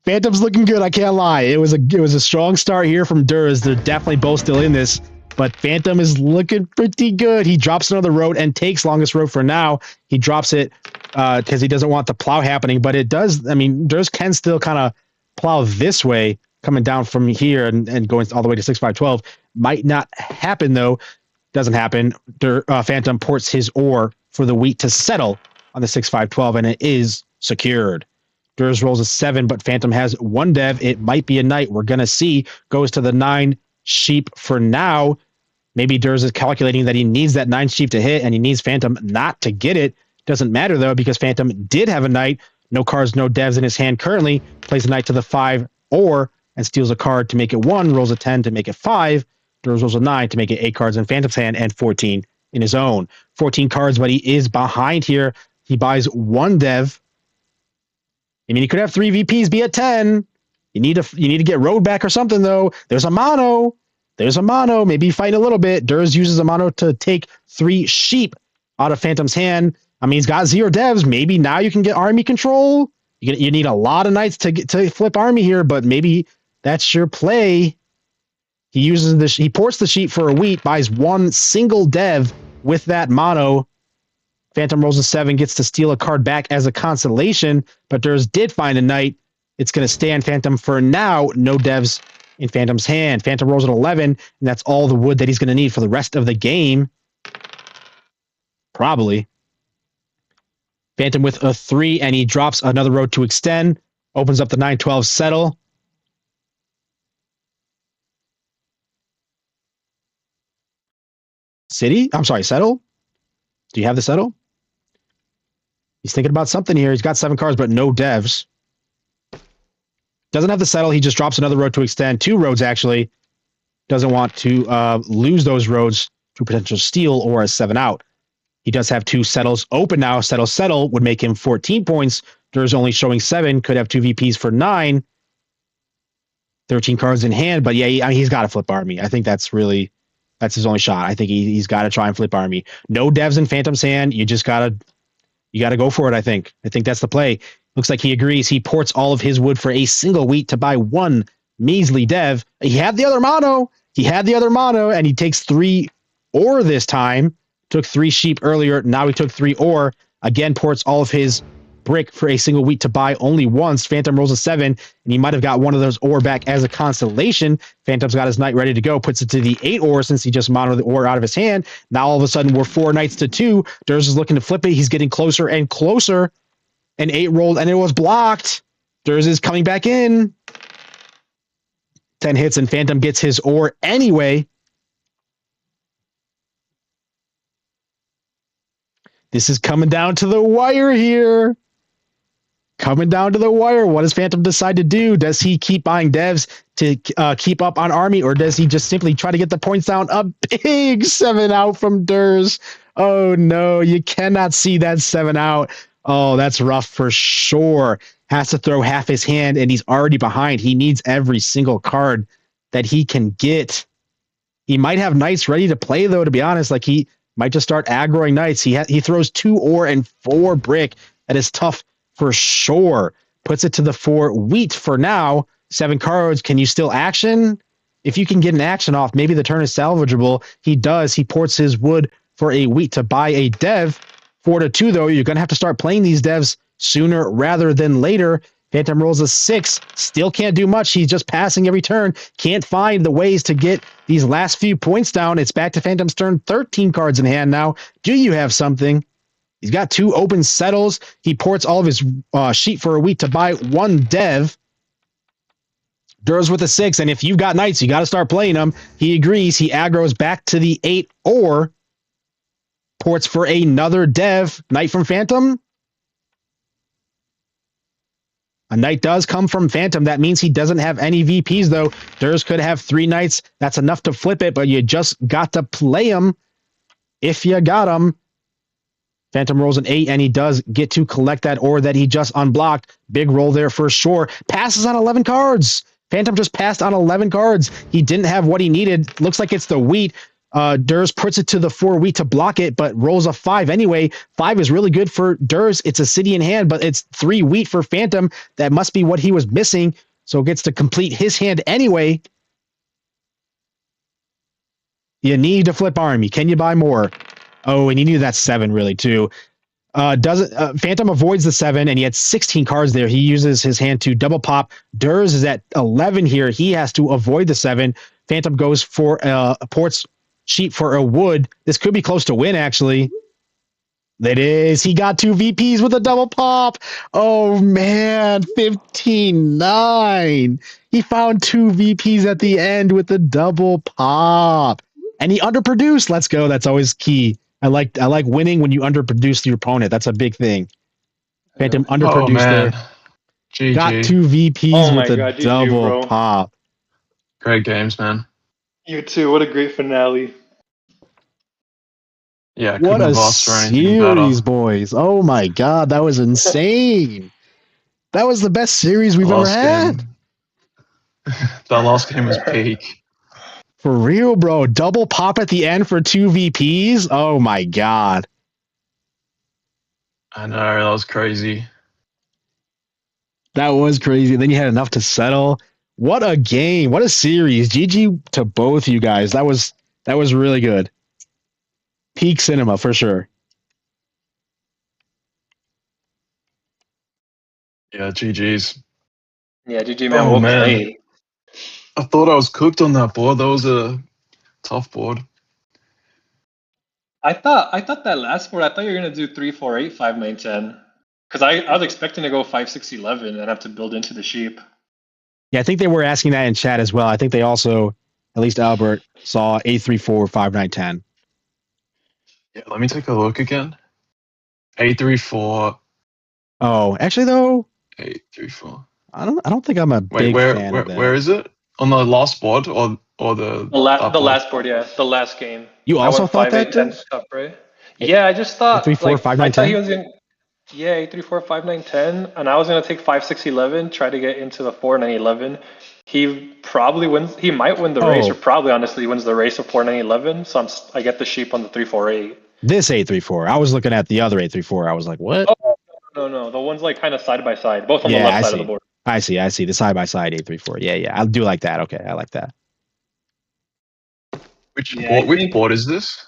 Phantom's looking good, I can't lie. It was a strong start here from Derse. They're definitely both still in this, but Phantom is looking pretty good. He drops another road and takes longest road for now. He drops it because he doesn't want the plow happening, but it does. I mean, Derse can still kind of plow this way, coming down from here and going all the way to 6-5-12. Might not happen, though. Doesn't happen. Phantom ports his ore for the wheat to settle on the 6-5-12, and it is secured. Derse rolls a 7, but Phantom has 1 dev. It might be a knight. We're going to see. Goes to the 9 sheep for now. Maybe Derse is calculating that he needs that 9 sheep to hit, and he needs Phantom not to get it. Doesn't matter, though, because Phantom did have a knight. No cards, no devs in his hand currently. Plays a knight to the 5 ore and steals a card to make it 1. Rolls a 10 to make it 5. Derse rolls a 9 to make it 8 cards in Phantom's hand and 14 in his own. 14 cards, but he is behind here. He buys 1 dev. I mean, he could have 3 VPs be at 10. You need to get road back or something, though. There's a mono. Maybe fight a little bit. Derse uses a mono to take 3 sheep out of Phantom's hand. I mean, he's got 0 devs. Maybe now you can get army control. You need a lot of knights to flip army here, but maybe that's your play. He ports the sheep for a wheat, buys 1 single dev with that mono. Phantom rolls a 7, gets to steal a card back as a consolation, but Derse did find a knight. It's going to stay on Phantom for now. No devs in Phantom's hand. Phantom rolls at 11, and that's all the wood that he's going to need for the rest of the game. Probably. Phantom with a 3, and he drops another road to extend. Opens up the 9-12 settle. City? I'm sorry, settle? Do you have the settle? He's thinking about something here. He's got 7 cards, but no devs. Doesn't have the settle. He just drops another road to extend. 2 roads, actually. Doesn't want to lose those roads to potential steal or a 7 out. He does have 2 settles open now. Settle would make him 14 points. There's only showing 7. Could have 2 VPs for 9. 13 cards in hand. But yeah, he's got to flip army. I think that's his only shot. I think he's got to try and flip army. No devs in Phantom's hand. You just got to go for it, I think. I think that's the play. Looks like he agrees. He ports all of his wood for a single wheat to buy 1 measly dev. He had the other mono. And he takes 3 ore this time. Took 3 sheep earlier. Now he took 3 ore. Again, ports all of his brick for a single wheat to buy only once. Phantom rolls a 7, and he might have got one of those ore back as a constellation. Phantom's got his knight ready to go. Puts it to the 8 ore since he just monoed the ore out of his hand. Now all of a sudden we're 4 knights to 2. Derse is looking to flip it. He's getting closer and closer. An 8 rolled, and it was blocked. Derse is coming back in. 10 hits, and Phantom gets his ore anyway. This is coming down to the wire here. Coming down to the wire. What does Phantom decide to do? Does he keep buying devs to keep up on army, or does he just simply try to get the points down? A big 7 out from Derse. Oh no, you cannot see that 7 out. Oh, that's rough for sure. Has to throw half his hand, and he's already behind. He needs every single card that he can get. He might have knights ready to play, though, to be honest. Like, he might just start aggroing knights. He throws 2 ore and 4 brick. That is tough for sure. Puts it to the 4 wheat for now. 7 cards. Can you still action? If you can get an action off, maybe the turn is salvageable. He does. He ports his wood for a wheat to buy a dev. 4-2, though. You're going to have to start playing these devs sooner rather than later. Phantom rolls a 6. Still can't do much. He's just passing every turn. Can't find the ways to get these last few points down. It's back to Phantom's turn. 13 cards in hand now. Do you have something? He's got 2 open settles. He ports all of his sheep for a week to buy 1 dev. Derse with a 6. And if you've got knights, you got to start playing them. He agrees. He aggroes back to the 8 ore. Ports for another dev. Knight from Phantom. A knight does come from Phantom. That means he doesn't have any VPs, though. Derse could have 3 knights. That's enough to flip it, but you just got to play him if you got him. Phantom rolls an 8, and he does get to collect that ore that he just unblocked. Big roll there for sure. Passes on 11 cards. Phantom just passed on 11 cards. He didn't have what he needed. Looks like it's the wheat. Derse puts it to the 4 wheat to block it, but rolls a 5 anyway. 5 is really good for Derse. It's a city in hand, but it's 3 wheat for Phantom. That must be what he was missing. So gets to complete his hand anyway. You need to flip army. Can you buy more? Oh, and you need that 7 really too. Phantom avoids the 7, and he had 16 cards there. He uses his hand to double pop. Derse is at 11 here. He has to avoid the 7. Phantom goes for ports sheep for a wood. This could be close to win, actually. It is. He got 2 VPs with a double pop. Oh, man. 15-9. He found 2 VPs at the end with the double pop. And he underproduced. Let's go. That's always key. I like winning when you underproduce your opponent. That's a big thing. Phantom underproduced there. GG. Got 2 VPs with a double pop. Great games, man. You too. What a great finale. Yeah, what a series, boys. Oh my God, that was insane. That was the best series we've ever had. That last game was peak. For real, bro. Double pop at the end for 2 VPs. Oh my God. I know, that was crazy. That was crazy. Then you had enough to settle. What a game. What a series. GG to both you guys. That was really good. Peak cinema for sure. Yeah, GG's. Yeah, GG man, Oh well man, played. I thought I was cooked on that board. That was a tough board. I thought that last board, I thought you were gonna do 3, 4, 8, 5, 9, 10. Because I was expecting to go 5, 6, 11 and have to build into the sheep. Yeah, I think they were asking that in chat as well. I think they also, at least Albert, saw 8, 3, 4, 5, 9, 10. Yeah, let me take a look again. 8, 3, 4. Oh, actually though, 8, 3, 4. I don't think I'm a Wait, big fan of that. where is it? On the last board or the that board? Last board, yeah, the last game. You I also went thought 5, 8, that, 10 dude? stuff, right? Yeah, I just thought 3, 4, like 5, I 9, thought 10? he was in 8, 3, 4, 5, 9, 10, and I was gonna take 5, 6, 11, try to get into the 4, 9, 11. He probably wins. He might win the race, or probably honestly wins the race of 4, 9, 11. So I get the sheep on the 3, 4, 8. This 8, 3, 4. I was looking at the other 8, 3, 4. I was like, what? Oh no, the one's like kind of side by side, both on the Yeah, left I side see. of the board. I see. The side by side 8, 3, 4. Yeah. I do like that. Okay, I like that. Which Yeah, board is this?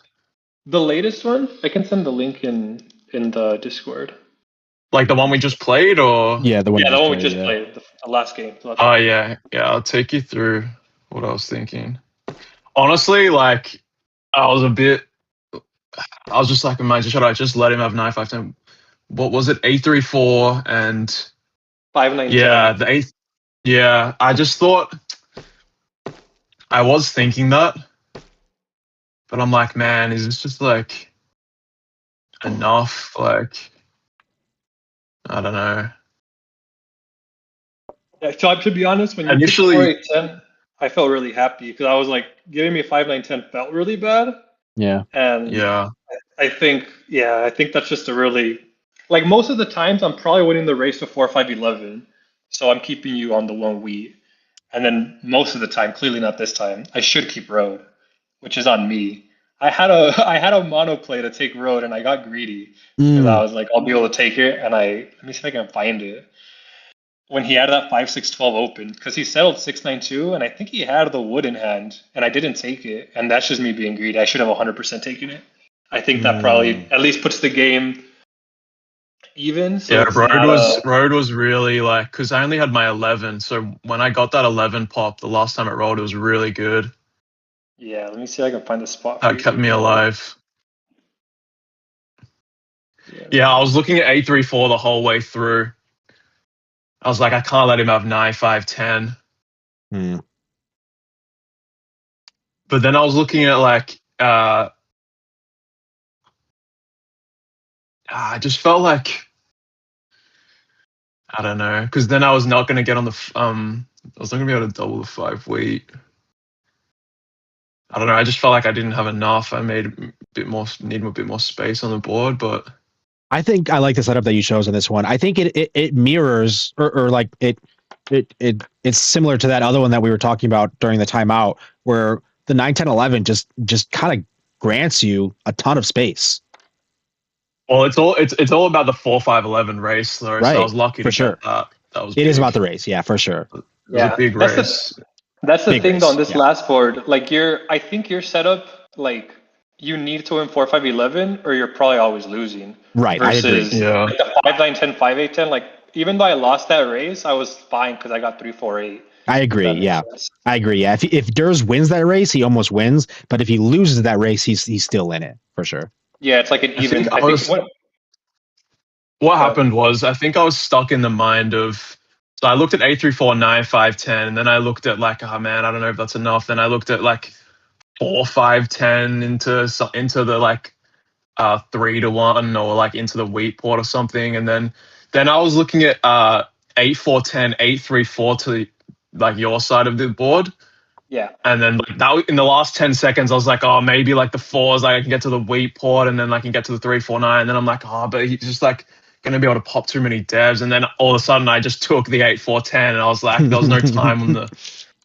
The latest one? I can send the link in the Discord. Like the one we just played, or Yeah, the one. Yeah, the one we just played, the last game. Oh yeah. I'll take you through what I was thinking. Honestly, like I was just like, imagine, should I just let him have 9, 5, 10? What was it? 8, 3, 4 and 5, 9, yeah, 10. the 8th. Yeah, I just thought I was thinking that, but I'm like, man, is this just like enough? Like, I don't know. Yeah, so to be honest, when you Initially, 4, 8, 10, I felt really happy because I was like, giving me 5, 9, 10 felt really bad. Yeah. And yeah. I think that's just a really, like most of the times I'm probably winning the race to 4, 5, 11. So I'm keeping you on the one wheat. And then most of the time, clearly not this time, I should keep road, which is on me. I had a mono play to take road and I got greedy because I was like, I'll be able to take it. And let me see if I can find it. When he had that 5, 6, 12 open, because he settled 6, 9, 2, and I think he had the wood in hand, and I didn't take it. And that's just me being greedy. I should have 100% taken it. I think that probably at least puts the game even. So yeah, it's road was really like, because I only had my 11. So when I got that 11 pop the last time it rolled, it was really good. Yeah, let me see if I can find the spot. That kept me alive. Yeah, I was looking at 8, 3, 4 the whole way through. I was like, I can't let him have 9, 5, 10. But then I was looking at like, I just felt like, I don't know, because then I was not going to get on the, I was not going to be able to double the 5 wheat. I don't know. I just felt like I didn't have enough. I made need a bit more space on the board, but I think I like the setup that you chose on this one. I think it mirrors or like it's similar to that other one that we were talking about during the timeout, where the 9, 10, 11 just kind of grants you a ton of space. Well, it's all about the 4, 5, 11 race, though. Right, so I was lucky for to sure. get that. That was. It is about the race, yeah, for sure. It was a big race. That's the Big thing race, though on this yeah. last board. Like I think your setup, like you need to win 4, 5, 11, or you're probably always losing. Right, I agree. Versus Yeah. like the 5, 9, 10, 5, 8, 10. Like even though I lost that race, I was fine because I got 3, 4, 8. I agree. Yeah, I agree. Yeah, if Derse wins that race, he almost wins. But if he loses that race, he's still in it for sure. Yeah, it's like an even. What happened was, I think I was stuck in the mind of. So I looked at 8, 3, 4, 9, 5, 10, and then I looked at like, oh man, I don't know if that's enough. Then I looked at like 4, 5, 10 into the like 3 to 1 or like into the wheat port or something, and then I was looking at 8, 4, 10, 8, 3, 4 to like your side of the board. Yeah. And then like that in the last 10 seconds, I was like, oh, maybe like the 4s, like I can get to the wheat port, and then I can get to the 3, 4, 9. And then I'm like, oh, but he's just like going to be able to pop too many devs. And then all of a sudden, I just took the 8, 4, 10, and I was like, there was no time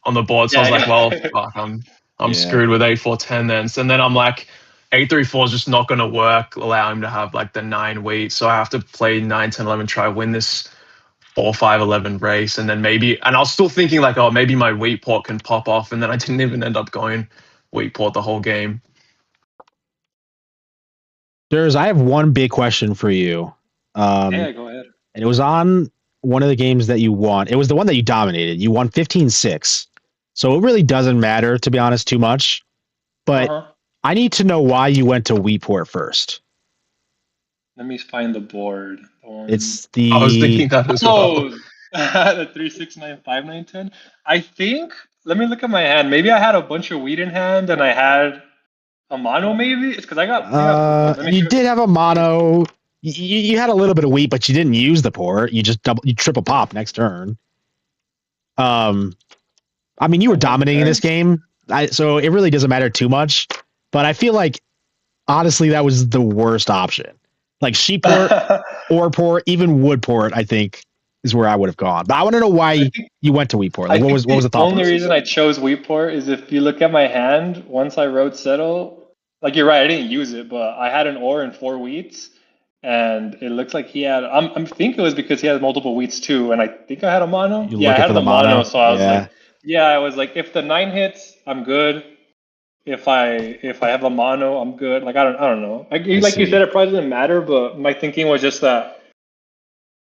on the board, so I was like, well, fuck, I'm screwed with 8, 4, 10 then. So then I'm like, 8, 3, 4 is just not going to work. Allow him to have like the 9 wheat, so I have to play 9, 10, 11, try win this 4, 5, 11 race, and then maybe, and I was still thinking like, oh, maybe my wheat port can pop off, and then I didn't even end up going wheat port the whole game. Derse, I have one big question for you. Yeah, go ahead. And it was on one of the games that you won. It was the one that you dominated. You won 15-6. So it really doesn't matter, to be honest, too much. But I need to know why you went to Wheatport first. Let me find the board. It's the. I was thinking that as well. The 3, 6, 9, 5, 9, 10. I think. Let me look at my hand. Maybe I had a bunch of wheat in hand, and I had a mono. Maybe it's because I got. You did have a mono. You had a little bit of wheat, but you didn't use the port. You just you triple pop next turn. I mean, you were dominating this game, so it really doesn't matter too much. But I feel like, honestly, that was the worst option. Like sheep port, or port, even wood port, I think is where I would have gone. But I want to know why you went to wheat port. Like, what was the thought? The only reason I chose wheat port is if you look at my hand, once I wrote settle, like you're right, I didn't use it, but I had an ore and 4 wheats, and it looks like he had. I'm thinking it was because he had multiple wheats too, and I think I had a mono. I had the mono, so I was like, if the 9 hits, I'm good. If I have a mono, I'm good. Like I don't know. Like you said, it probably doesn't matter, but my thinking was just that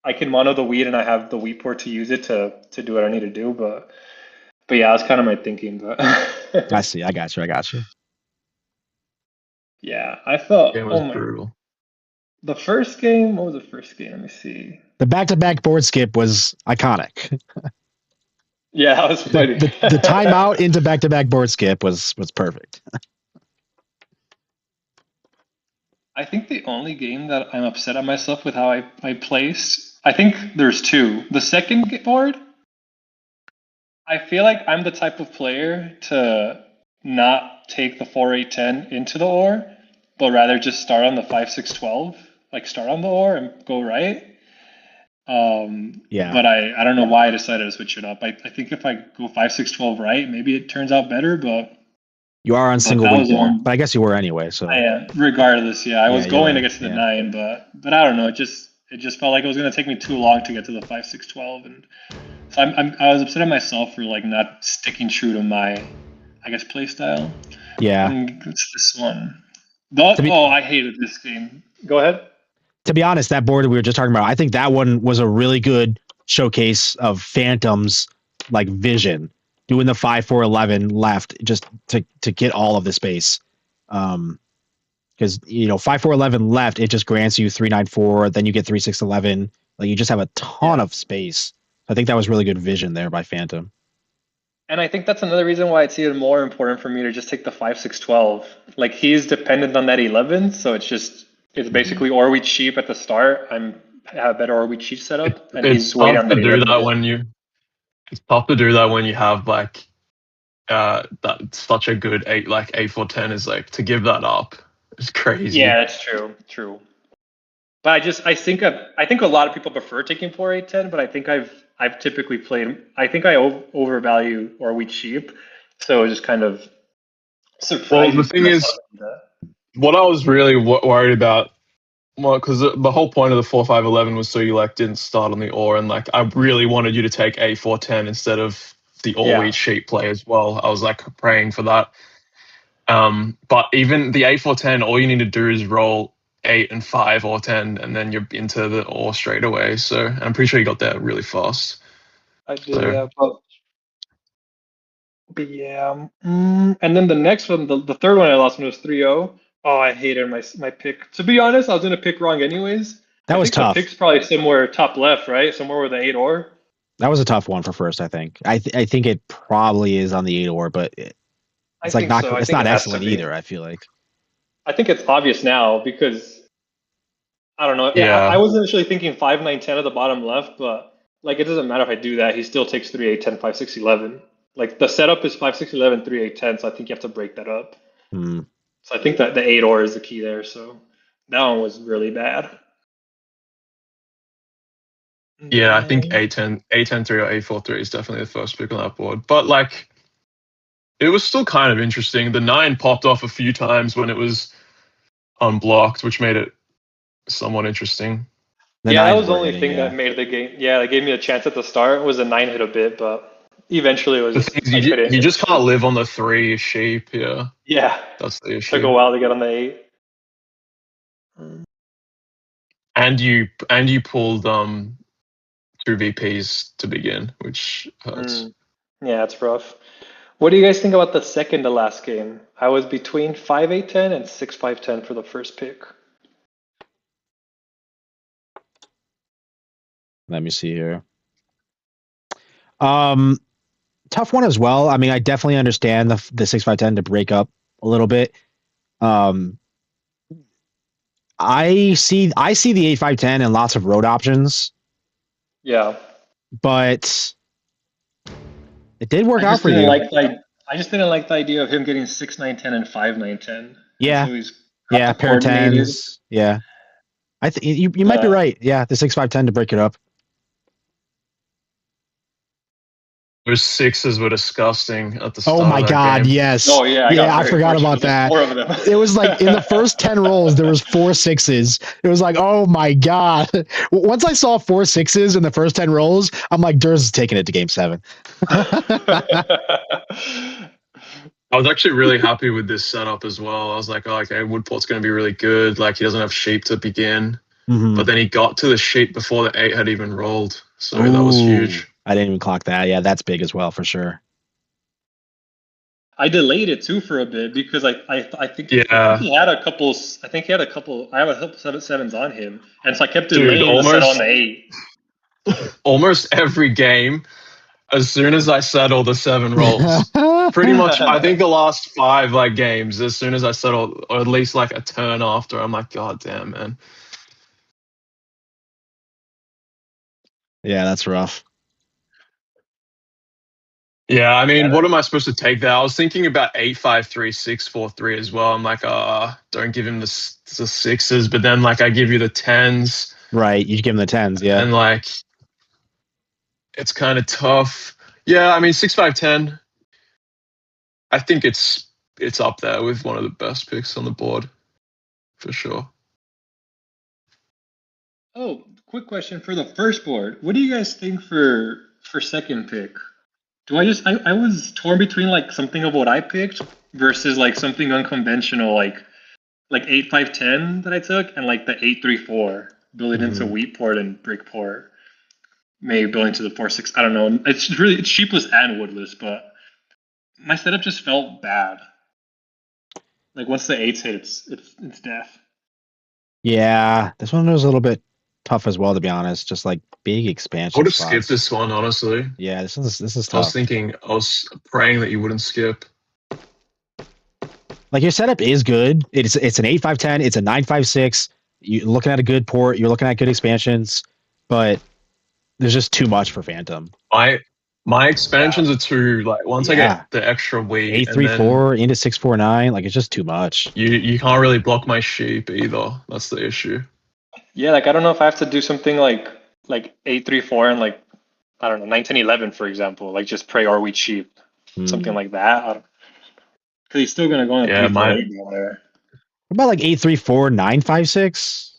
I can mono the wheat and I have the wheat port to use it to do what I need to do. But yeah, that's kind of my thinking. But I see. I got you. Yeah, I felt it was brutal. The first game. What was the first game? Let me see. The back-to-back board skip was iconic. Yeah, that was funny. The timeout into back-to-back board skip was perfect. I think the only game that I'm upset at myself with how I placed, I think there's 2. The second board, I feel like I'm the type of player to not take the 4, 8, 10 into the ore, but rather just start on the 5, 6, 12, like start on the ore and go right. But I don't know why I decided to switch it up. I think if I go 5, 6, 12 right, maybe it turns out better, but you are on single wheat, but I guess you were anyway. So I am. Regardless, I was going to get to the 9, but I don't know. It just felt like it was going to take me too long to get to the 5, 6, 12, and so I was upset at myself for like not sticking true to my, I guess, play style. Yeah. And it's this one. I hated this game. Go ahead. To be honest, that board we were just talking about, I think that one was a really good showcase of Phantom's like vision, doing the 5, 4, 11 left just to get all of the space. Because 5, 4, 11 left, it just grants you 3, 9, 4. Then you get 3, 6, 11. Like you just have a ton of space. I think that was really good vision there by Phantom. And I think that's another reason why it's even more important for me to just take the 5, 6, 12. Like he's dependent on that 11, so it's basically or we cheap at the start. I have better or we cheap setup, and he's waiting on that. It's tough to do that when you have like that's such a good 8, like 8, 4, 10 is like to give that up. It's crazy. Yeah, that's true. But I think a lot of people prefer taking 4, 8, 10, but I think I've typically played. I think I overvalue or we cheap, so it just kind of surprising. Well, the thing is, what I was really worried about, because the whole point of the 4, 5, 11 was so you like didn't start on the ore, and like I really wanted you to take a 4, 10 instead of the all wheat sheep play as well. I was like praying for that. But even the 8, 4, 10, all you need to do is roll 8 and 5 or 10, and then you're into the ore straight away. So I'm pretty sure you got there really fast. I did, but yeah. And then the next one, the third one I lost was 3-0. Oh, I hated my pick. To be honest, I was gonna pick wrong anyways. That was tough. The pick's probably somewhere top left, right? Somewhere with the 8 ore. That was a tough one for first, I think. I think it probably is on the 8 ore, but it's like not. It's not excellent either. I feel like. I think it's obvious now because I don't know. Yeah. I was initially thinking 5, 9, 10 at the bottom left, but like it doesn't matter if I do that. He still takes 3, 8, 10, 5, 6, 11. Like the setup is 5, 6, 11, 3, 8, 10. So I think you have to break that up. So I think that the 8 ore is the key there. So that one was really bad. Yeah, I think A10, A10-3 or A4-3 is definitely the first pick on that board. But like, it was still kind of interesting. The 9 popped off a few times when it was unblocked, which made it somewhat interesting. That was the only thing that made the game. Yeah, that gave me a chance at the start. Was the 9 hit a bit, but eventually it was just. You just can't live on the 3 sheep. Yeah. Yeah. That's the issue. Took a while to get on the 8. And you pulled two VPs to begin, which hurts. Yeah, it's rough. What do you guys think about the second to last game? I was between 5-8-10 and 6-5-10 for the first pick. Let me see here. Tough one as well. I mean, I definitely understand the 6-5-10 to break up a little bit. I see the 8-5-10 and lots of road options. Yeah. But it did work out for you. I just didn't like the idea of him getting 6-9-10 and 5-9-10. Yeah. So he's Yeah, pair of tens. Yeah. I think you might be right. Yeah, the 6-5-10 to break it up. Those sixes were disgusting at the start. Oh my God! Game. Yes. Oh yeah. I forgot about that. Four of them. It was like in the first 10 rolls, there was 4 sixes. It was like, oh my God! Once I saw 4 sixes in the first 10 rolls, I'm like, Derse is taking it to Game 7. I was actually really happy with this setup as well. I was like, oh, okay, Woodport's going to be really good. Like, he doesn't have sheep to begin. But then he got to the sheep before the 8 had even rolled. So that was huge. I didn't even clock that. Yeah, that's big as well, for sure. I delayed it too for a bit because I think he had a couple. I think he had a couple. I have a couple sevens on him, and so I kept delaying the set on the 8. Almost every game, as soon as I settle the 7 rolls, pretty much. I think the last 5 games, as soon as I settle, or at least like a turn after, I'm like, God damn, man. Yeah, that's rough. Yeah, I mean, what am I supposed to take there? I was thinking about 8-5-3, 6-4-3 as well. I'm like, don't give him the sixes, but then I give you the 10s. Right, you give him the 10s, yeah. And it's kind of tough. Yeah, I mean, 6-5-10. I think it's up there with one of the best picks on the board, for sure. Oh, quick question for the first board. What do you guys think for second pick? I was torn between something of what I picked versus something unconventional like 8-5-10 that I took and the 8-3-4 build it into Wheatport and Brickport, maybe build into the 4-6. I don't know. It's sheepless and woodless, but my setup just felt bad. Once the 8s hit, it's death. Yeah, this one was a little bit tough as well, to be honest. Just big expansion. I would have skipped this one, honestly. Yeah, this is tough. I was praying that you wouldn't skip. Your setup is good. It's an 8-5-10. It's a 9-5-6. You're looking at a good port. You're looking at good expansions, but there's just too much for Phantom. My expansions are too once I get the extra weight. 8-3-4 into 6-4-9. It's just too much. You can't really block my sheep either. That's the issue. Yeah, I don't know if I have to do something like 8-3-4 and I don't know 9-10-11 for example. Just pray or we cheap, something like that. Because he's still gonna go on. Yeah, what about 8-3-4 9-5-6?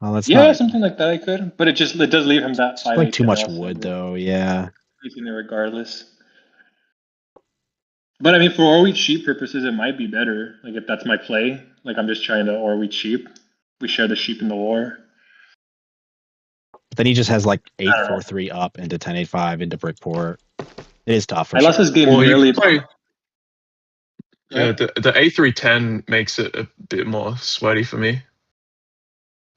Oh, that's something like that I could, but it does leave him that 5. Too much wood though. Yeah. Regardless. But I mean, for or we cheap purposes, it might be better. If that's my play, I'm just trying to or we cheap. We share the sheep in the war. But then he just has 8-4-3 up into 10-8-5 into Brickport. It is tough. I lost this game really. Yeah, the 8-3-10 makes it a bit more sweaty for me.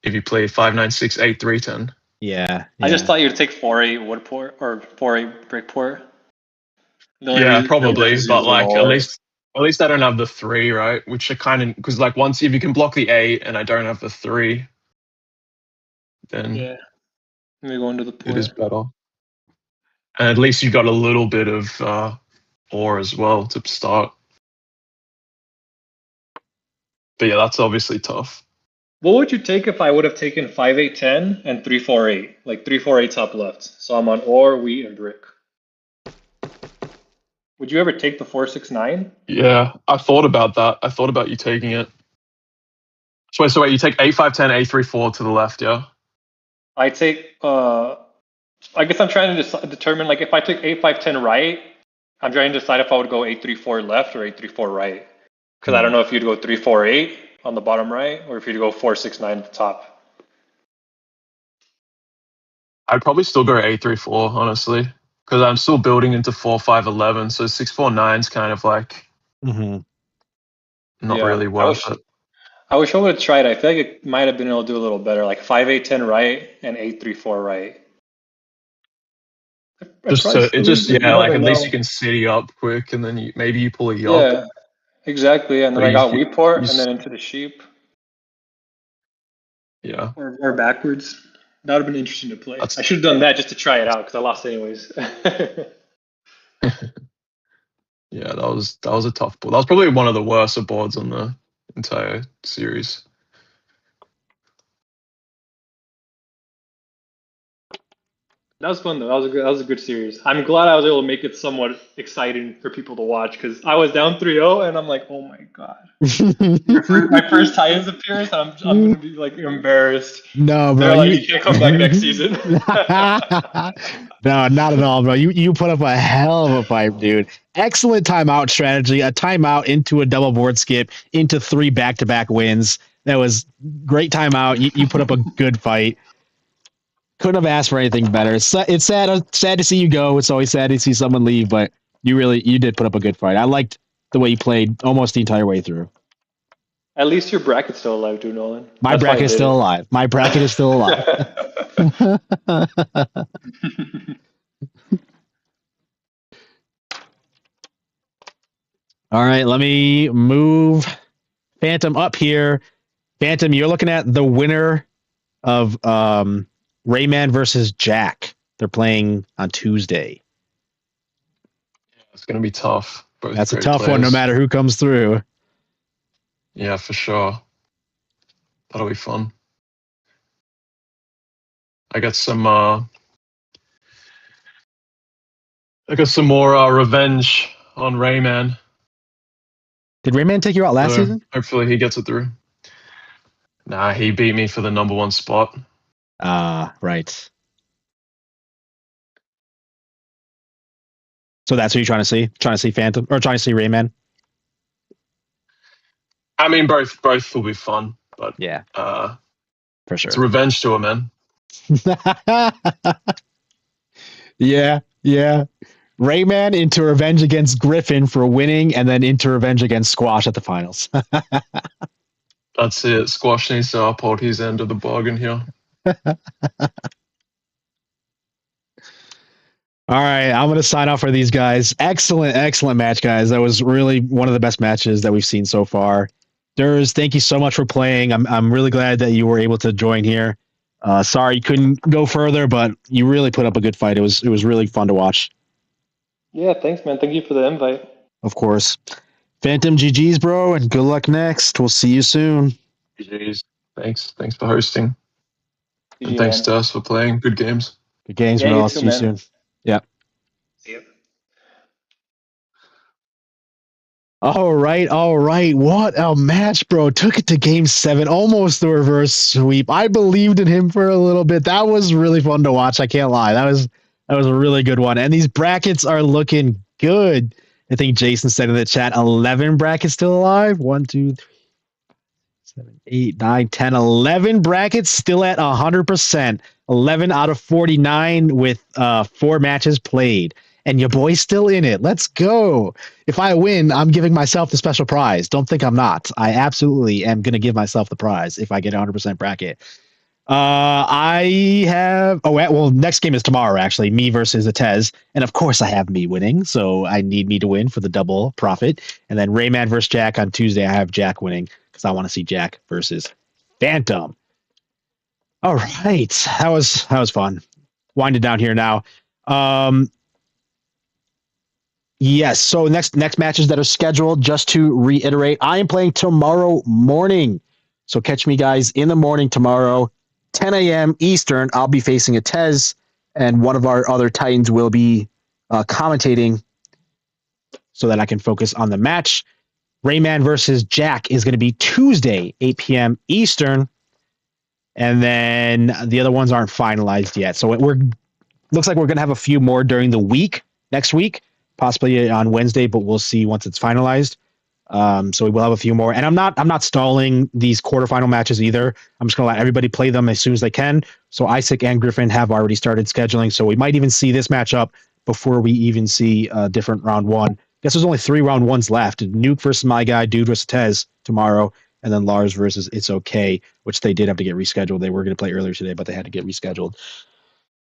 If you play 5-9-6 8-3-10. Yeah. I just thought you'd take 4-8 Woodport or 4-8 Brickport. Yeah, probably, but at least I don't have the 3, right? Which are kind of because once if you can block the 8 and I don't have the 3, then let me go into the port. It is better. And at least you got a little bit of ore as well to start. But yeah, that's obviously tough. What would you take if I would have taken 5-8-10 and 3-4-8, 3-4-8 top left? So I'm on ore, wheat, and brick. Would you ever take the 4-6-9? Yeah, I thought about that. I thought about you taking it. So wait, you take 8-5-10, 8-3-4 to the left, yeah? I take, I guess I'm trying to determine, if I took 8-5-10 right, I'm trying to decide if I would go 8-3-4 left or 8-3-4 right. Because I don't know if you'd go 3-4-8 on the bottom right or if you'd go 4-6-9 at the top. I'd probably still go 8-3-4, honestly, because I'm still building into 4-5-11. So 6-4-9 is kind of like not really worth it. I wish I would have tried. I feel like it might have been able to do a little better, like 5-8-10 right and 8-3-4 right. Like at least you can city up quick, and then maybe you pull a yup. Yeah, exactly. And then I got wheat port and then into the sheep. Yeah. Or backwards. That would have been interesting to play. I should have done that just to try it out because I lost anyways. Yeah, that was a tough board. That was probably one of the worst boards on the entire series. That was fun though. That was a good series. I'm glad I was able to make it somewhat exciting for people to watch because I was down 3-0 and I'm like, oh my god, my first Titans appearance. And I'm gonna be like embarrassed. No, bro, they're like, you can't come back next season. No, not at all, bro. You put up a hell of a fight, dude. Excellent timeout strategy. A timeout into a double board skip into 3 back-to-back wins. That was great timeout. You put up a good fight. Couldn't have asked for anything better. It's sad to see you go. It's always sad to see someone leave, but you did put up a good fight. I liked the way you played almost the entire way through. At least your bracket's still alive, dude, Nolan. My bracket is still alive. My bracket is still alive. All right, let me move Phantom up here. Phantom, you're looking at the winner of Rayman versus Jack. They're playing on Tuesday. It's going to be tough. That's a tough one, no matter who comes through. Yeah, for sure. That'll be fun. I got some more revenge on Rayman. Did Rayman take you out last season? Hopefully he gets it through. Nah, he beat me for the #1 spot. Right. So that's what you're trying to see? Trying to see Phantom or trying to see Rayman? I mean, both will be fun, but yeah, for sure. It's revenge tour, man. Yeah. Rayman into revenge against Griffin for winning, and then into revenge against Squash at the finals. That's it. Squash needs to uphold his end of the bargain here. All right, I'm going to sign off for these guys. Excellent match, guys. That was really one of the best matches that we've seen so far. Derse, thank you so much for playing. I'm really glad that you were able to join here. Sorry you couldn't go further, but you really put up a good fight. It was really fun to watch. Yeah, thanks, man. Thank you for the invite. Of course. Phantom, GG's, bro, and good luck next. We'll see you soon. GG's. Thanks for hosting. GG, and thanks, Derse, for playing. Good games. Good games, bro. I'll see you soon. Yeah. See you. All right. What a match, bro. Took it to game 7, almost the reverse sweep. I believed in him for a little bit. That was really fun to watch. I can't lie. That was a really good one. And these brackets are looking good. I think Jason said in the chat, 11 brackets still alive. 1, 2, 3, 7, 8, 9, 10, 11 brackets still at 100%. 11 out of 49 with 4 matches played. And your boy's still in it. Let's go. If I win, I'm giving myself the special prize. Don't think I'm not. I absolutely am going to give myself the prize if I get a 100% bracket. Next game is tomorrow, actually. Me versus Atez. And of course, I have me winning. So I need me to win for the double profit. And then Rayman versus Jack on Tuesday. I have Jack winning because I want to see Jack versus Phantom. All right. That was fun. Winding down here now. Yes. So next matches that are scheduled, just to reiterate, I am playing tomorrow morning. So catch me, guys, in the morning tomorrow, 10 a.m. Eastern. I'll be facing Atez, and one of our other Titans will be commentating so that I can focus on the match. Rayman versus Jack is going to be Tuesday, 8 p.m. Eastern. And then the other ones aren't finalized yet. So looks like we're going to have a few more during the week, next week, possibly on Wednesday, but we'll see once it's finalized. So we will have a few more. And I'm not stalling these quarterfinal matches either. I'm just gonna let everybody play them as soon as they can. So Isaac and Griffin have already started scheduling. So we might even see this matchup before we even see a different round one. Guess there's only 3 round ones left. Nuke versus my guy, Dude versus Tez tomorrow, and then Lars versus It's Okay, which they did have to get rescheduled. They were going to play earlier today, but they had to get rescheduled.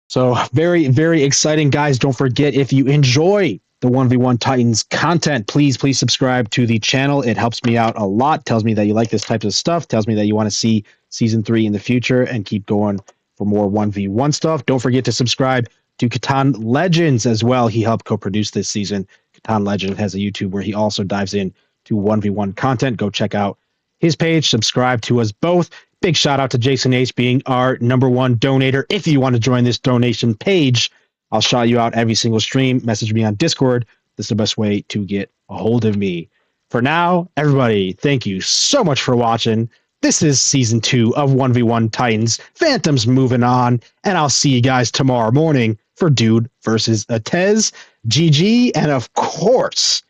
So very, very exciting, guys. Don't forget, if you enjoy the 1v1 Titans content, please subscribe to the channel. It helps me out a lot. Tells me that you like this type of stuff. Tells me that you want to see season 3 in the future and keep going for more 1v1 stuff. Don't forget to subscribe to Titatns Legends as well. He helped co-produce this season. Titatns Legend has a YouTube where he also dives in to 1v1 content. Go check out his page. Subscribe to us both. Big shout out to Jason H being our #1 donator. If you want to join this donation page, I'll shout you out every single stream. Message me on Discord. This is the best way to get a hold of me. For now, everybody, thank you so much for watching. This is season 2 of 1v1 Titans. Phantom's moving on, and I'll see you guys tomorrow morning for Dude versus Atez. GG, and of course,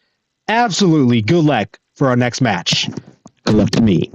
absolutely good luck for our next match. Good luck to me.